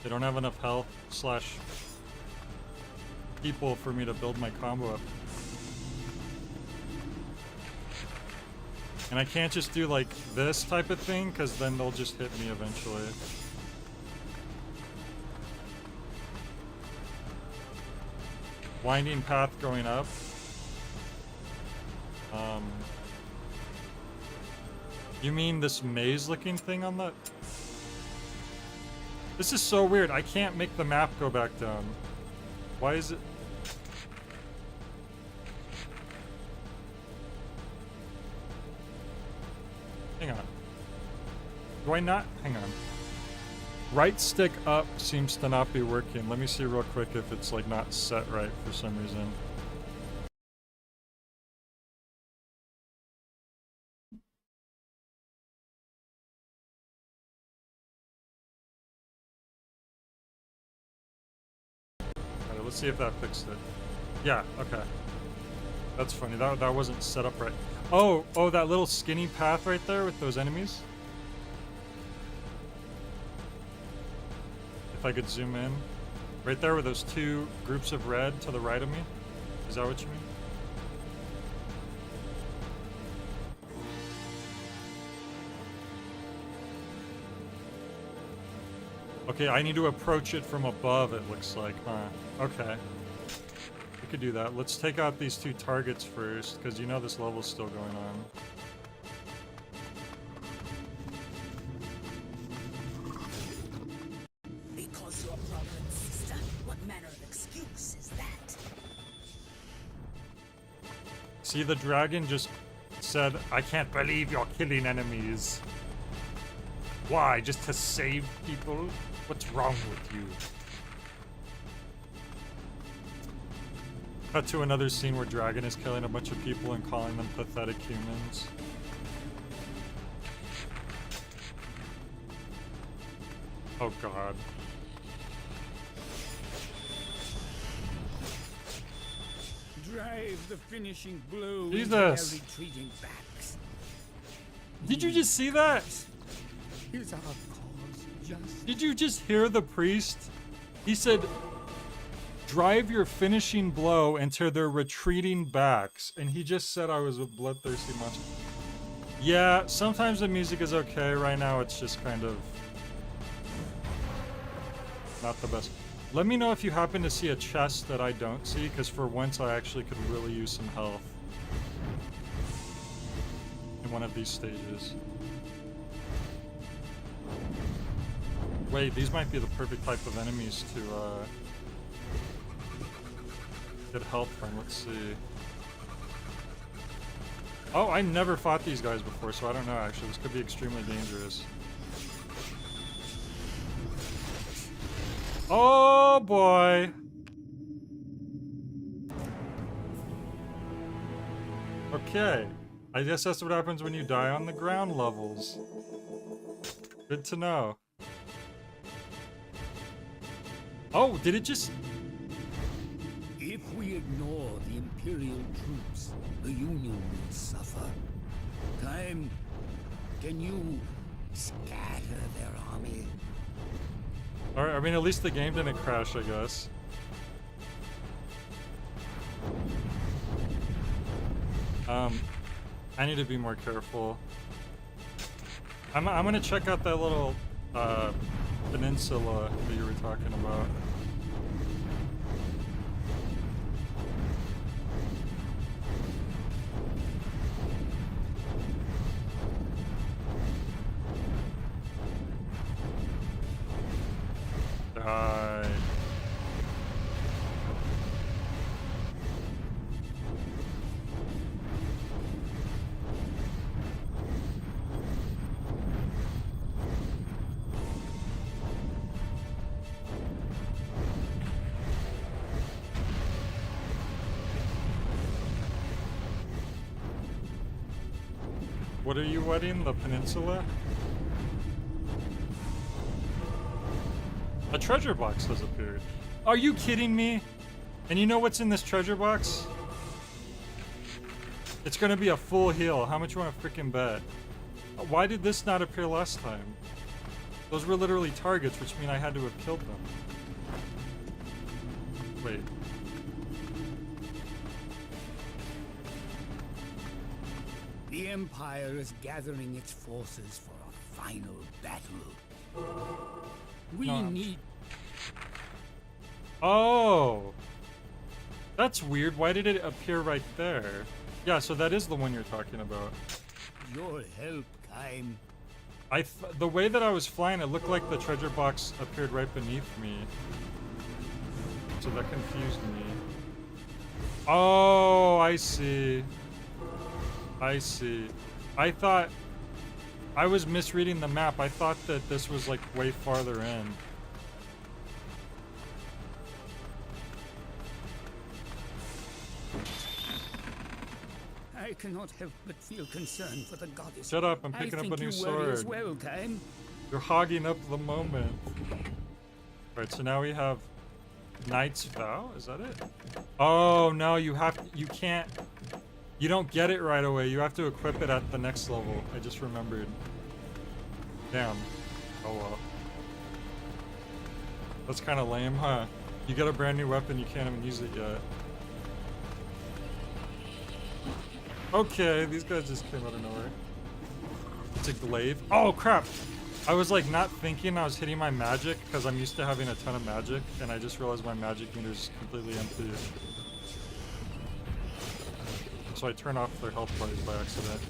They don't have enough health slash people for me to build my combo up. And I can't just do like this type of thing, because then they'll just hit me eventually. Winding path going up. You mean this maze-looking thing on the... This is so weird. I can't make the map go back down. Why is it... Hang on. Do I not? Hang on. Right stick up seems to not be working. Let me see real quick if it's like not set right for some reason. Alright, let's see if that fixed it. Yeah, okay. That's funny. That wasn't set up right. Oh, that little skinny path right there with those enemies. If I could zoom in. Right there with those two groups of red to the right of me. Is that what you mean? Okay, I need to approach it from above, it looks like, huh? Okay. We could do that. Let's take out these two targets first, because you know this level's still going on. Because your brother and sister, what manner of See, the dragon just said, I can't believe you're killing enemies. Why? Just to save people? What's wrong with you? Cut to another scene where Dragon is killing a bunch of people and calling them pathetic humans. Oh god. Drive the finishing blow Jesus. into their retreating backs. Did you just see that? Is our cause just? Did you just hear the priest? He said, drive your finishing blow into their retreating backs. And he just said I was a bloodthirsty monster. Yeah, sometimes the music is okay. Right now it's just kind of not the best. Let me know if you happen to see a chest that I don't see, because for once I actually could really use some health in one of these stages. Wait, these might be the perfect type of enemies to get help from. Let's see. Oh, I never fought these guys before, so I don't know actually. This could be extremely dangerous. Oh boy. Okay. I guess that's what happens when you die on the ground levels. Good to know. Oh, did it just... If we ignore the Imperial troops, the Union will suffer. Time, can you scatter their army? Alright, I mean, at least the game didn't crash, I guess. I need to be more careful. I'm gonna check out that little, peninsula that you were talking about. Die. What are you wedding? The peninsula? A treasure box has appeared. Are you kidding me? And you know what's in this treasure box? It's gonna be a full heal. How much you wanna freaking bet? Why did this not appear last time? Those were literally targets, which mean I had to have killed them. Wait. The Empire is gathering its forces for a final battle. We need... Oh! That's weird. Why did it appear right there? Yeah, so that is the one you're talking about. Your help, Kaim. The way that I was flying, it looked like the treasure box appeared right beneath me. So that confused me. Oh, I see. I see. I thought... I was misreading the map. I thought that this was like way farther in. I cannot help but feel concern for the goddess. Shut up, I'm picking up a new sword. As well, Kaim. You're hogging up the moment. Alright, so now we have Knight's Vow, is that it? Oh no, you can't, you don't get it right away. You have to equip it at the next level. I just remembered. Damn. Oh well. That's kind of lame, huh? You get a brand new weapon, you can't even use it yet. Okay, these guys just came out of nowhere. It's a glaive. Oh crap! I was like not thinking I was hitting my magic because I'm used to having a ton of magic, and I just realized my magic meter is completely empty. So I turn off their health bars by accident.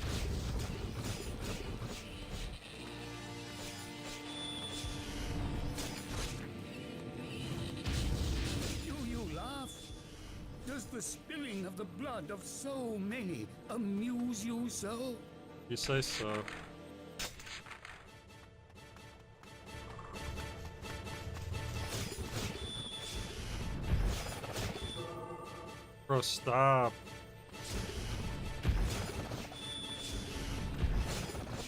You laugh? Does the spilling of the blood of so many amuse you so? You say so. Bro, stop.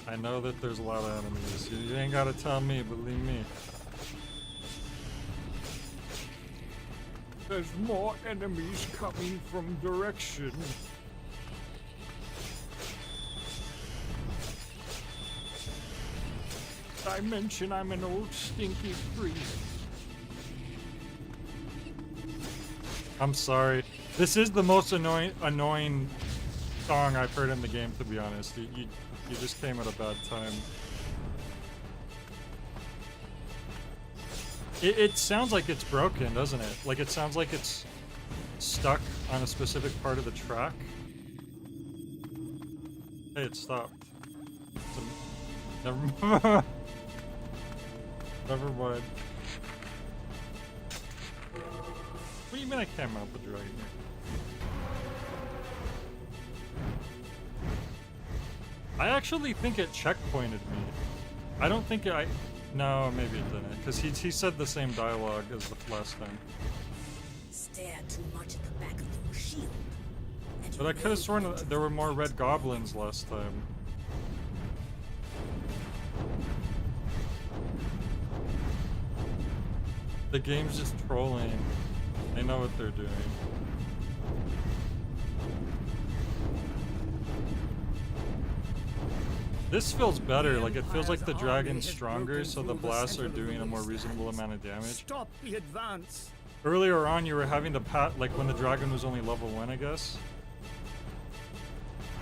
I know that there's a lot of enemies. You ain't gotta tell me, believe me. There's more enemies coming from direction. Dimension, I'm an old stinky priest. I'm sorry. This is the most annoying song I've heard in the game, to be honest. You just came at a bad time. It sounds like it's broken, doesn't it? Like, it sounds like it's stuck on a specific part of the track. Hey, it stopped. Never mind. Never mind. What do you mean I can't mount the dragon? I actually think it checkpointed me. I don't think no, maybe it didn't, because he said the same dialogue as the last time. Stare too much at the back of your shield. But I could have sworn there were more red goblins last time. The game's just trolling. They know what they're doing. This feels better, like it feels like the dragon's stronger, so the blasts are doing a more reasonable amount of damage. Stop the advance. Earlier on, you were having to like when the dragon was only level 1, I guess.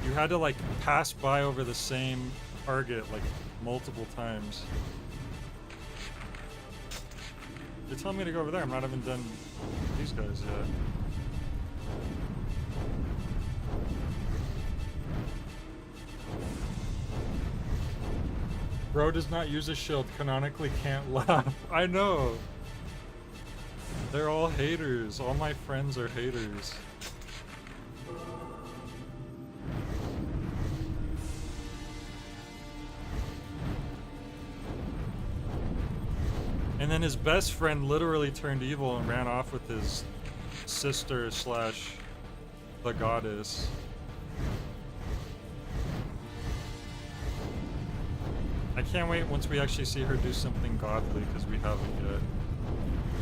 You had to like pass by over the same target like multiple times. You're telling me to go over there, I'm not even done with these guys yet. Bro does not use a shield, canonically can't laugh. I know. They're all haters. All my friends are haters. And then his best friend literally turned evil and ran off with his sister slash the goddess. I can't wait once we actually see her do something godly, because we haven't yet.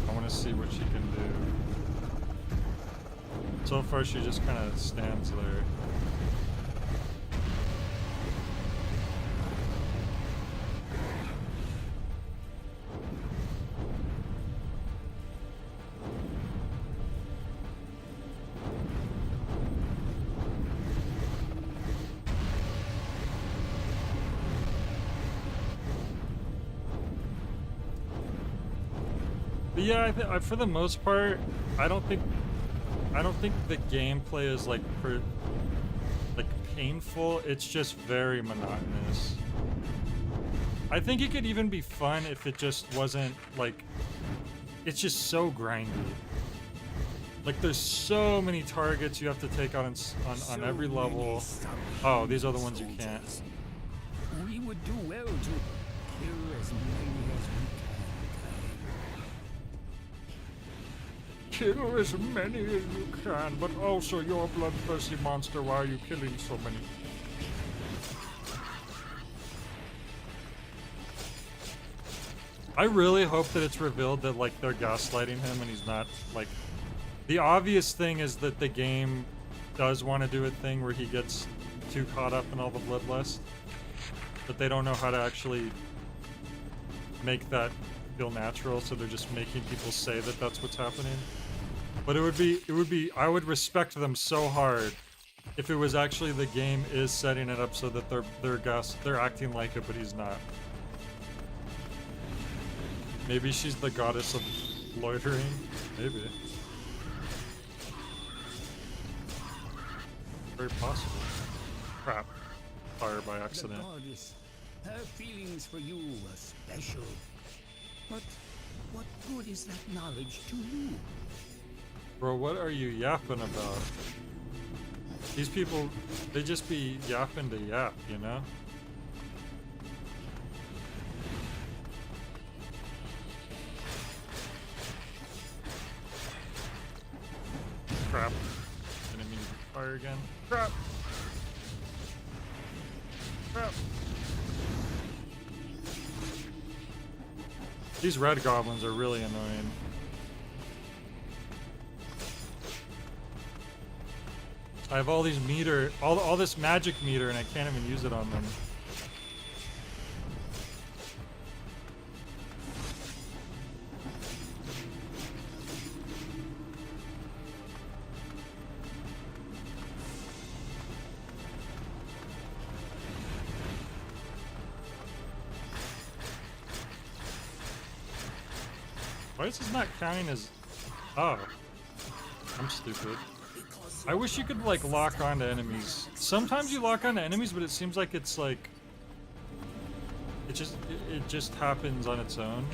I want to see what she can do. So far she just kind of stands there. But yeah, for the most part, I don't think the gameplay is like painful. It's just very monotonous. I think it could even be fun if it just wasn't like, it's just so grindy. Like there's so many targets you have to take out on every level. Oh, these are the ones you can't. We would do well to kill as many as we can. Kill as many as you can, but also you're a bloodthirsty monster. Why are you killing so many? I really hope that it's revealed that like they're gaslighting him and he's not like... The obvious thing is that the game does want to do a thing where he gets too caught up in all the bloodlust, but they don't know how to actually make that feel natural, so they're just making people say that that's what's happening. But it would be, I would respect them so hard if it was actually the game is setting it up so that they're acting like it, but he's not. Maybe she's the goddess of loitering. Maybe. Very possible. Crap. Fire by accident. The goddess, her feelings for you were special. But what good is that knowledge to you? Bro, what are you yapping about? These people, they just be yapping to yap, you know? Crap. Didn't mean to fire again. Crap! Crap! These red goblins are really annoying. I have all these meter, all this magic meter, and I can't even use it on them. Why is this not counting as... Oh. I'm stupid. I wish you could, like, lock onto enemies. Sometimes you lock onto enemies, but it seems like it's, like... It just happens on its own.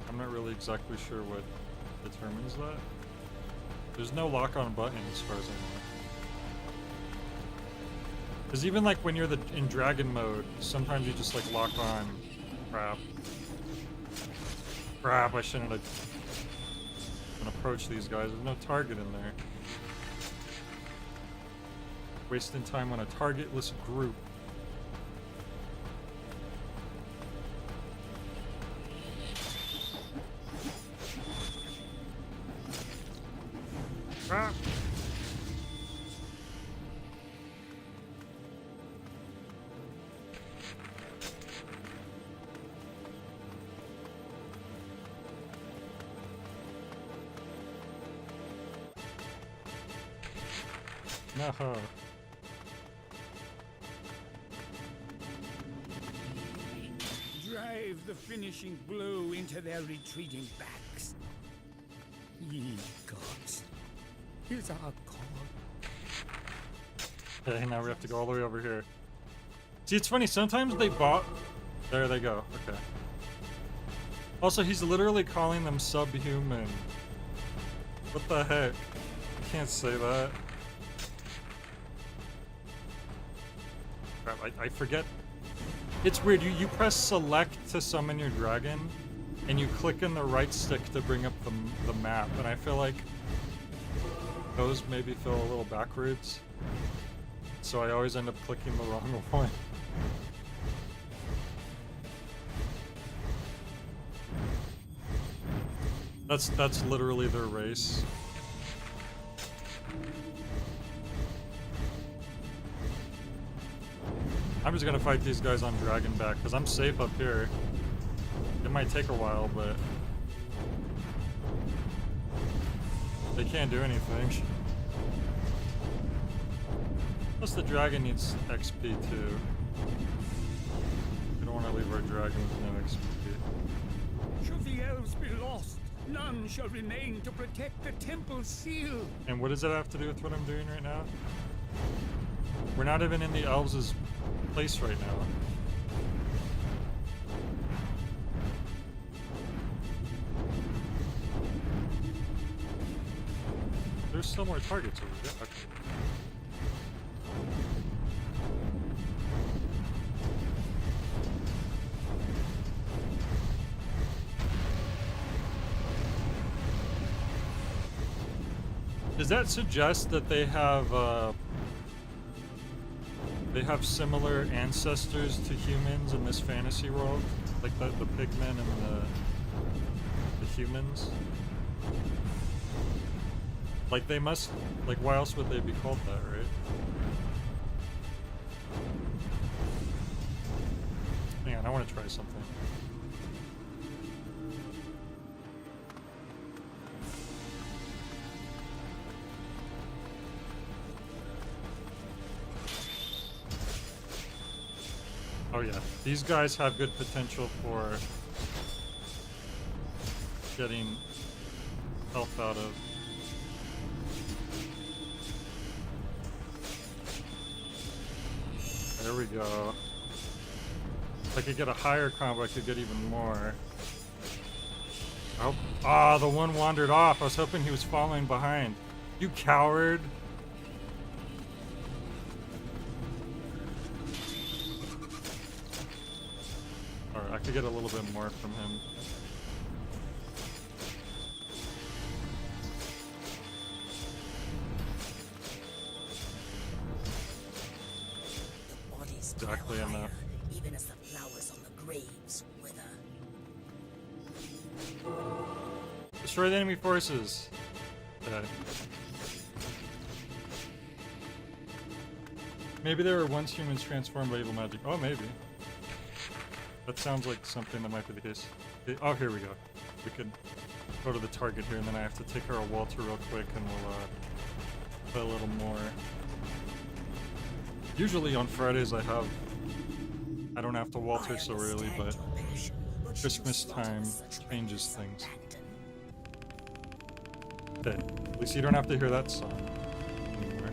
I'm not really exactly sure what determines that. There's no lock-on button as far as I know. Because even, like, when you're in dragon mode, sometimes you just, like, lock on. Crap. Crap, I shouldn't have... approach these guys. There's no target in there. Wasting time on a targetless group. Ah. No. Drive the finishing blow into their retreating backs. Ye gods, is our call. Okay, now we have to go all the way over here. See, it's funny, sometimes they bought... There they go, okay. Also, he's literally calling them subhuman. What the heck? I can't say that. I forget. It's weird. You press select to summon your dragon, and you click in the right stick to bring up the map. And I feel like those maybe feel a little backwards, so I always end up clicking the wrong one. That's literally their race. I'm just gonna fight these guys on Dragon back, because I'm safe up here. It might take a while, but... they can't do anything. Plus the dragon needs XP too. We don't want to leave our dragon with no XP. Should the elves be lost, none shall remain to protect the temple seal. And what does that have to do with what I'm doing right now? We're not even in the elves' place right now. There's still more targets over there. Okay. Does that suggest that they have similar ancestors to humans in this fantasy world? Like the pigmen and the humans? Like they must, like why else would they be called that, right? Hang on, I want to try something. Oh yeah, these guys have good potential for getting health out of. There we go. If I could get a higher combo, I could get even more. Oh, the one wandered off. I was hoping he was following behind. You coward. to get a little bit more from him. Exactly enough. Even as the flowers on the graves wither. Destroy the enemy forces. Okay. Maybe there were once humans transformed by evil magic. Oh, maybe. That sounds like something that might be the case. Oh, here we go. We can go to the target here, and then I have to take her a Walter real quick, and we'll play a little more. Usually on Fridays I don't have to Walter so early, but Christmas time changes things. Okay, at least you don't have to hear that song anymore.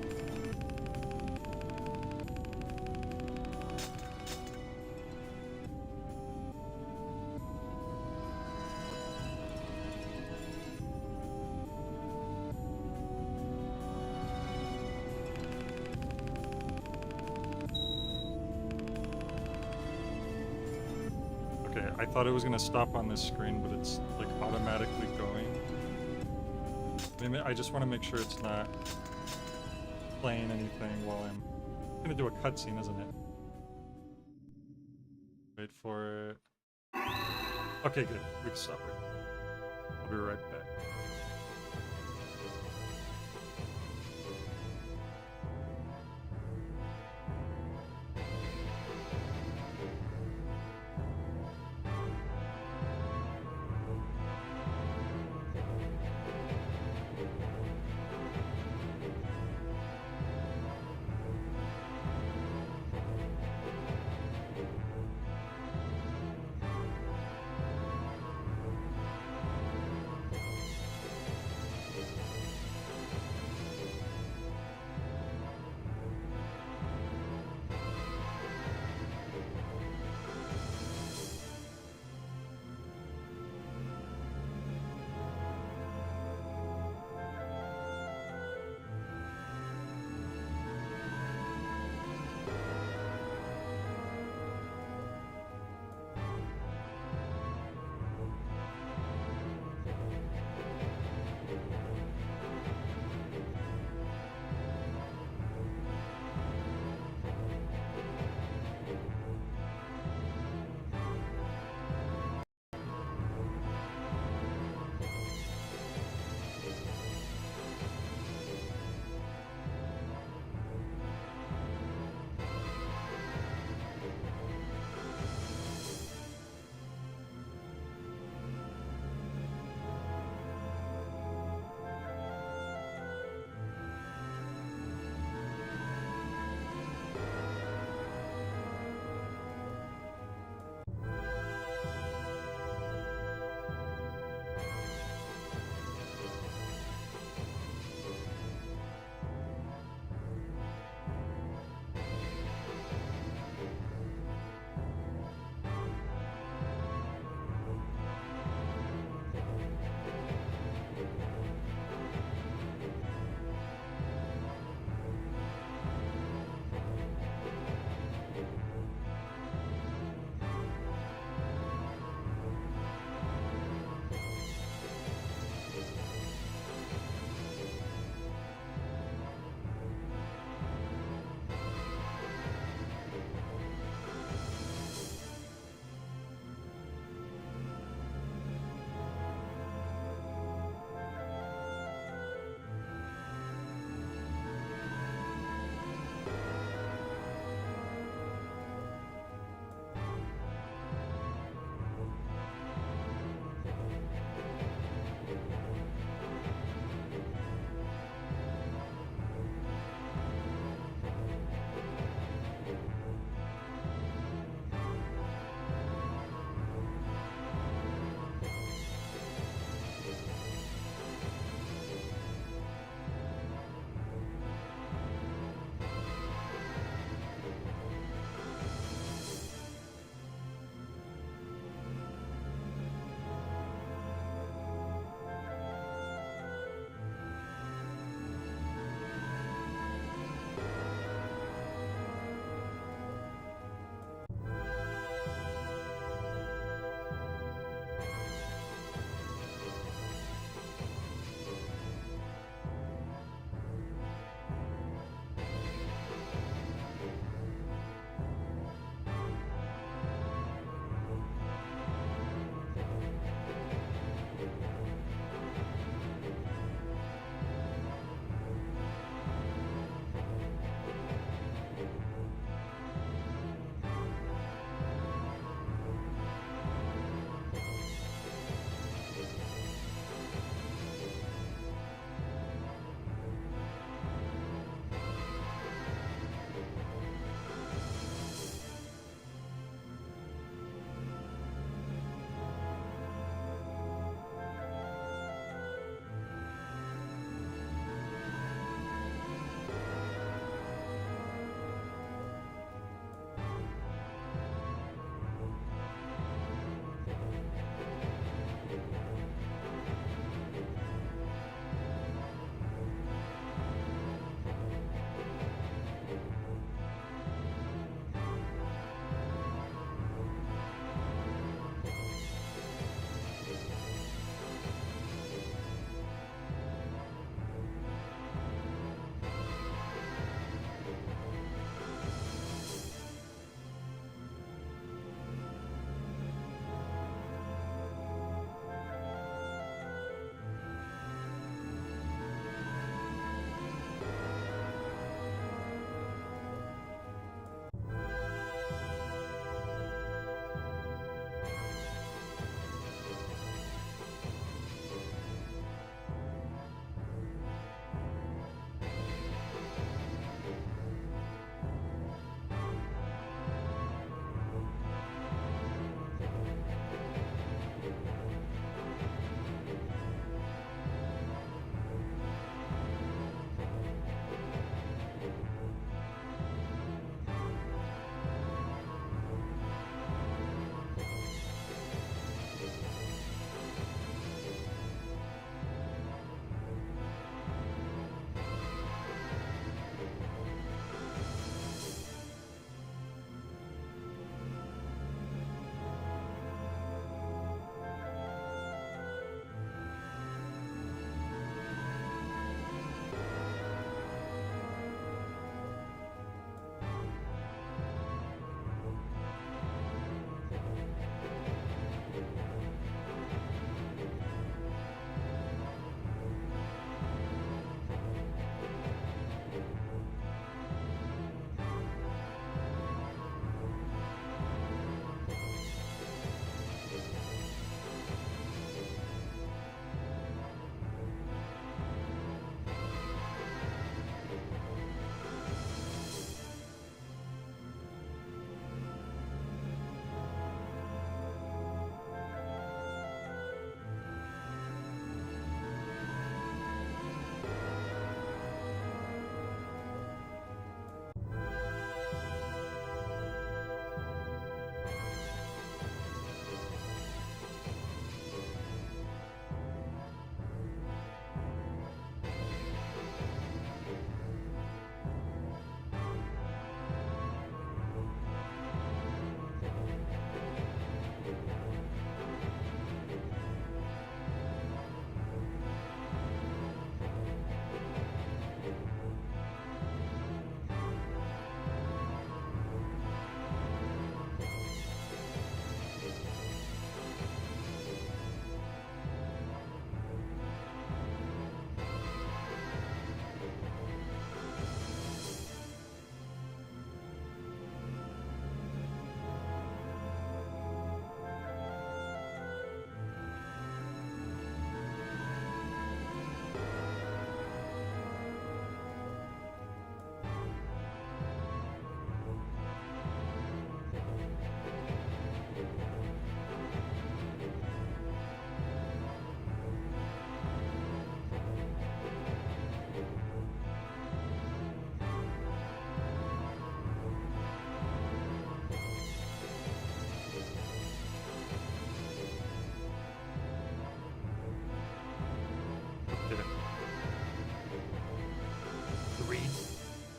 Okay, I thought it was gonna stop on this screen, but it's like automatically going. Maybe I just want to make sure it's not playing anything while I'm gonna do a cutscene, isn't it? Wait for it. Okay, good. We can stop it. I'll be right back.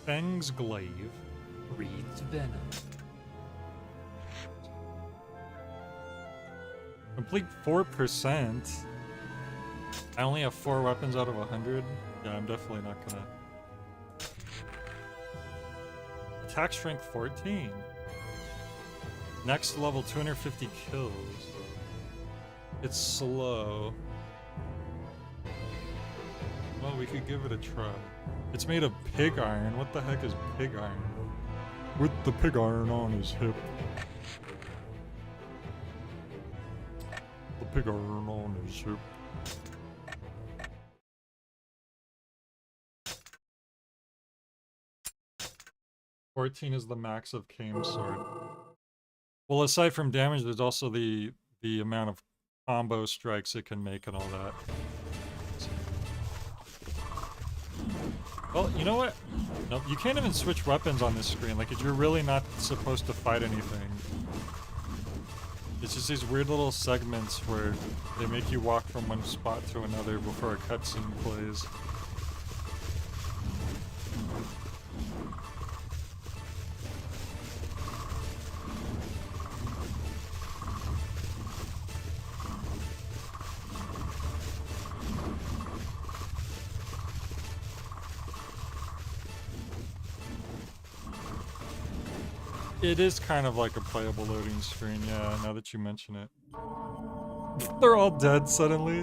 Feng's Glaive. Breathes venom. Complete 4%. I only have 4 weapons out of 100. Yeah, I'm definitely not gonna. Attack strength 14. Next level 250 kills. It's slow. Well, we could give it a try. It's made of pig iron. What the heck is pig iron? With the pig iron on his hip. The pig iron on his hip. $14 is the max of Kame's sword. Well, aside from damage, there's also the amount of combo strikes it can make and all that. Well, you know what? Nope, you can't even switch weapons on this screen. Like, you're really not supposed to fight anything. It's just these weird little segments where they make you walk from one spot to another before a cutscene plays. It is kind of like a playable loading screen, yeah, now that you mention it. They're all dead suddenly.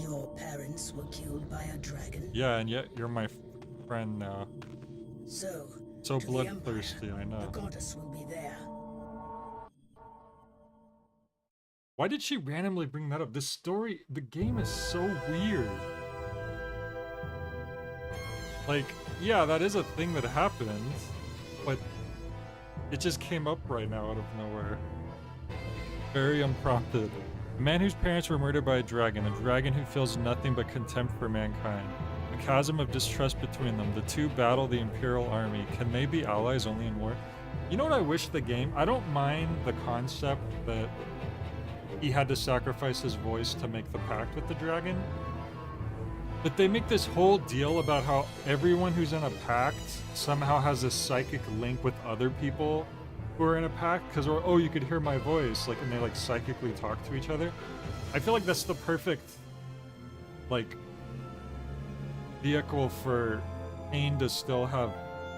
Your parents were killed by a dragon? Yeah, and yet you're my friend now. So bloodthirsty, I know. The goddess will be there. Why did she randomly bring that up? This story, the game is so weird. Like, yeah, that is a thing that happens. But it just came up right now out of nowhere. Very unprompted. A man whose parents were murdered by a dragon who feels nothing but contempt for mankind. A chasm of distrust between them. The two battle the Imperial army. Can they be allies only in war? You know what I wish the game... I don't mind the concept that he had to sacrifice his voice to make the pact with the dragon. But they make this whole deal about how everyone who's in a pact somehow has a psychic link with other people who are in a pact, because, oh, you could hear my voice, like, and they, like, psychically talk to each other. I feel like that's the perfect, like, vehicle for Kane to still have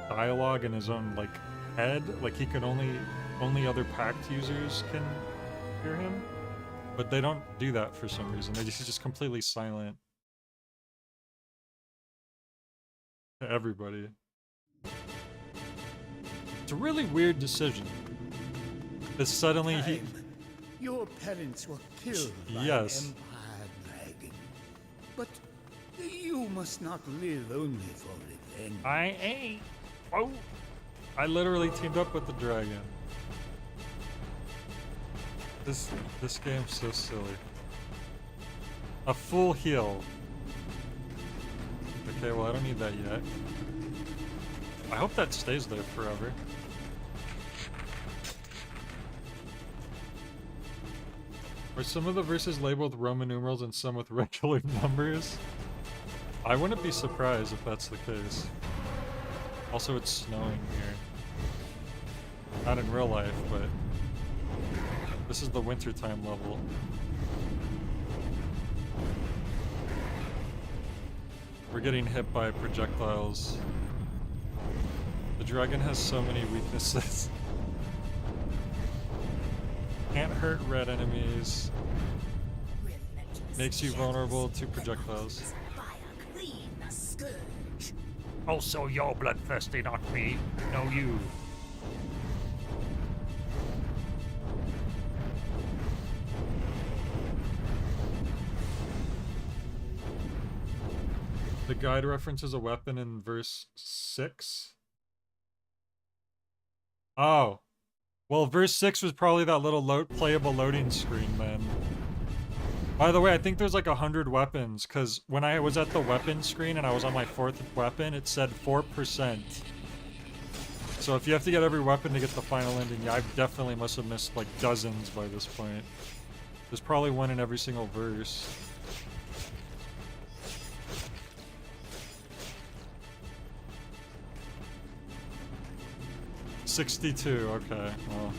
dialogue in his own, like, head. Like, he can only other pact users can hear him. But they don't do that for some reason. He's just completely silent. To everybody. It's a really weird decision. Because suddenly Your parents were killed by yes. an Empire dragon. But you must not live only for revenge. I ain't. Oh! I literally teamed up with the dragon. This game's so silly. A full heal. Okay, well I don't need that yet. I hope that stays there forever. Are some of the verses labeled with Roman numerals and some with regular numbers? I wouldn't be surprised if that's the case. Also, it's snowing here. Not in real life, but this is the wintertime level. We're getting hit by projectiles. The dragon has so many weaknesses. Can't hurt red enemies. Makes you vulnerable to projectiles. Also, you're bloodthirsty, not me. No, you. The guide references a weapon in verse 6. Oh. Well, verse 6 was probably that little playable loading screen then. By the way, I think there's like 100 weapons, because when I was at the weapon screen and I was on my 4th weapon, it said 4%. So if you have to get every weapon to get the final ending, yeah, I definitely must have missed like dozens by this point. There's probably one in every single verse. 62, okay, well.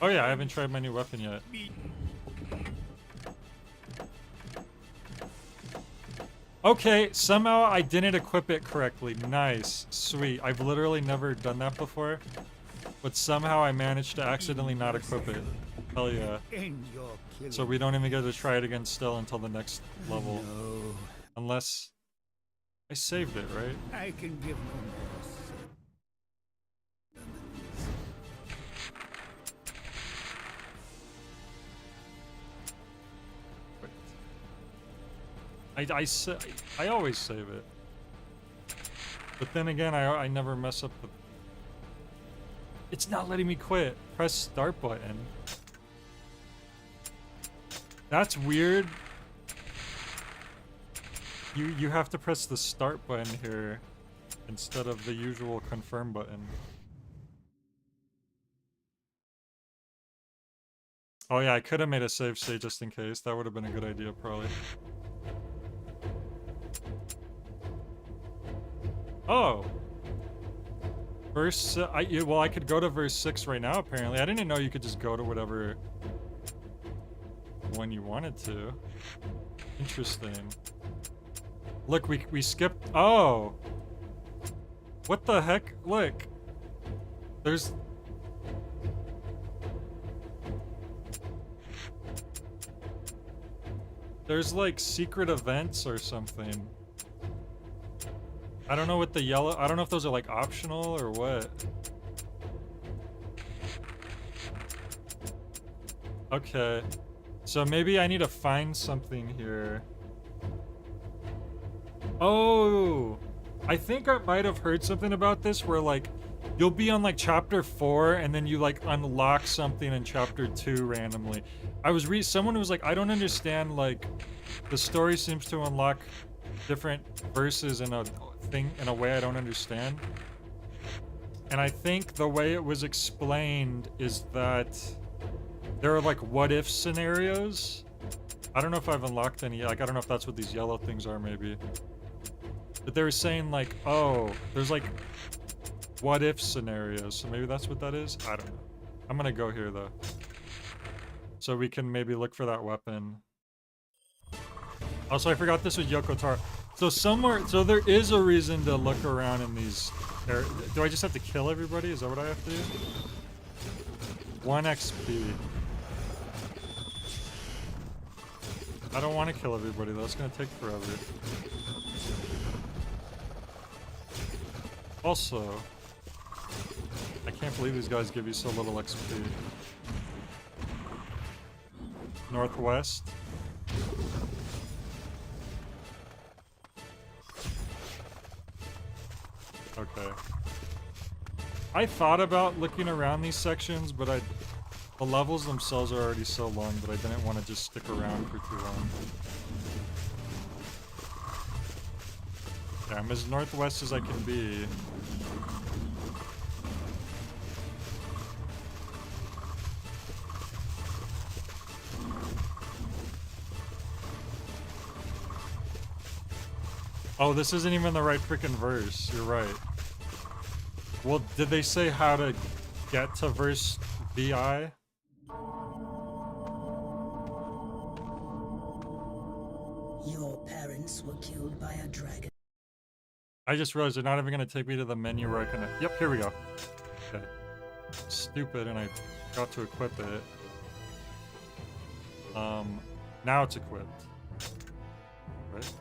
Oh yeah, I haven't tried my new weapon yet. Okay, somehow I didn't equip it correctly. Nice, sweet. I've literally never done that before, but somehow I managed to accidentally not equip it. Hell yeah. So we don't even get to try it again still until the next level. No. Unless I saved it, right? I can give no more. I always save it. But then again, I never mess up the... It's not letting me quit. Press start button. That's weird. You have to press the start button here instead of the usual confirm button. Oh yeah, I could have made a save state just in case. That would have been a good idea, probably. Oh. Verse... well, I could go to verse 6 right now, apparently. I didn't know you could just go to whatever one you wanted to. Interesting. Look, we skipped... Oh! What the heck? Look. There's... There's like secret events or something. I don't know what the yellow... I don't know if those are like optional or what. Okay. So maybe I need to find something here. Oh! I think I might have heard something about this where like you'll be on like chapter 4 and then you like unlock something in chapter 2 randomly. Someone was like, I don't understand, like the story seems to unlock different verses in a thing in a way I don't understand. And I think the way it was explained is that there are like what if scenarios. I don't know if I've unlocked any, like I don't know if that's what these yellow things are maybe. But they were saying like, oh, there's like what if scenarios, so maybe that's what that is? I don't know. I'm gonna go here though. So we can maybe look for that weapon. Also, I forgot this was Yoko Taro. So there is a reason to look around in these areas. Do I just have to kill everybody? Is that what I have to do? 1 XP. I don't want to kill everybody though, it's gonna take forever. Also, I can't believe these guys give you so little XP. Northwest. Okay. I thought about looking around these sections, but the levels themselves are already so long that I didn't want to just stick around for too long. Yeah, I'm as northwest as I can be. Oh, this isn't even the right freaking verse. You're right. Well, did they say how to get to verse VI? Your parents were killed by a dragon. I just realized they're not even going to take me to the menu where I can... Yep, here we go. Okay. Stupid, and I got to equip it. Now it's equipped. Right?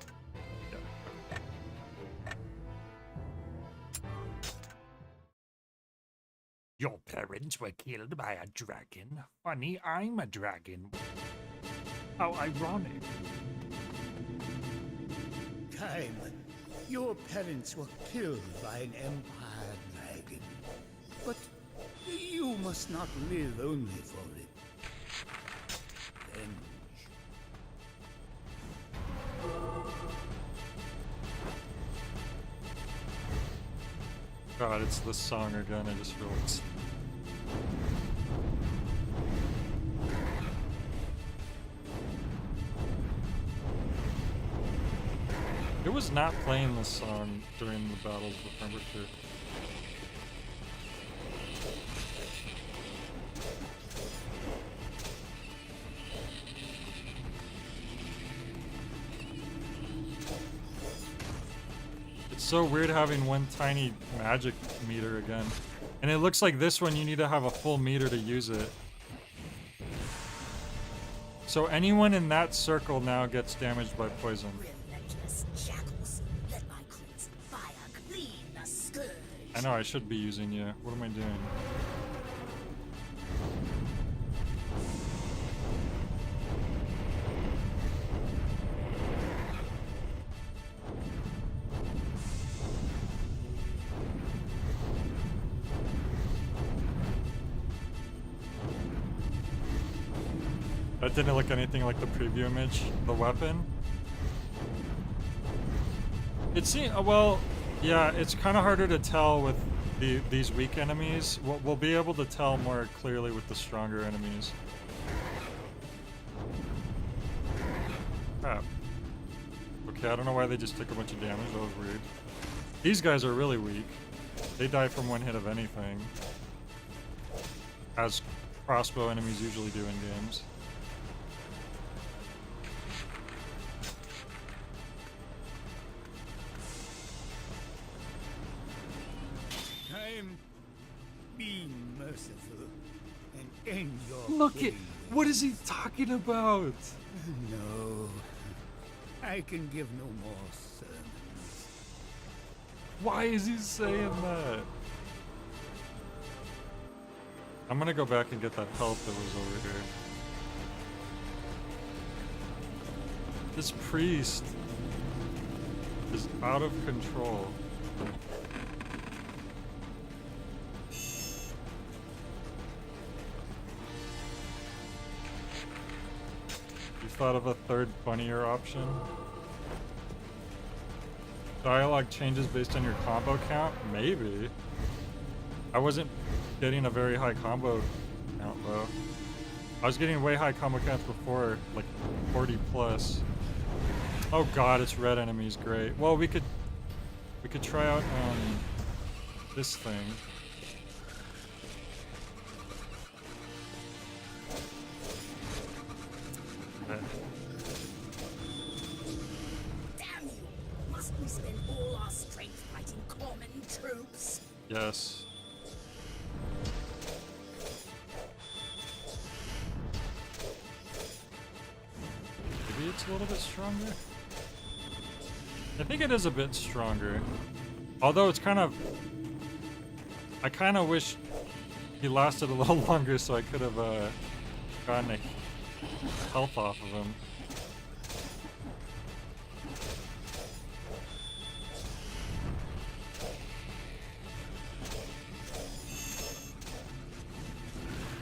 Your parents were killed by a dragon. Funny, I'm a dragon. How ironic. Time. Your parents were killed by an Empire dragon. But you must not live only for it. God, it's this song again, I just realized. It was not playing this song during the battles with number 2. It's so weird having one tiny magic meter again. And it looks like this one you need to have a full meter to use it. So anyone in that circle now gets damaged by poison. Relentless jackals, let my crimson fire clean the scourge. I know I should be using you. What am I doing? That didn't look anything like the preview image. The weapon. It seems, well, yeah, it's kind of harder to tell with these weak enemies. We'll be able to tell more clearly with the stronger enemies. Crap. Okay, I don't know why they just took a bunch of damage. That was weird. These guys are really weak. They die from one hit of anything. As crossbow enemies usually do in games. Be merciful and end your Look pain. at what is he talking about? No, I can give no more sermons. Why is he saying that? I'm gonna go back and get that health that was over here. This priest is out of control. You thought of a third funnier option? Dialogue changes based on your combo count? Maybe. I wasn't getting a very high combo count though. I was getting way high combo counts before, like 40 plus. Oh god, it's red enemies, great. Well, we could try out this thing. Okay. Damn you! Must we spend all our strength fighting common troops? Yes. Maybe it's a little bit stronger? I think it is a bit stronger. Although it's kind of... I kind of wish he lasted a little longer so I could have gotten a health off of him.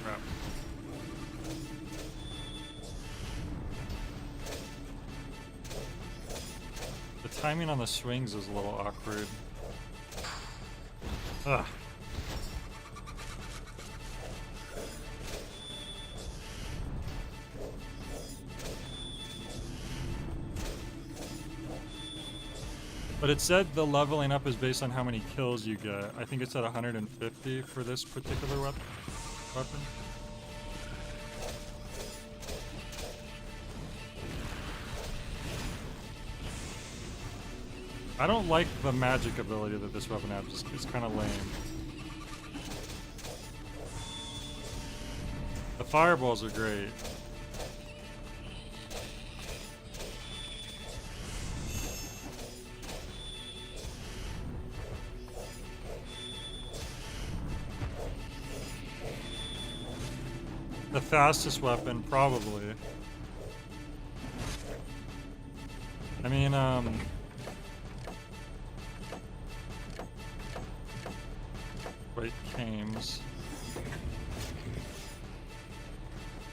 Crap. The timing on the swings is a little awkward. Ugh. But it said the leveling up is based on how many kills you get. I think it's at 150 for this particular weapon. I don't like the magic ability that this weapon has. It's kind of lame. The fireballs are great. The fastest weapon, probably. I mean, wait, Kames.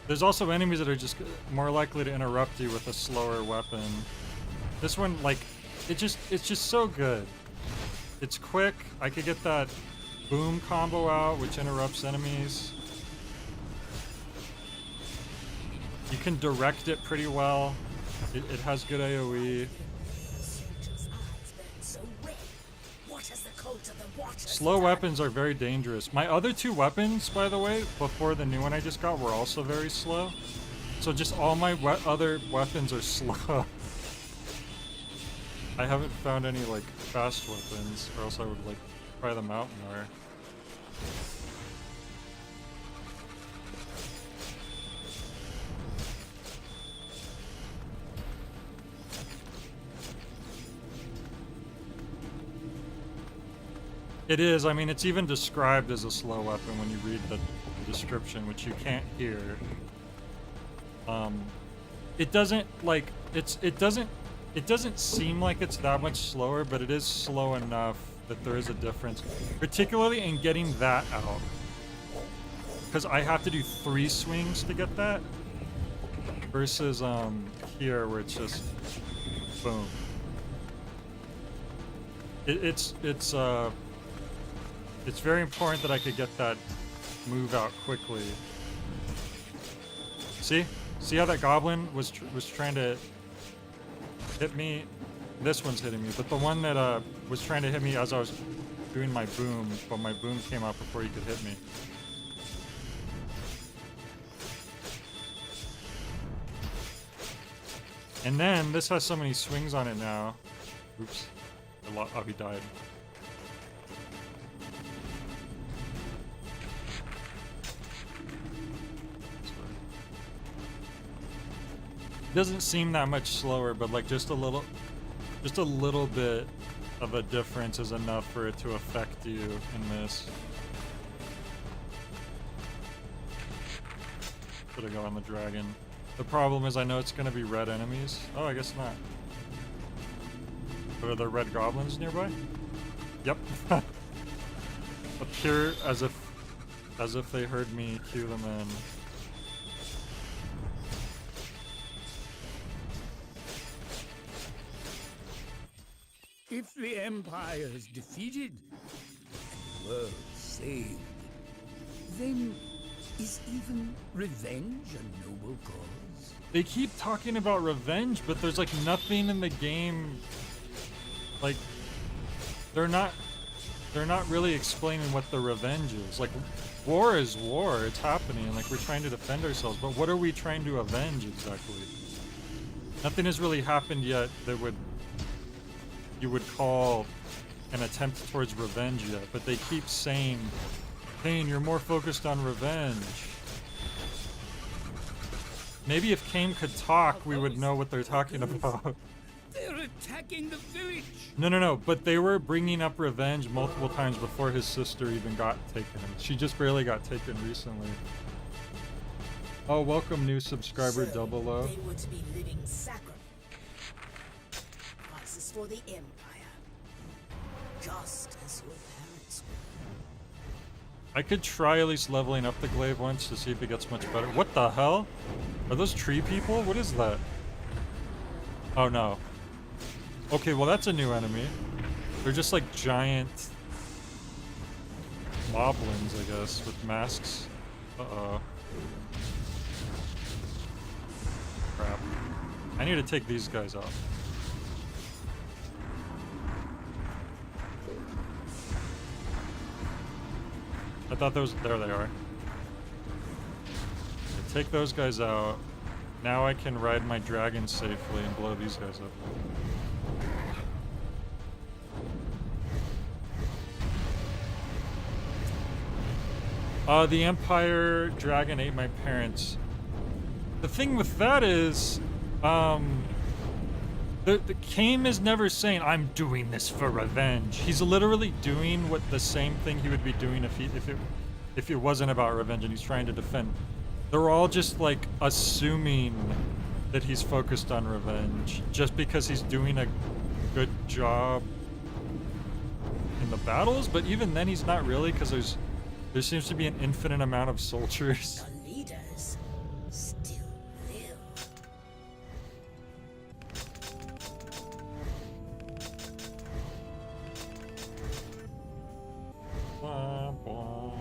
There's also enemies that are just more likely to interrupt you with a slower weapon. This one, like, it's just so good. It's quick. I could get that boom combo out, which interrupts enemies. You can direct it pretty well. It has good AoE. Soldiers cult of the waters. Slow weapons are very dangerous. My other two weapons, by the way, before the new one I just got, were also very slow. So just all my other weapons are slow. I haven't found any, like, fast weapons, or else I would, like, try them out more. It is, I mean, it's even described as a slow weapon when you read the description, which you can't hear. It doesn't, like, it doesn't seem like it's that much slower, but it is slow enough that there is a difference, particularly in getting that out. Because I have to do 3 swings to get that, versus, here, where it's just, boom. It's very important that I could get that move out quickly. See? See how that goblin was trying to hit me? This one's hitting me, but the one that was trying to hit me as I was doing my boom, but my boom came out before he could hit me. And then this has so many swings on it now. Oops. Oh, he died. Doesn't seem that much slower, but like just a little bit of a difference is enough for it to affect you in this. Should I go on the dragon? The problem is I know it's gonna be red enemies. Oh, I guess not. But are there red goblins nearby? Yep. Appear as if they heard me cue them in. If the Empire is defeated and the world saved, then is even revenge a noble cause? They keep talking about revenge, but there's like nothing in the game. Like, they're not really explaining what the revenge is. Like, war is war, it's happening, like we're trying to defend ourselves, but what are we trying to avenge exactly? Nothing has really happened yet that you would call an attempt towards revenge yet, but they keep saying, Kane, you're more focused on revenge. Maybe if Kane could talk, we would know what they're talking about. They're attacking the village! No, but they were bringing up revenge multiple times before his sister even got taken. She just barely got taken recently. Oh, welcome new subscriber So, Double O. they were to be living sacrifices for the Empire, just as your parents were. I could try at least leveling up the glaive once to see if it gets much better. What the hell? Are those tree people? What is that? Oh no. Okay, well that's a new enemy. They're just like giant moblins, I guess, with masks. Uh-oh. Crap. I need to take these guys out. I thought those... There they are. Take those guys out. Now I can ride my dragon safely and blow these guys up. The Empire Dragon ate my parents. The thing with that is, the Kame is never saying, I'm doing this for revenge. He's literally doing what the same thing he would be doing if it wasn't about revenge and he's trying to defend. They're all just like assuming that he's focused on revenge just because he's doing a good job in the battles, but even then he's not really, because there seems to be an infinite amount of soldiers. The leaders still live. Blah, blah.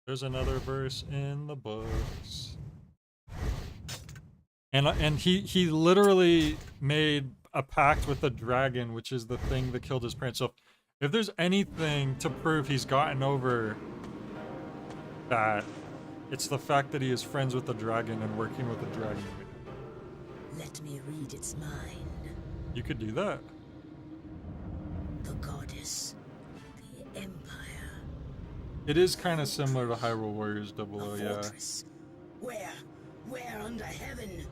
There's another verse in the books. And he literally made a pact with the dragon, which is the thing that killed his parents. So if there's anything to prove he's gotten over that, it's the fact that he is friends with the dragon and working with the dragon. Let me read its mind. You could do that. The goddess, the empire. It is kind of similar to Hyrule Warriors 00, A yeah. fortress. Where under heaven?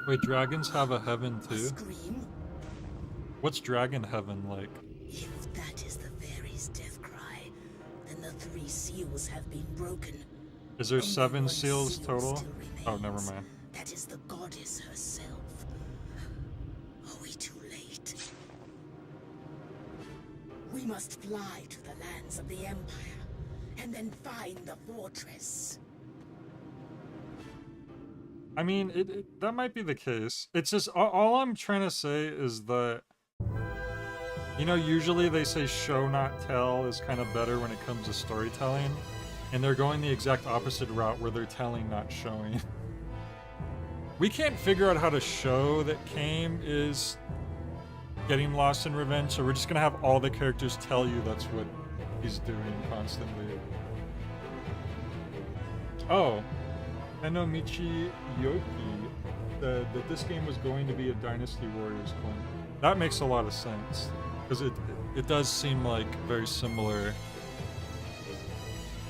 Wait, dragons have a heaven A too? scream? What's dragon heaven like? If that is the fairy's death cry, then the 3 seals have been broken. Is there Only 7 one seals seal total? still Oh, never remains. mind. That is the goddess herself. Are we too late? We must fly to the lands of the Empire, and then find the fortress. I mean, that might be the case. It's just, all I'm trying to say is that, you know, usually they say show not tell is kind of better when it comes to storytelling, and they're going the exact opposite route where they're telling, not showing. We can't figure out how to show that Kame is getting lost in revenge, so we're just gonna have all the characters tell you that's what he's doing constantly. Oh. Enomichi Yoki said that this game was going to be a Dynasty Warriors clone. That makes a lot of sense, because it does seem like very similar.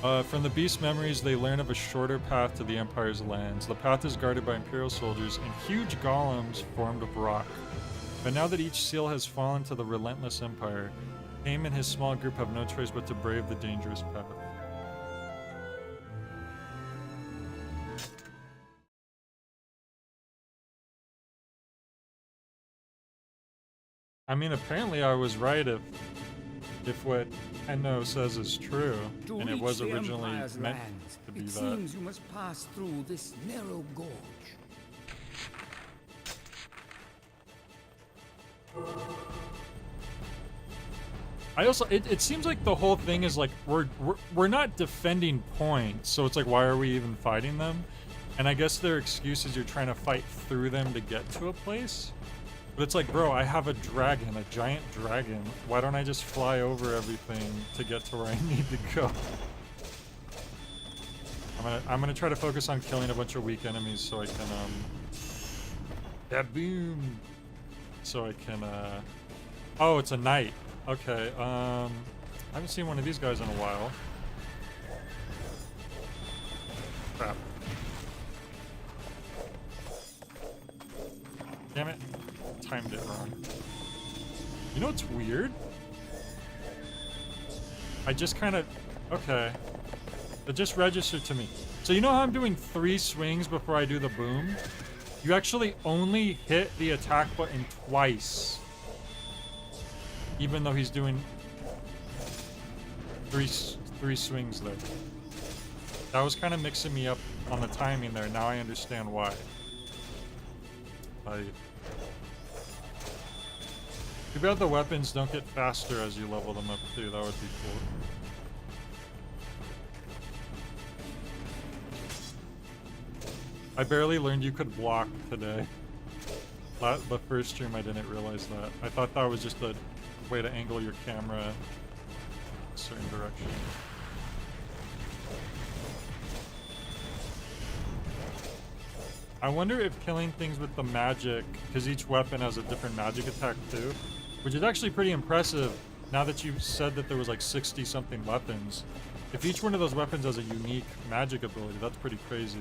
From the Beast memories, they learn of a shorter path to the Empire's lands. The path is guarded by Imperial soldiers and huge golems formed of rock. But now that each seal has fallen to the relentless Empire, Kame and his small group have no choice but to brave the dangerous path. I mean, apparently I was right if what Eno says is true, To and it reach was the originally Empire's meant lands, to be it that. seems you must pass through this narrow gorge. I also, it seems like the whole thing is like we're not defending points, so it's like, why are we even fighting them? And I guess their excuse is you're trying to fight through them to get to a place. But it's like, bro, I have a dragon, a giant dragon. Why don't I just fly over everything to get to where I need to go? I'm gonna try to focus on killing a bunch of weak enemies so I can boom. So I can oh, it's a knight. Okay, I haven't seen one of these guys in a while. Crap. Damn it. Timed it wrong. You know what's weird? I just kind of... Okay. It just registered to me. So you know how I'm doing 3 swings before I do the boom? You actually only hit the attack button twice. Even though he's doing 3 swings there. That was kind of mixing me up on the timing there. Now I understand why. Too bad the weapons don't get faster as you level them up too. That would be cool. I barely learned you could block today. The first stream I didn't realize that. I thought that was just a way to angle your camera a certain direction. I wonder if killing things with the magic, because each weapon has a different magic attack too, which is actually pretty impressive now that you said that there was like 60 something weapons. If each one of those weapons has a unique magic ability, that's pretty crazy.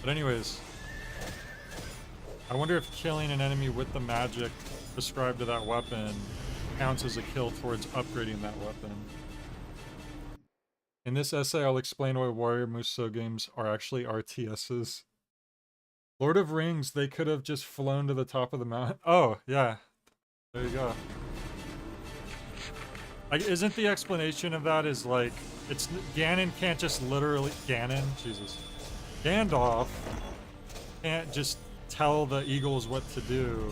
But anyways, I wonder if killing an enemy with the magic prescribed to that weapon counts as a kill towards upgrading that weapon. In this essay, I'll explain why Warrior Musou games are actually RTSs. Lord of Rings, they could have just flown to the top of the mountain. Oh, yeah. There you go. Like, isn't the explanation of that is like, it's Ganon can't just literally... Ganon? Jesus. Gandalf can't just tell the eagles what to do.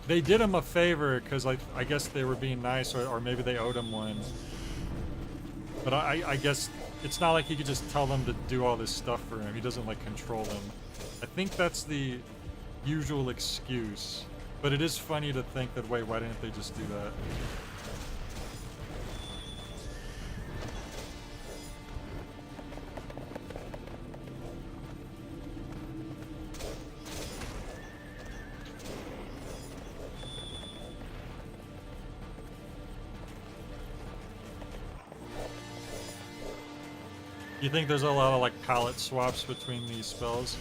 They did him a favor because I guess they were being nice, or maybe they owed him one. But I guess it's not like he could just tell them to do all this stuff for him. He doesn't like control them. I think that's the usual excuse. But it is funny to think that, wait, why didn't they just do that? You think there's a lot of like palette swaps between these spells?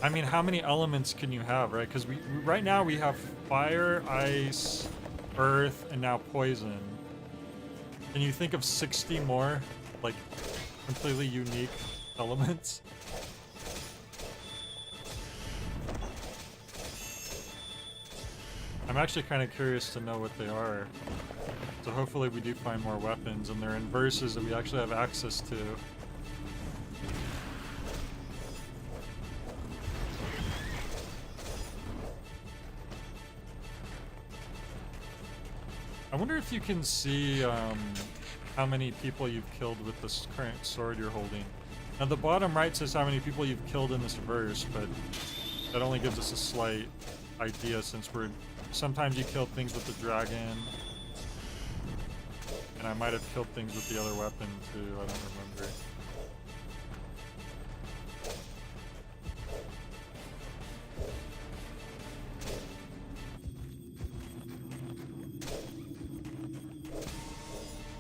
I mean, how many elements can you have, right? Because right now we have fire, ice, earth, and now poison. Can you think of 60 more, like, completely unique elements? I'm actually kind of curious to know what they are. So hopefully we do find more weapons, and they're in verses that we actually have access to. I wonder if you can see how many people you've killed with this current sword you're holding. Now the bottom right says how many people you've killed in this verse, but that only gives us a slight idea since sometimes you kill things with the dragon. And I might have killed things with the other weapon too, I don't remember.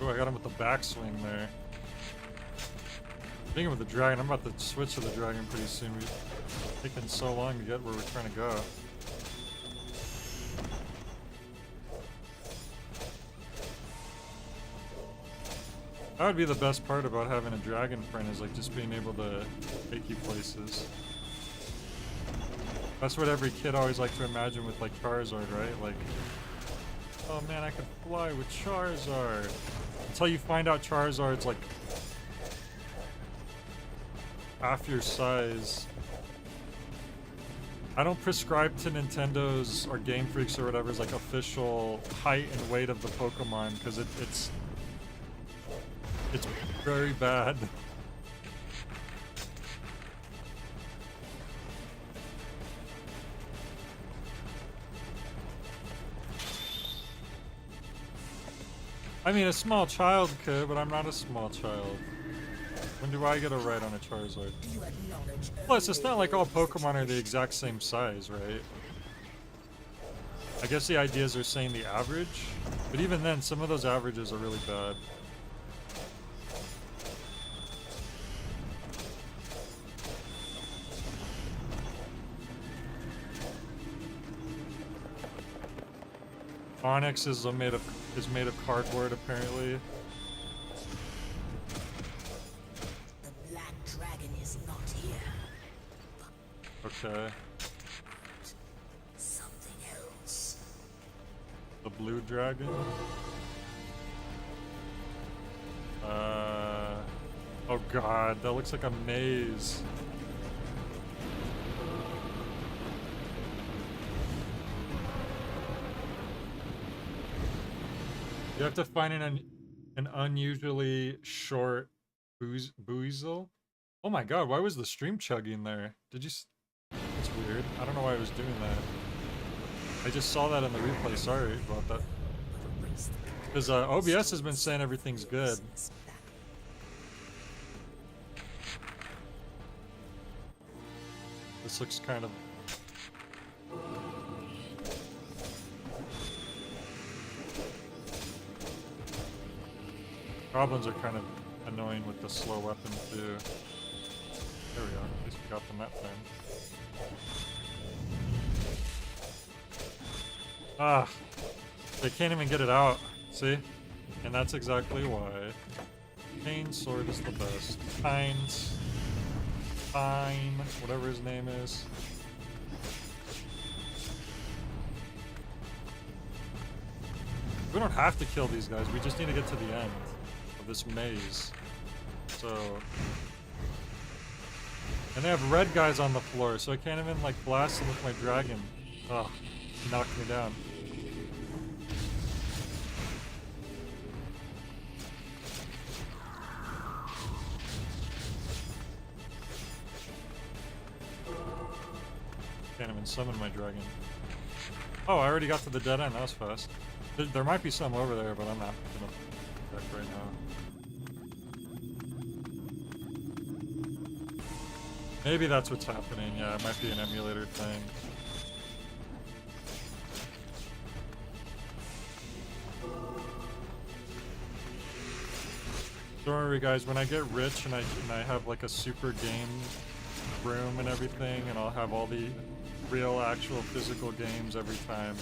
Oh, I got him with the backswing there. Speaking of the dragon, I'm about to switch to the dragon pretty soon. We've taken so long to get where we're trying to go. That would be the best part about having a dragon friend, is like just being able to take you places. That's what every kid always liked to imagine with like Charizard, right? Like, oh man, I could fly with Charizard. Until you find out Charizard's like half your size. I don't prescribe to Nintendo's or Game Freak's or whatever's like official height and weight of the Pokemon, because it's very bad. I mean, a small child could, but I'm not a small child. When do I get a right on a Charizard? Plus, it's not like all Pokemon are the exact same size, right? I guess the idea is they're saying the average, but even then, some of those averages are really bad. Onyx is made of cardboard, apparently. The black dragon is not here. Okay. Something else. The blue dragon? Oh god, that looks like a maze. You have to find an unusually short buizel. Oh my god, why was the stream chugging there? Did you? That's weird. I don't know why I was doing that. I just saw that in the replay. Sorry about that. Because OBS has been saying everything's good. This looks kind of... Goblins are kind of annoying with the slow weapon too. There we go. At least we got them that time. Ah! They can't even get it out. See? And that's exactly why. Pain Sword is the best. Pines. Fine. Whatever his name is. We don't have to kill these guys. We just need to get to the end of this maze. So... And they have red guys on the floor, so I can't even, like, blast them with my dragon. Ugh. He knocked me down. can't even summon my dragon. Oh, I already got to the dead end. That was fast. There might be some over there, but I'm not gonna check right now. Maybe that's what's happening. Yeah, it might be an emulator thing. Don't worry guys, when I get rich and I have like a super game room and everything, and I'll have all the real actual physical games every time.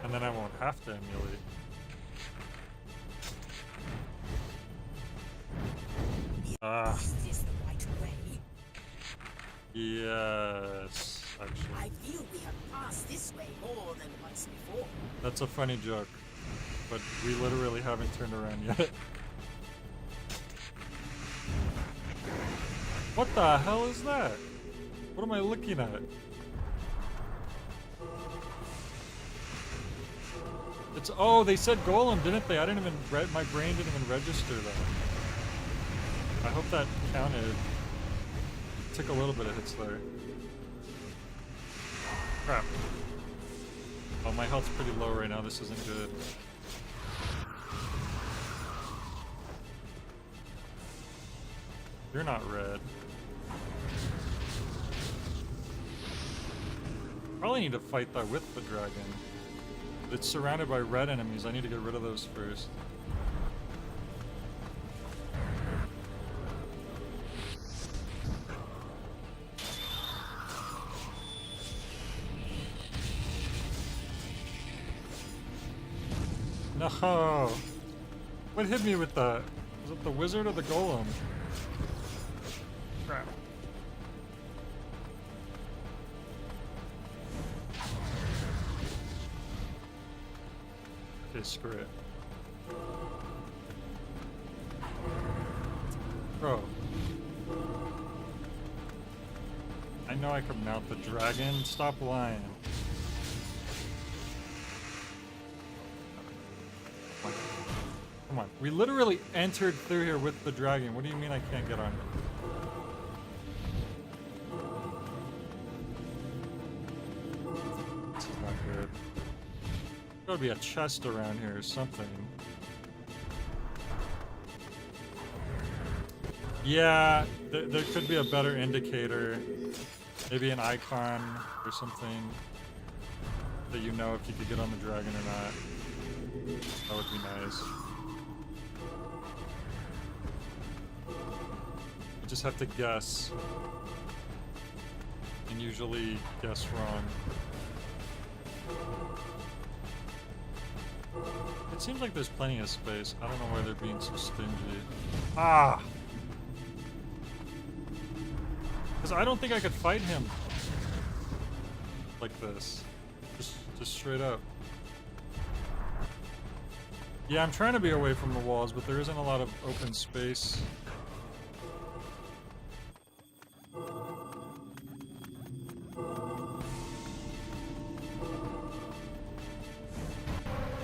And then I won't have to emulate. Ah. Is this the right way? Yes, actually. I feel we have passed this way more than once before. That's a funny joke, but we literally haven't turned around yet. What the hell is that? What am I looking at? It's, oh, they said golem, didn't they? I didn't even, my brain didn't even register that. I hope that counted. Took a little bit of hits there. Crap. Oh, my health's pretty low right now. This isn't good. You're not red. Probably need to fight that with the dragon. But it's surrounded by red enemies. I need to get rid of those first. No! What hit me with that? Was it the wizard or the golem? Crap. Okay, screw it. Bro. I know I could mount the dragon. Stop lying. Come on. We literally entered through here with the dragon. What do you mean I can't get on it? This is not good. There's gotta be a chest around here or something. Yeah, there could be a better indicator. Maybe an icon or something that you know if you could get on the dragon or not. That would be nice. You just have to guess. And usually guess wrong. It seems like there's plenty of space. I don't know why they're being so stingy. Ah! Because I don't think I could fight him like this. Just straight up. Yeah, I'm trying to be away from the walls, but there isn't a lot of open space.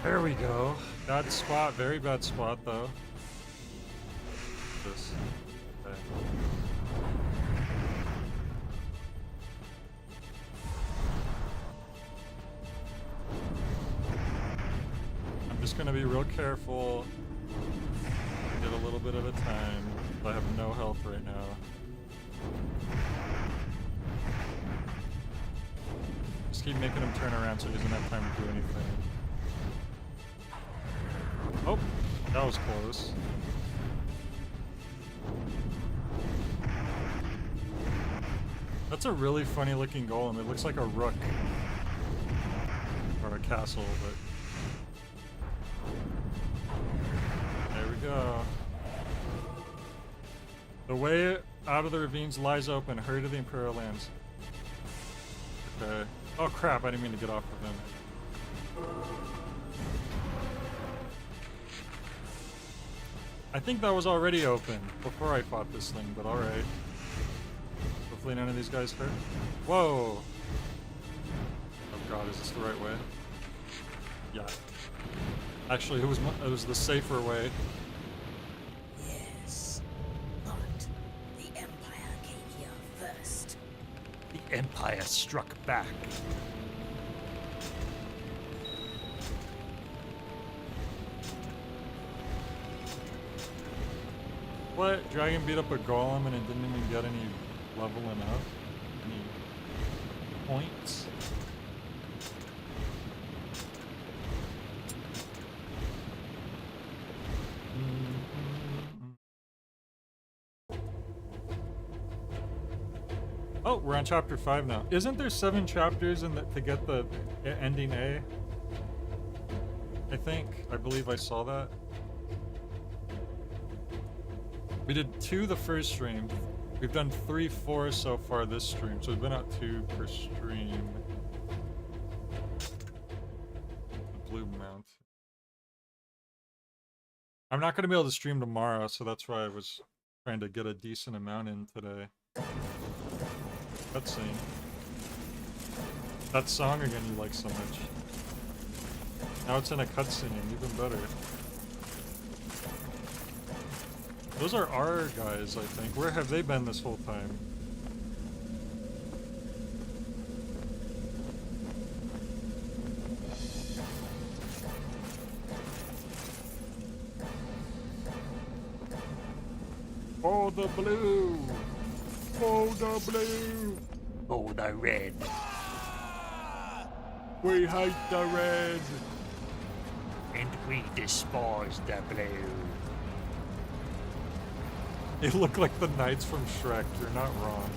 There we go. Bad spot, very bad spot though. This. Okay. I'm just gonna be real careful. Get a little bit at a time. I have no health right now. Just keep making him turn around so he doesn't have time to do anything. Oh, that was close. That's a really funny looking golem. It looks like a rook. Or a castle, but... There we go. The way out of the ravines lies open. Hurry to the Imperial lands. Okay. Oh crap, I didn't mean to get off of him. I think that was already open before I fought this thing, but alright. Hopefully none of these guys hurt. Whoa! Oh god, is this the right way? Yeah. Actually, it was the safer way. Yes, but the Empire came here first. The Empire struck back. What? Dragon beat up a golem and it didn't even get any leveling up? Any points? Oh, we're on chapter 5 now. Isn't there 7 chapters in to get the ending A? I believe I saw that. We did 2 the first stream. We've done 3, 4 so far this stream, so we've been at 2 per stream. The blue mount. I'm not going to be able to stream tomorrow, so that's why I was trying to get a decent amount in today. Cutscene. That song again you like so much. Now it's in a cutscene, even better. Those are our guys, I think. Where have they been this whole time? Oh, the blue! Oh, the blue! Oh, the red. We hate the red! And we despise the blue. They look like the knights from Shrek, you're not wrong.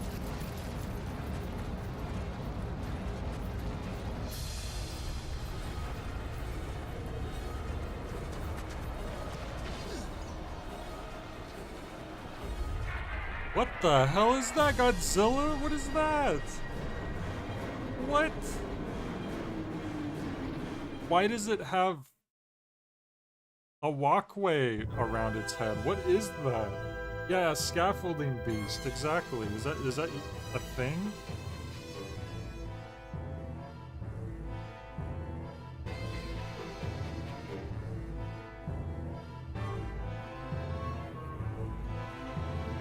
What the hell is that? Godzilla? What is that? What? Why does it have a walkway around its head? What is that? Yeah, a scaffolding beast, exactly. Is that a thing?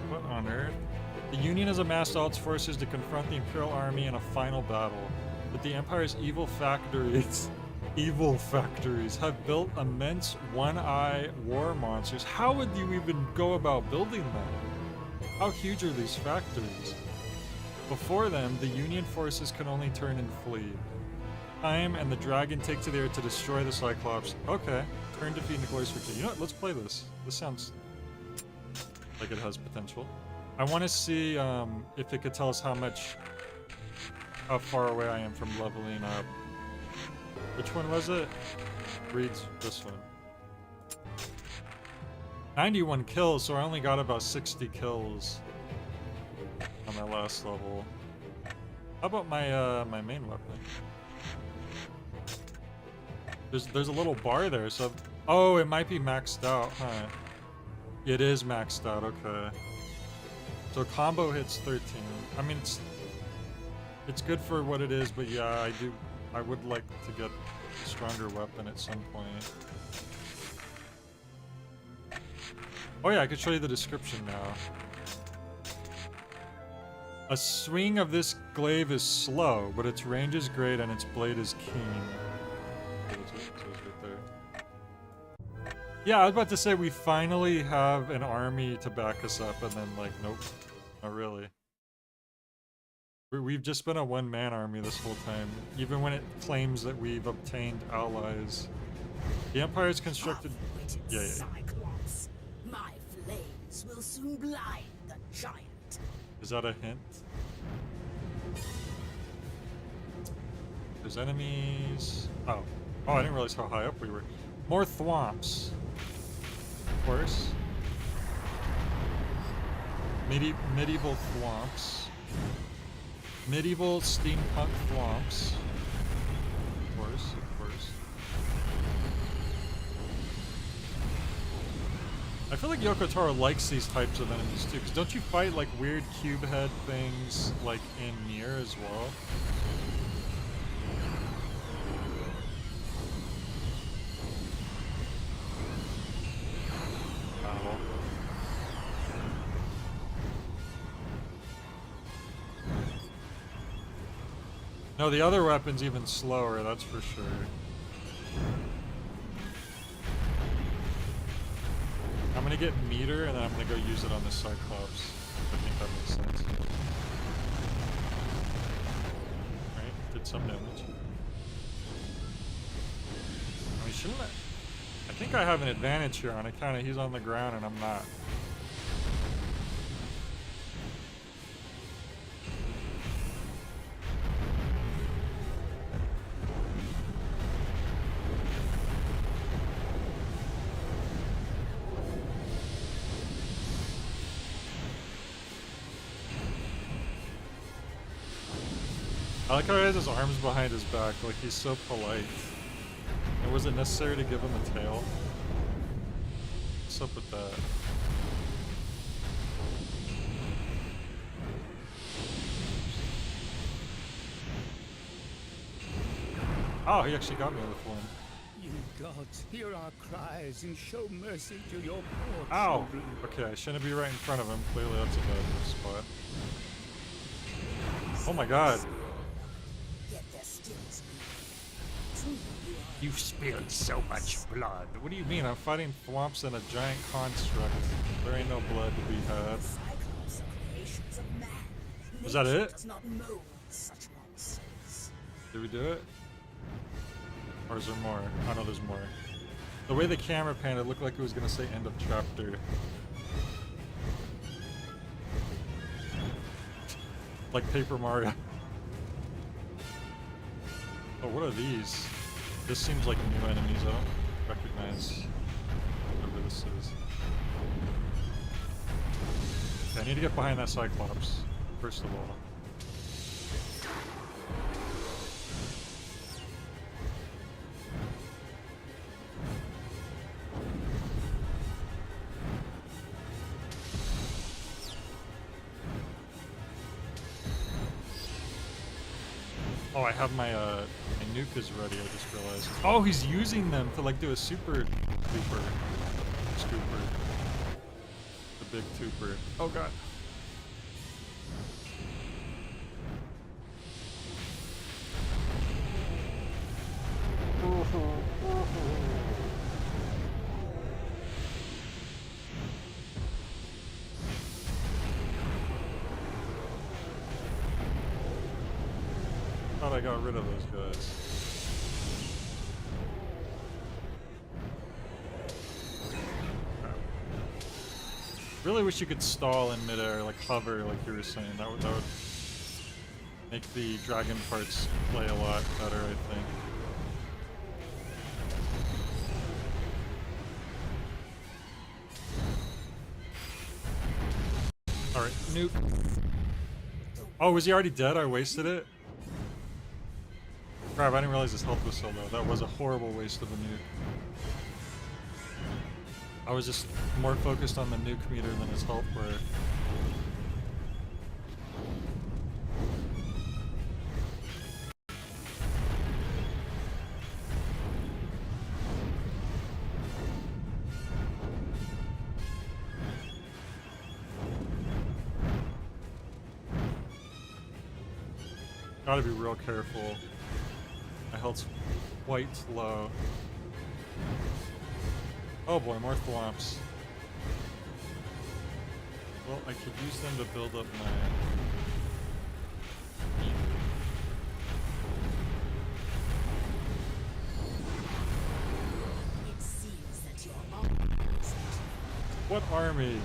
What on earth? The Union has amassed all its forces to confront the Imperial Army in a final battle. But the Empire's evil factories have built immense one-eye war monsters. How would you even go about building them? How huge are these factories? Before them, the Union forces can only turn and flee. Time and the Dragon take to the air to destroy the Cyclops. Okay. Turn, defeat, and glorious victory. You know what? Let's play this. This sounds like it has potential. I want to see if it could tell us how far away I am from leveling up. Which one was it? Reads this one. 91 kills, so I only got about 60 kills on my last level. How about my my main weapon? There's a little bar there, so oh, it might be maxed out, huh? It is maxed out, okay. So combo hits 13. I mean, it's good for what it is, but yeah, I would like to get a stronger weapon at some point. Oh yeah, I could show you the description now. A swing of this glaive is slow, but its range is great and its blade is keen. Yeah, I was about to say we finally have an army to back us up, and then like, nope, not really. We've just been a one-man army this whole time, even when it claims that we've obtained allies. The Empire's constructed... Yeah. Cyclops, my flames will soon blind the giant. Is that a hint? There's enemies... Oh, I didn't realize how high up we were. More thwomps. Of course. Medieval thwomps. Medieval steampunk thwomps. Of course, of course. I feel like Yoko Taro likes these types of enemies too, because don't you fight like weird cube head things like in Nier as well? No, the other weapon's even slower, that's for sure. I'm gonna get meter and then I'm gonna go use it on the Cyclops. I think that makes sense. Right, did some damage. I mean, shouldn't I think I have an advantage here on account of he's on the ground and I'm not. I like how he has his arms behind his back, like he's so polite. And was it necessary to give him a tail? What's up with that? Oh, he actually got me with one. You gods, hear our cries and show mercy to your poor Ow! children. Okay, I shouldn't be right in front of him. Clearly that's a bad spot. Oh my god. You've spilled so much blood. What do you mean? I'm fighting thwomps in a giant construct. There ain't no blood to be had. Was that it? Did we do it? Or is there more? Oh no, there's more. The way the camera panned, it looked like it was gonna say end of chapter. Like Paper Mario. Oh, what are these? This seems like new enemies. I don't recognize whatever this is. Okay, I need to get behind that Cyclops, first of all. Oh, I have my nuke is ready, I just realized. Oh, he's using them to like do a super duper scooper. The big tuper. Oh god. Thought I got rid of those guys. Really wish you could stall in midair, like hover, like you were saying. That would make the dragon parts play a lot better, I think. Alright, nuke. Oh, was he already dead? I wasted it? Crap, I didn't realize his health was so low. That was a horrible waste of a nuke. I was just more focused on the nuke meter than his health were. Gotta be real careful. My health's quite low. Oh boy, more thwomps. Well, I could use them to build up my... What army?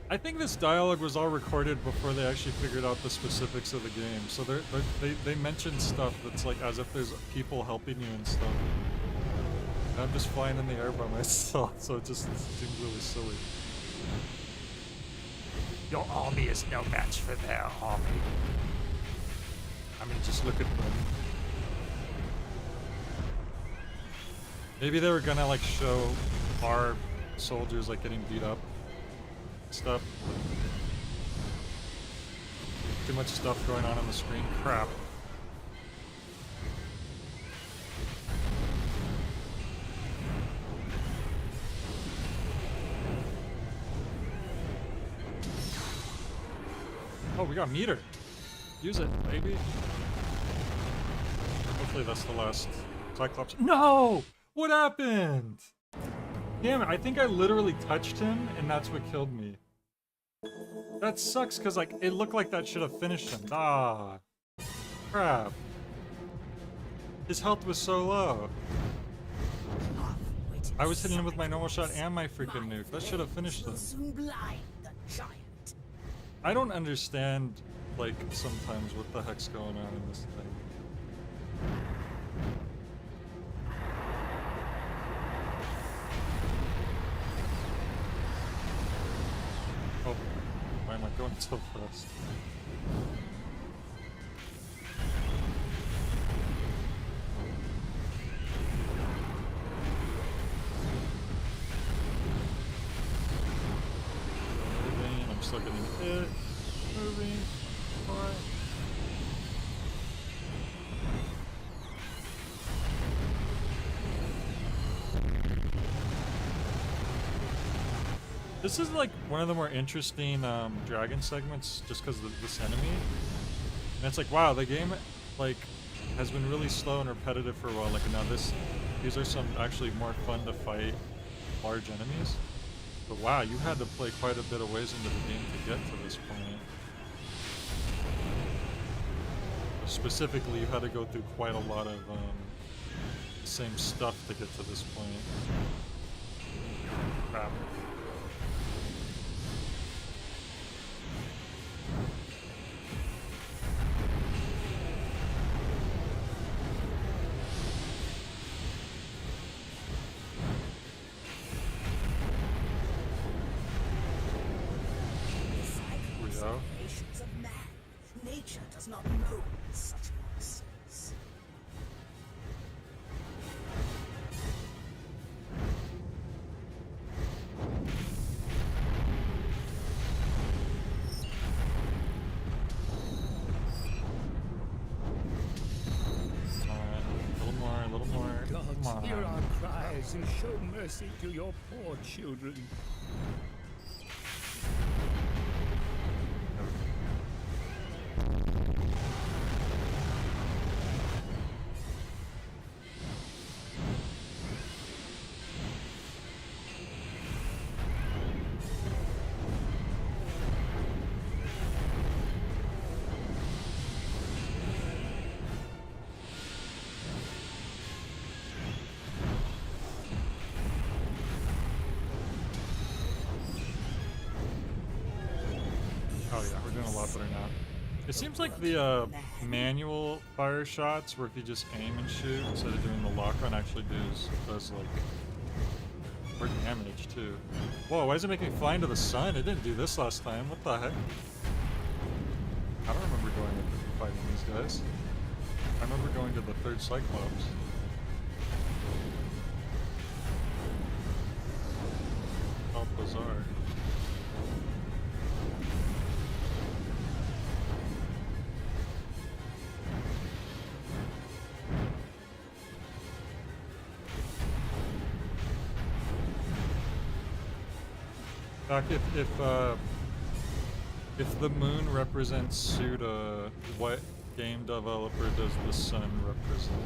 I think this dialogue was all recorded before they actually figured out the specifics of the game. So they mentioned stuff that's like as if there's people helping you and stuff. And I'm just flying in the air by myself, so it just seems really silly. Your army is no match for their army. I mean, just look at them. Maybe they were gonna like show our soldiers like getting beat up. Stuff. Too much stuff going on the screen. Crap. Oh, we got meter. Use it, baby. hopefully that's the last Cyclops. No! What happened? Damn it, I think I literally touched him, and that's what killed me. That sucks, because, like, it looked like that should have finished him. Ah. Crap. His health was so low. I was hitting him with my normal shot and my freaking nuke. That should have finished him. I don't understand, like, sometimes what the heck's going on in this thing. Oh, why am I going so fast? Moving, I'm still getting hit. Moving. Alright. This is like one of the more interesting dragon segments just because of this enemy. And it's like, wow, the game like has been really slow and repetitive for a while. Like now these are some actually more fun to fight large enemies. But wow, you had to play quite a bit of ways into the game to get to this point. Specifically, you had to go through quite a lot of the same stuff to get to this point. Crap. Nature does not know such monsters. A little more. Gods, hear our cries and show mercy to your poor children. It seems like the manual fire shots, where if you just aim and shoot instead of doing the lock on, actually does like more damage too. Whoa, why is it making me fly into the sun? It didn't do this last time. What the heck? I don't remember going and fighting these guys. I remember going to the third Cyclops. How bizarre. If the moon represents Suda, what game developer does the sun represent?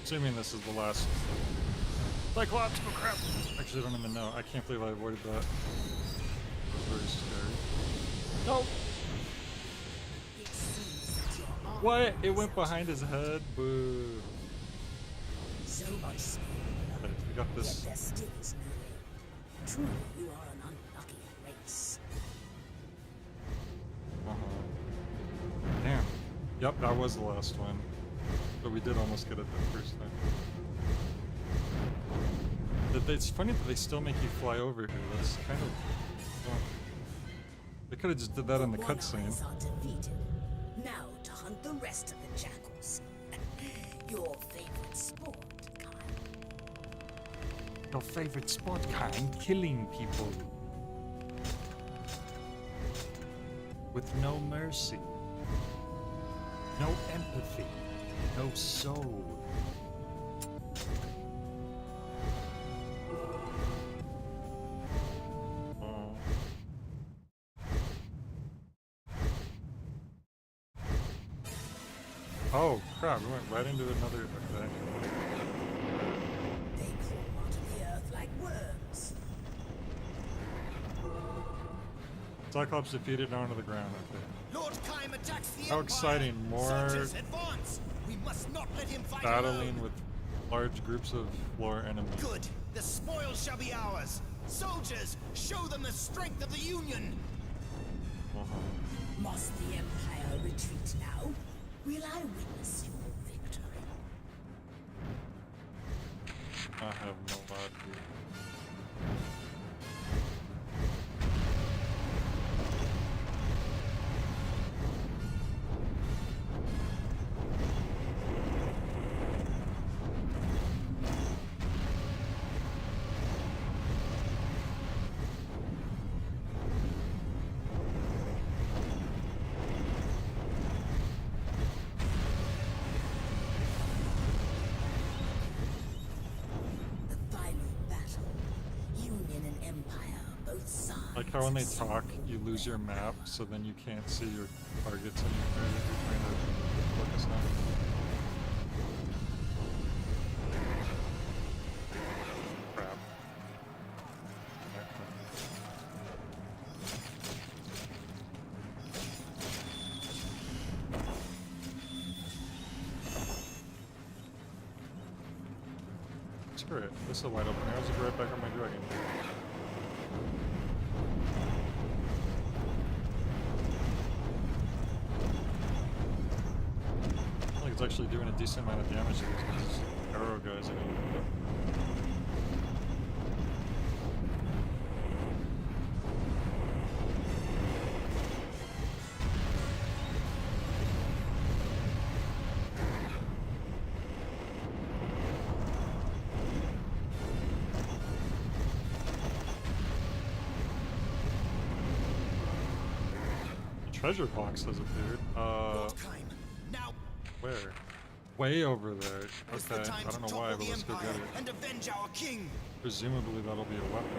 Assuming this is the last. Cyclops, oh crap! Actually, I don't even know. I can't believe I avoided that. That was very scary. No! What? It went behind his head? Boo. So much speed. Okay, we got this. Yet there still is no way. Truly, you are an unlucky race. Damn. Yep, that was the last one. But we did almost get it the first time. It's funny that they still make you fly over here. That's kind of... Well, they could have just did that in the cutscene. Now to hunt the rest of the jackals. Your favorite sport, Kyle. Your favorite sport, kind? Killing people. With no mercy. No empathy. No soul. Oh crap, we went right into another... Okay. They crawl onto the earth like worms. Cyclops defeated onto the ground, okay. Lord Kime attacks the How Empire. exciting, more Soldiers, advance. We must not let him fight battling alone. with large groups of floor enemies. Good. The spoil shall be ours. Soldiers, show them the strength of the Union. Must the Empire retreat now? Will I witness your victory? I have no idea. Like how when they talk, you lose your map, so then you can't see your targets anymore that you're trying to focus on. Crap. Screw it. This is a wide open arrows. I'll be right back on my dragon. It's actually doing a decent amount of damage to these arrow guys. I mean, the treasure box has appeared. Where? Way over there. Okay, I don't know why, but let's go get it. And avenge our king. Presumably that'll be a weapon.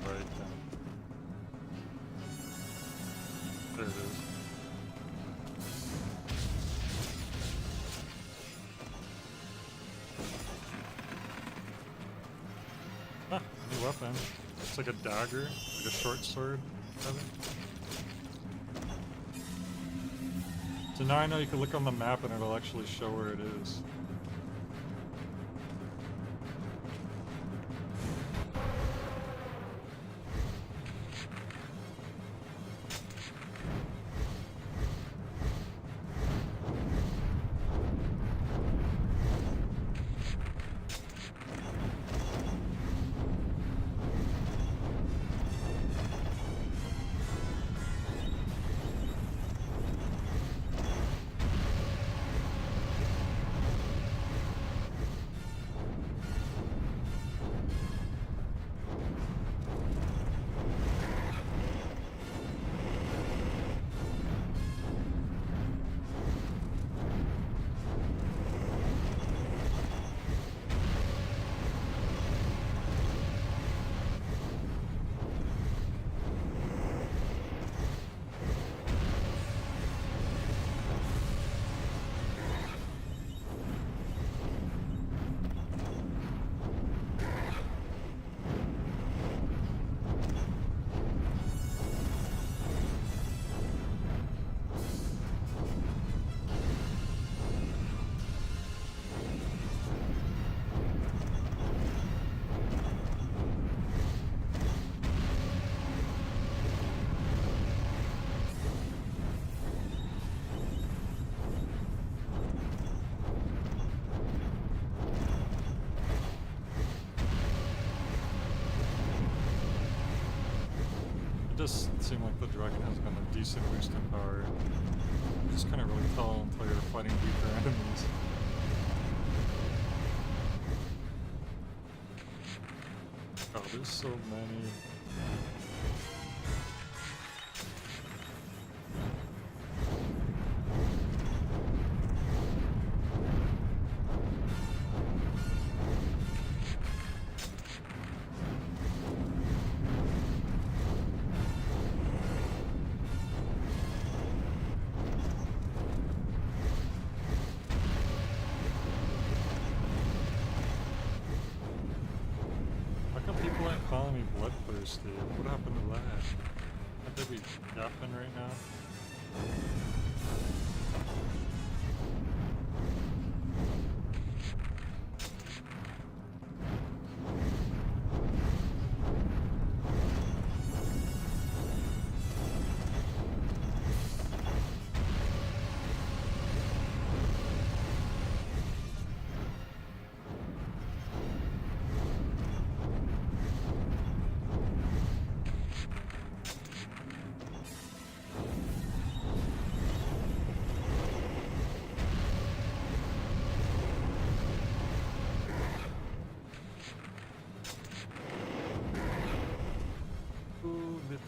Right then. There it is. New weapon. It's like a dagger, like a short sword. Rather. So now I know you can look on the map and it'll actually show where it is. It does seem like the Draken has got a decent boost in power. You just can't really tell until you're fighting weaker enemies. Oh, there's so many. Calling me bloodthirsty. What happened to that? Should they be yapping right now?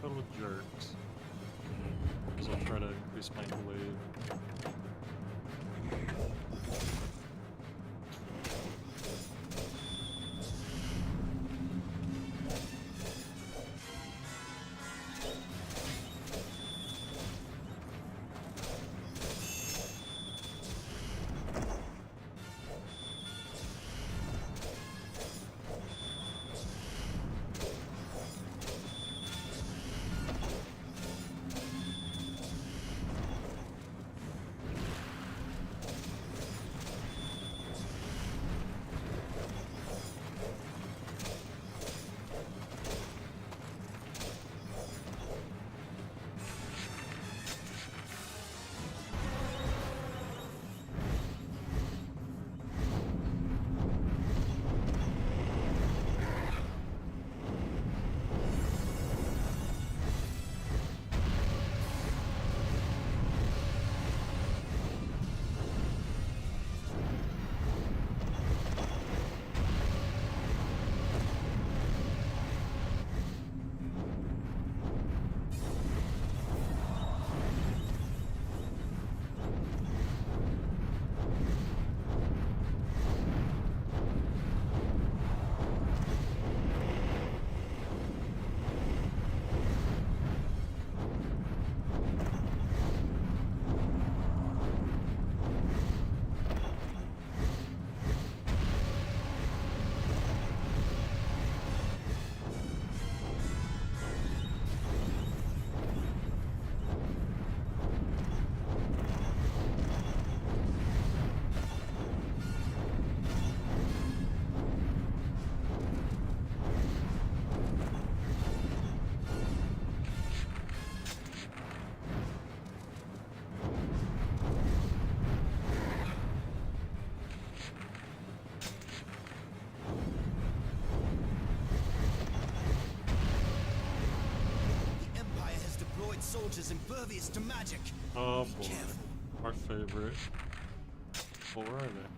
Total jerks. Because I'll try to increase my blade. Soldiers impervious to magic. Oh Be boy, careful. our favorite. Well, where are they?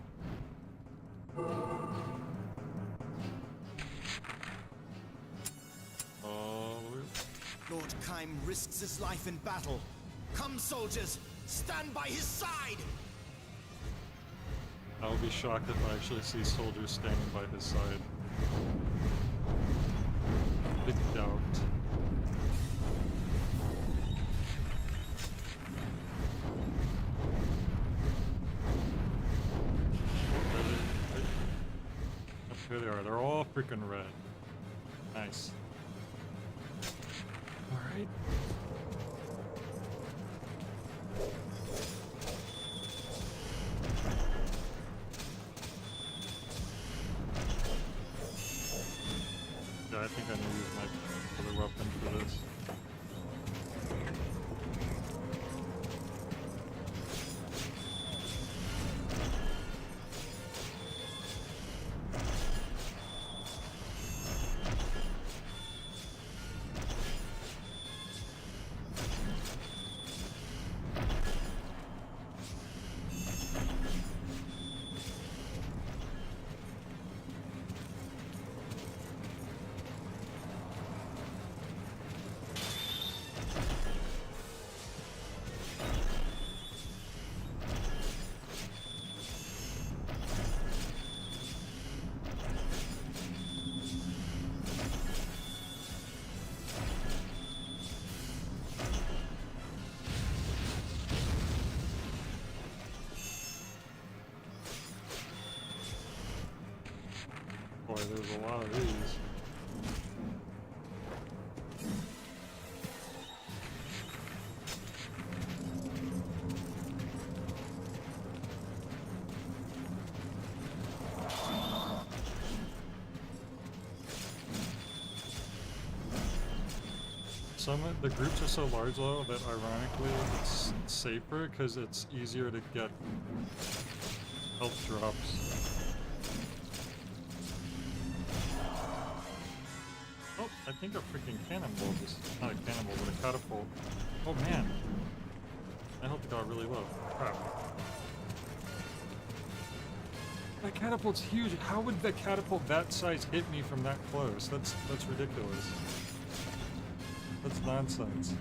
Oh, Lord Kaim risks his life in battle. Come, soldiers, stand by his side. I will be shocked if I actually see soldiers standing by his side. Big doubt. Here they are. They're all freaking red. Nice. All right. Yeah, I think I need to use my other weapon for this. there's a lot of these. Some of the groups are so large though that ironically it's safer because it's easier to get health drops. Oh, I think a freaking cannonball just, not a cannonball, but a catapult. Oh man, my health got really low. Crap. That catapult's huge. How would the catapult that size hit me from that close? That's ridiculous. That's nonsense.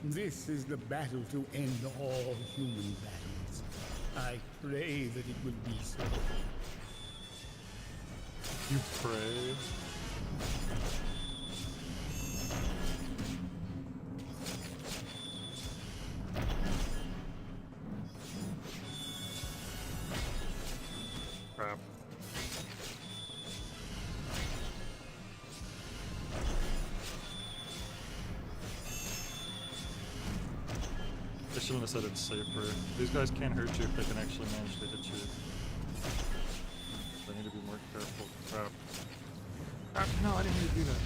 This is the battle to end all human battles. I pray that it will be so. You pray? Crap. I shouldn't have said it's safer. These guys can't hurt you if they can actually manage to hit you. I need to be more careful. Crap. Crap, no, I didn't need to do that.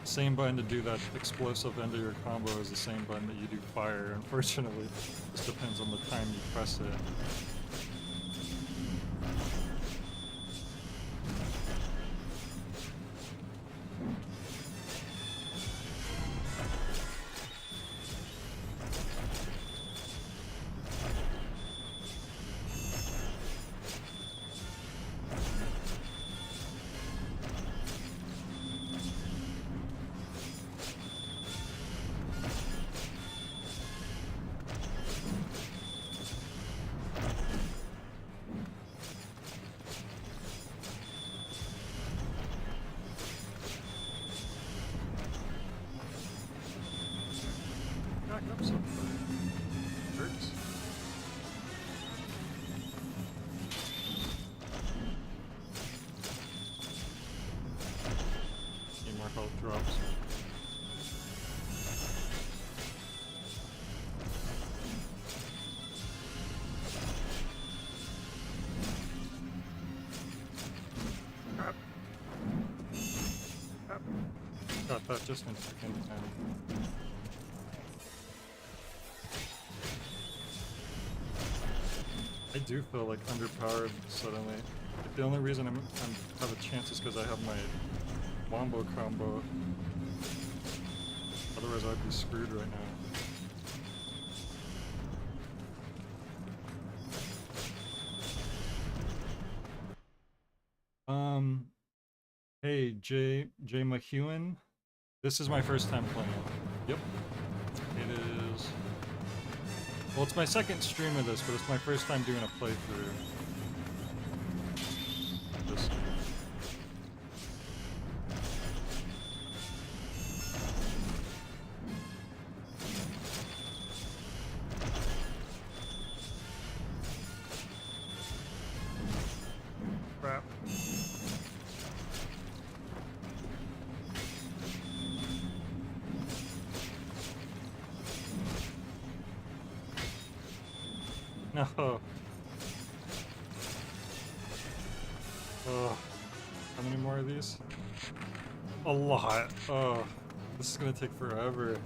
Same button to do that explosive end of your combo is the same button that you do fire, unfortunately. Just depends on the time you press it. Back up some jerks. Need more health drops. Crap. Crap. Got that just in freaking time. I do feel like underpowered suddenly. Like, the only reason I have a chance is because I have my wombo combo. Otherwise I'd be screwed right now. Hey, J McEwen. This is my first time playing it. Yep. It is... Well, it's my second stream of this, but it's my first time doing a playthrough. This. Crap. No. Oh. How many more of these? A lot. Oh. This is gonna take forever.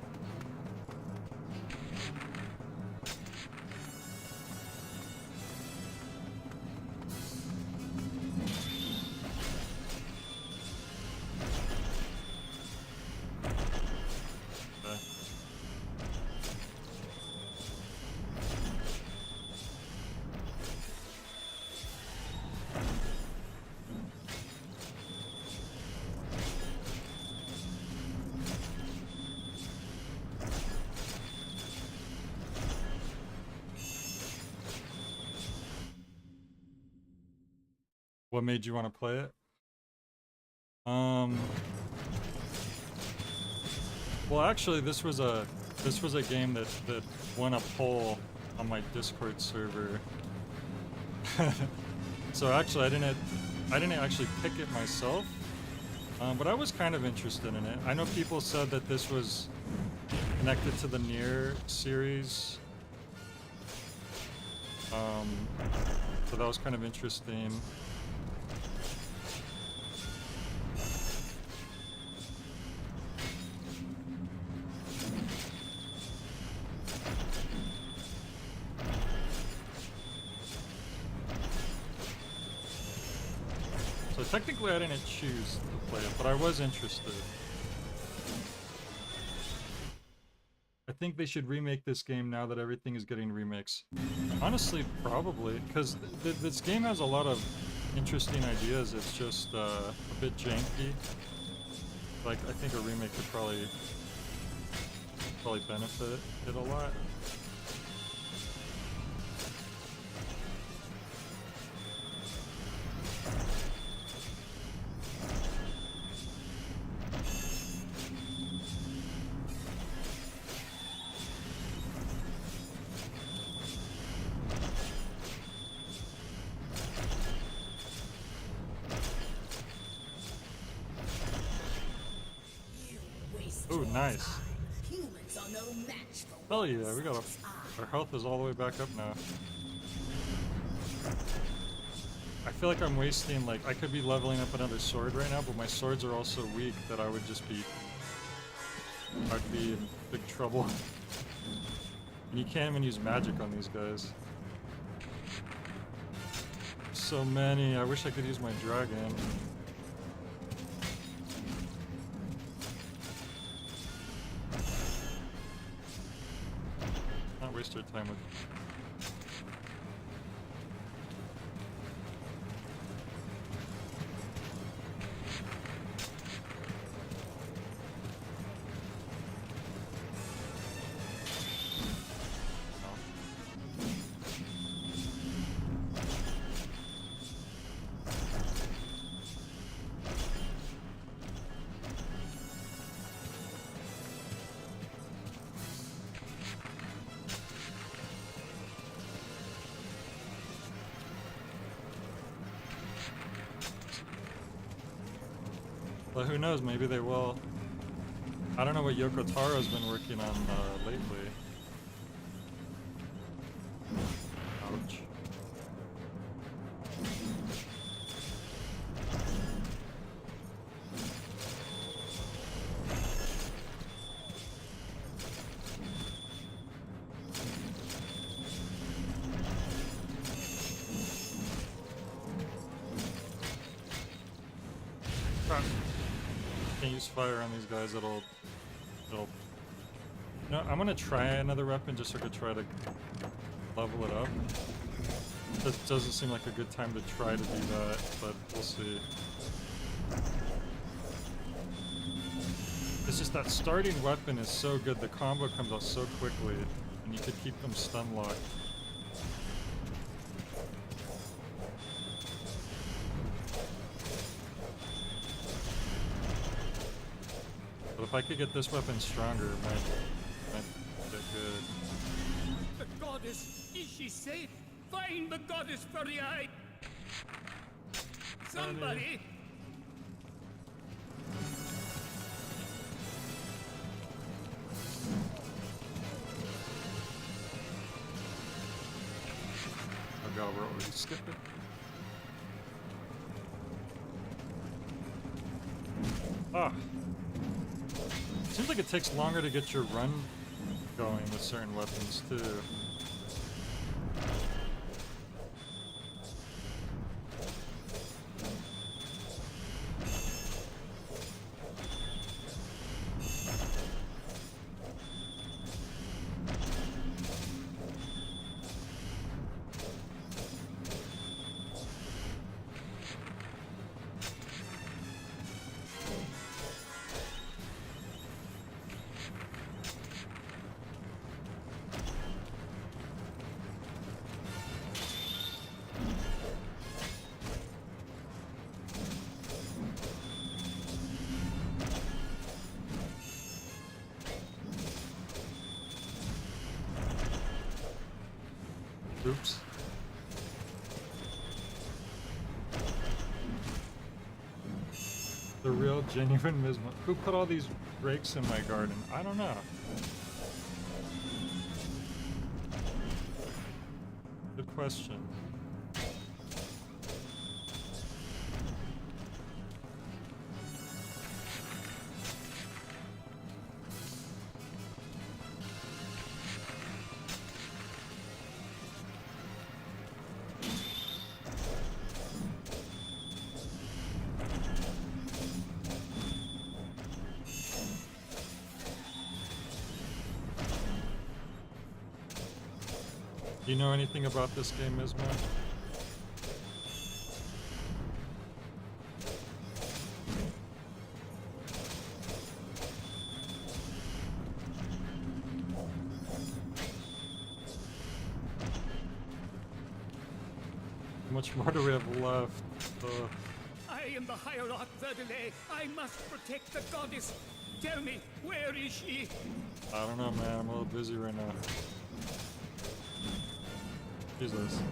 What made you want to play it? Well, actually, this was a game that won a poll on my Discord server. So actually, I didn't actually pick it myself, but I was kind of interested in it. I know people said that this was connected to the Nier series, so that was kind of interesting. So technically I didn't choose to play it, but I was interested. I think they should remake this game now that everything is getting remakes. Honestly, probably, because this game has a lot of interesting ideas. It's just a bit janky. Like, I think a remake could probably benefit it a lot. Ooh, nice. Humans are no match for Hell yeah, we got our health is all the way back up now. I feel like I'm wasting, like, I could be leveling up another sword right now, but my swords are all so weak that I'd be in big trouble. And you can't even use magic on these guys. So many. I wish I could use my dragon. Not waste our time with. But who knows, maybe they will. I don't know what Yoko Taro's been working on lately. Ouch. Can't use fire on these guys. It'll. No, I'm gonna try another weapon just so I could try to level it up. This doesn't seem like a good time to try to do that, but we'll see. It's just that starting weapon is so good. The combo comes out so quickly, and you could keep them stun locked. But if I could get this weapon stronger, it might get good. The goddess! Is she safe? Find the goddess for the eye! Somebody! Oh god, we're already skipping. Ah! Seems like it takes longer to get your run going with certain weapons too. Oops. The real genuine Misma. Who put all these rakes in my garden? I don't know. Good question. Do you know anything about this game, Misma? How much more do we have left? I am the Hierarch Verdele. I must protect the goddess. Tell me, where is she? I don't know, man. I'm a little busy right now. Jesus.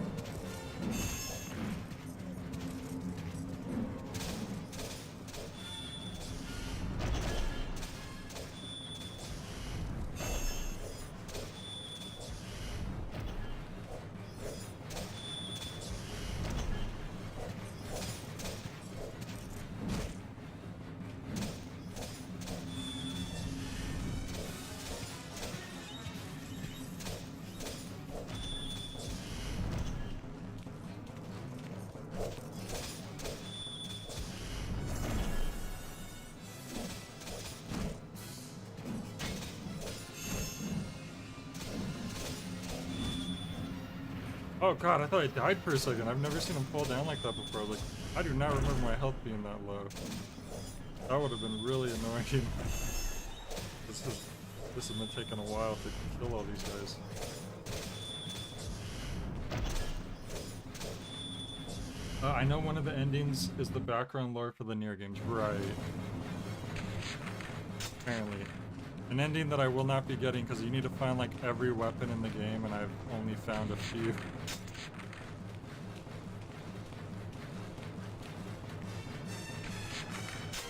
Oh god, I thought I died for a second. I've never seen him fall down like that before. Like, I do not remember my health being that low. That would have been really annoying. This has been taking a while to kill all these guys. I know one of the endings is the background lore for the Nier games. Right. Apparently. An ending that I will not be getting because you need to find like every weapon in the game and I've only found a few.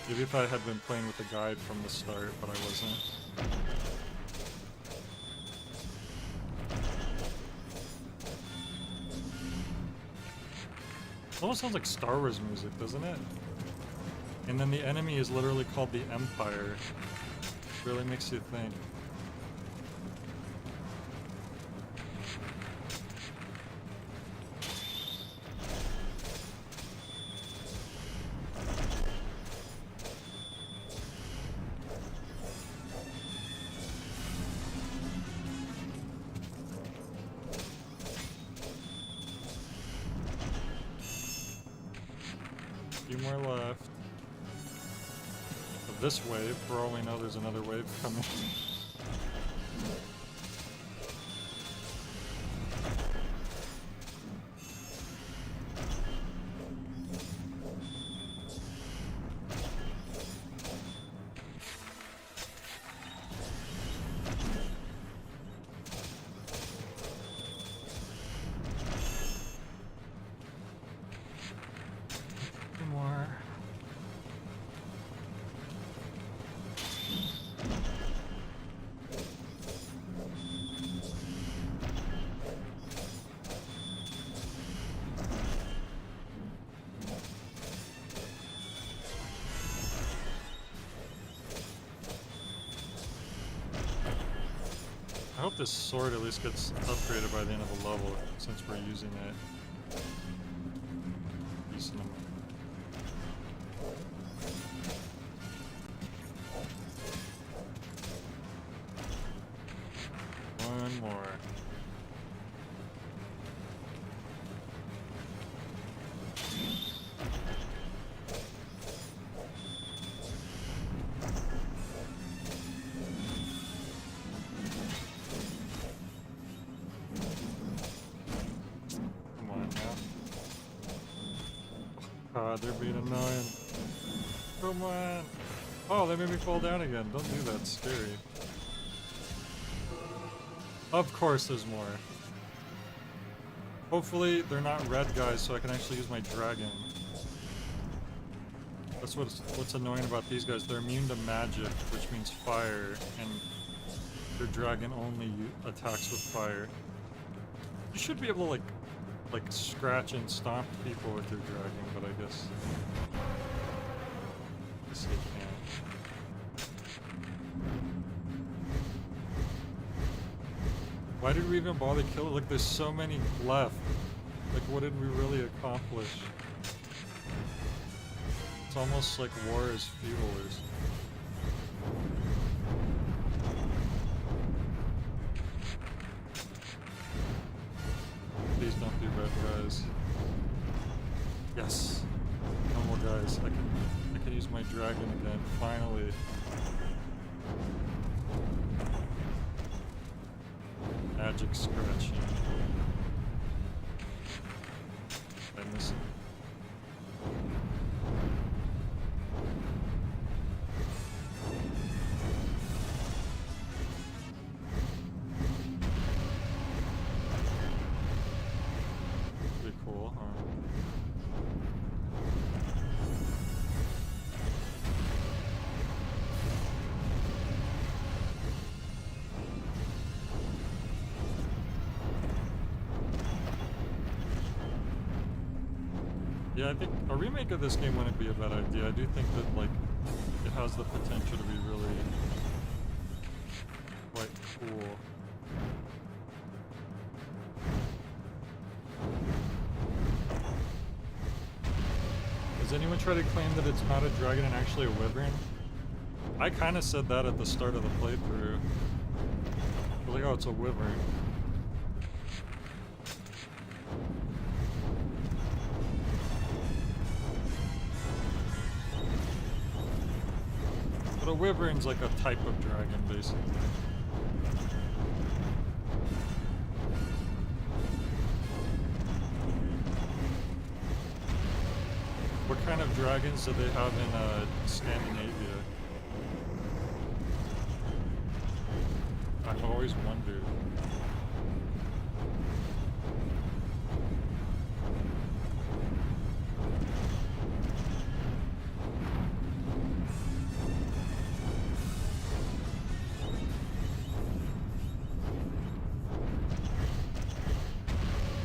Maybe if I had been playing with the guide from the start, but I wasn't. It almost sounds like Star Wars music, doesn't it? And then the enemy is literally called the Empire. Really makes you think. A few more left. This wave, for all we know, there's another wave coming. More. I hope this sword at least gets upgraded by the end of the level, since we're using it. Decent amount. One more. God, they're being annoying. Come on. Oh, they made me fall down again. Don't do that. It's scary. Of course there's more. Hopefully they're not red guys, so I can actually use my dragon. That's what's annoying about these guys. They're immune to magic, which means fire, and their dragon only attacks with fire. You should be able to like scratch and stomp people with your dragon, but I guess you can't. Why did we even bother killing? Like, there's so many left. Like, what did we really accomplish? It's almost like war is futile or something. Please don't be red guys. Yes. No more guys. I can use my dragon again, finally. Magic scratching. I miss it. Pretty cool, huh? Yeah, I think a remake of this game wouldn't be a bad idea. I do think that, like, it has the potential to be really quite cool. Does anyone try to claim that it's not a dragon and actually a wyvern? I kind of said that at the start of the playthrough. I was like, oh, it's a wyvern. But a wyvern's like a type of dragon, basically. What kind of dragons do they have in Scandinavia? I've always wondered.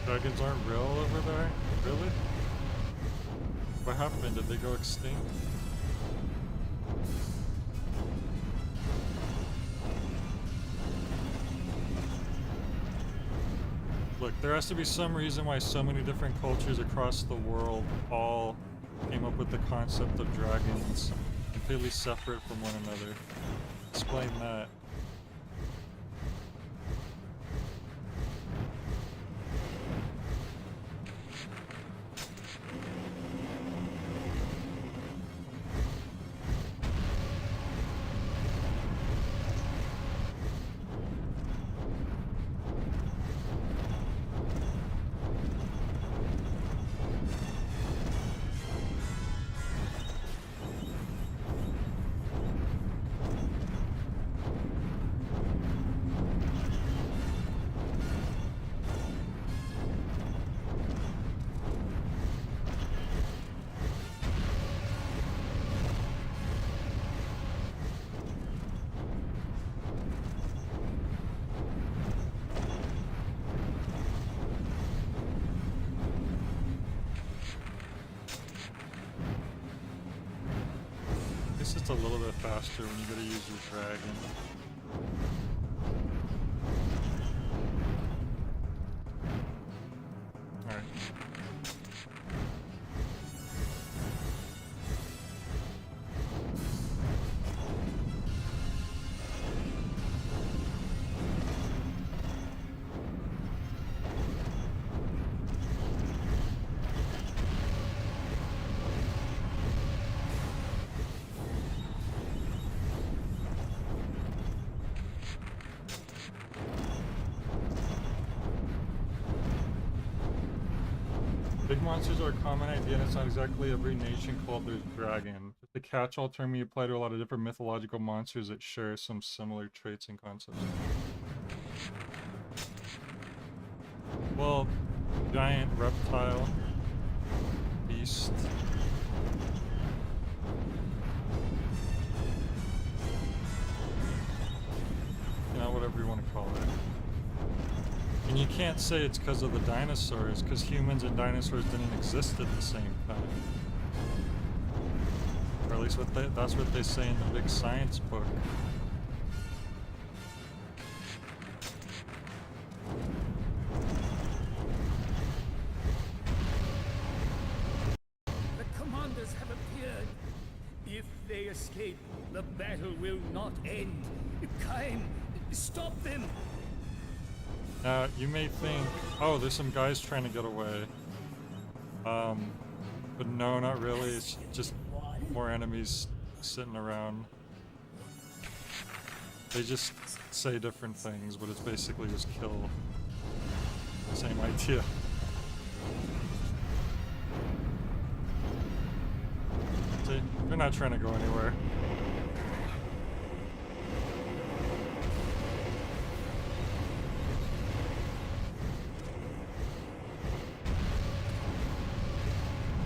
Dragons aren't real over there? Really? What happened? Did they go extinct? Look, there has to be some reason why so many different cultures across the world all came up with the concept of dragons completely separate from one another. Explain that. It's a little bit faster when you gotta use your dragon. Alright. Big monsters are a common idea, and it's not exactly every nation called their dragon. The catch-all term you apply to a lot of different mythological monsters that share some similar traits and concepts. Well, giant reptile beast. You know, whatever you want to call it. And you can't say it's because of the dinosaurs, because humans and dinosaurs didn't exist at the same time. Or at least that's what they say in the big science book. The commanders have appeared. If they escape, the battle will not end. Kaim, stop them! Now, you may think, oh, there's some guys trying to get away. But no, not really. It's just more enemies sitting around. They just say different things, but it's basically just kill. Same idea. See, they're not trying to go anywhere.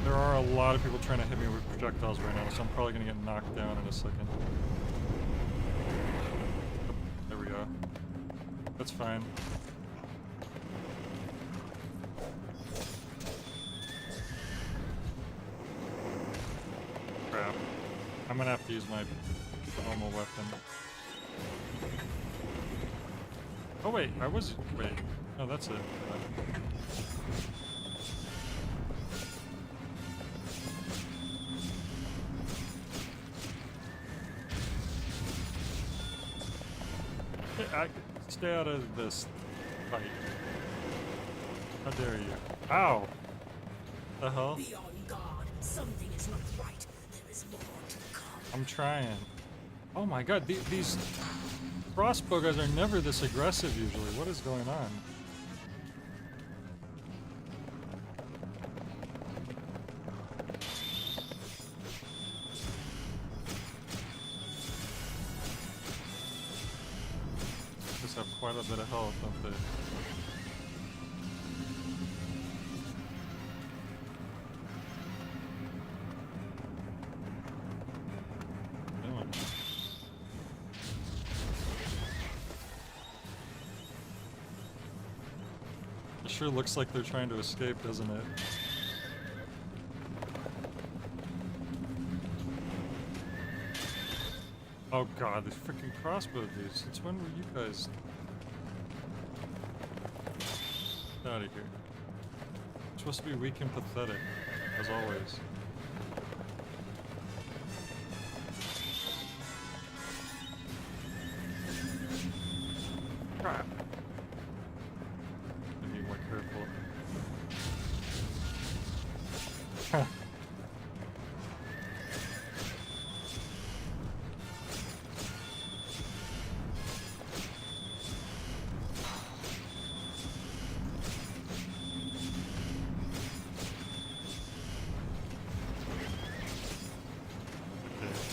There are a lot of people trying to hit me with projectiles right now, so I'm probably gonna get knocked down in a second. There we go. That's fine. Crap. I'm gonna have to use my normal weapon. Oh wait, wait. No, that's it. Stay out of this fight. How dare you? Ow! The hell? Be on guard. Something is not right. There is more to come. I'm trying. Oh my god, these crossbow guys are never this aggressive usually. What is going on? Have quite a bit of health, don't they? Doing? It sure looks like they're trying to escape, doesn't it? Oh god, these freaking crossbow dudes. Since when were you guys? Get out of here. You're supposed to be weak and pathetic, as always. Crap. I need more careful.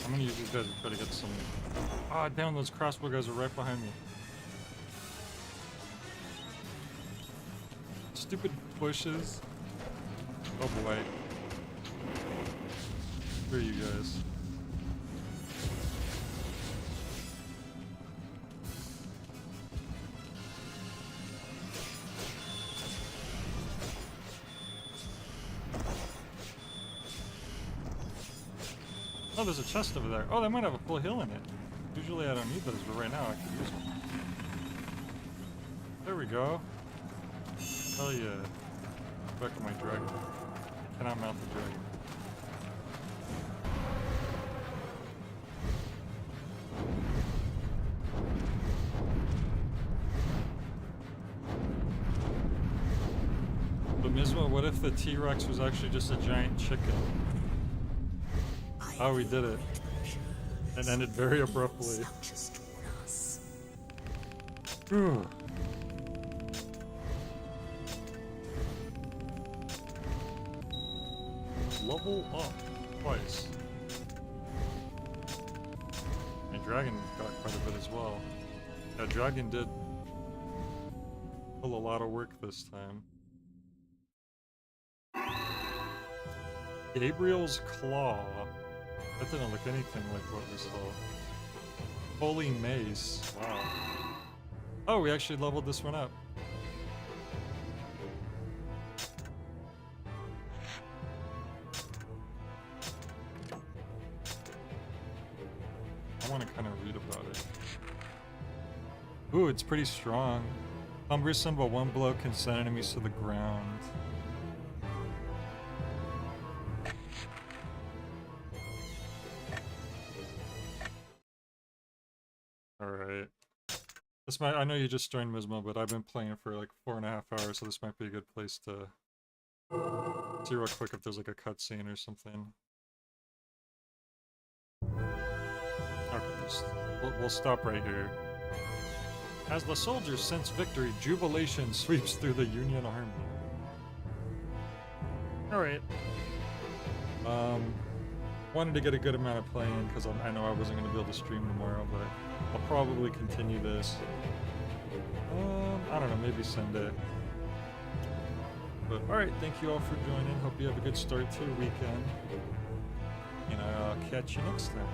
I'm gonna use these guys to try to get some... Ah, damn, those crossbow guys are right behind me. Stupid bushes. Oh boy. Where are you guys? Oh, there's a chest over there. Oh, that might have a full heal in it. Usually I don't need those, but right now I can use them. There we go. Hell yeah. Back to my dragon. Cannot mount the dragon. But Mizma, what if the T-Rex was actually just a giant chicken? Oh, we did it. And ended very abruptly. Whew. Level up twice. And Dragon got quite a bit as well. Yeah, Dragon did pull a lot of work this time. Gabriel's Claw. That didn't look anything like what we saw. Holy Mace. Wow. Oh, we actually leveled this one up. I want to kind of read about it. Ooh, it's pretty strong. Cumbersome, but one blow can send enemies to the ground. Alright. This might, I know you just joined Mismo, but I've been playing for like 4.5 hours, so this might be a good place to see real quick if there's like a cutscene or something. Okay, we'll stop right here. As the soldiers sense victory, jubilation sweeps through the Union army. Alright. Wanted to get a good amount of playing because I know I wasn't going to be able to stream tomorrow, but I'll probably continue this. I don't know, maybe Sunday. But alright, thank you all for joining. Hope you have a good start to your weekend. And I'll catch you next time.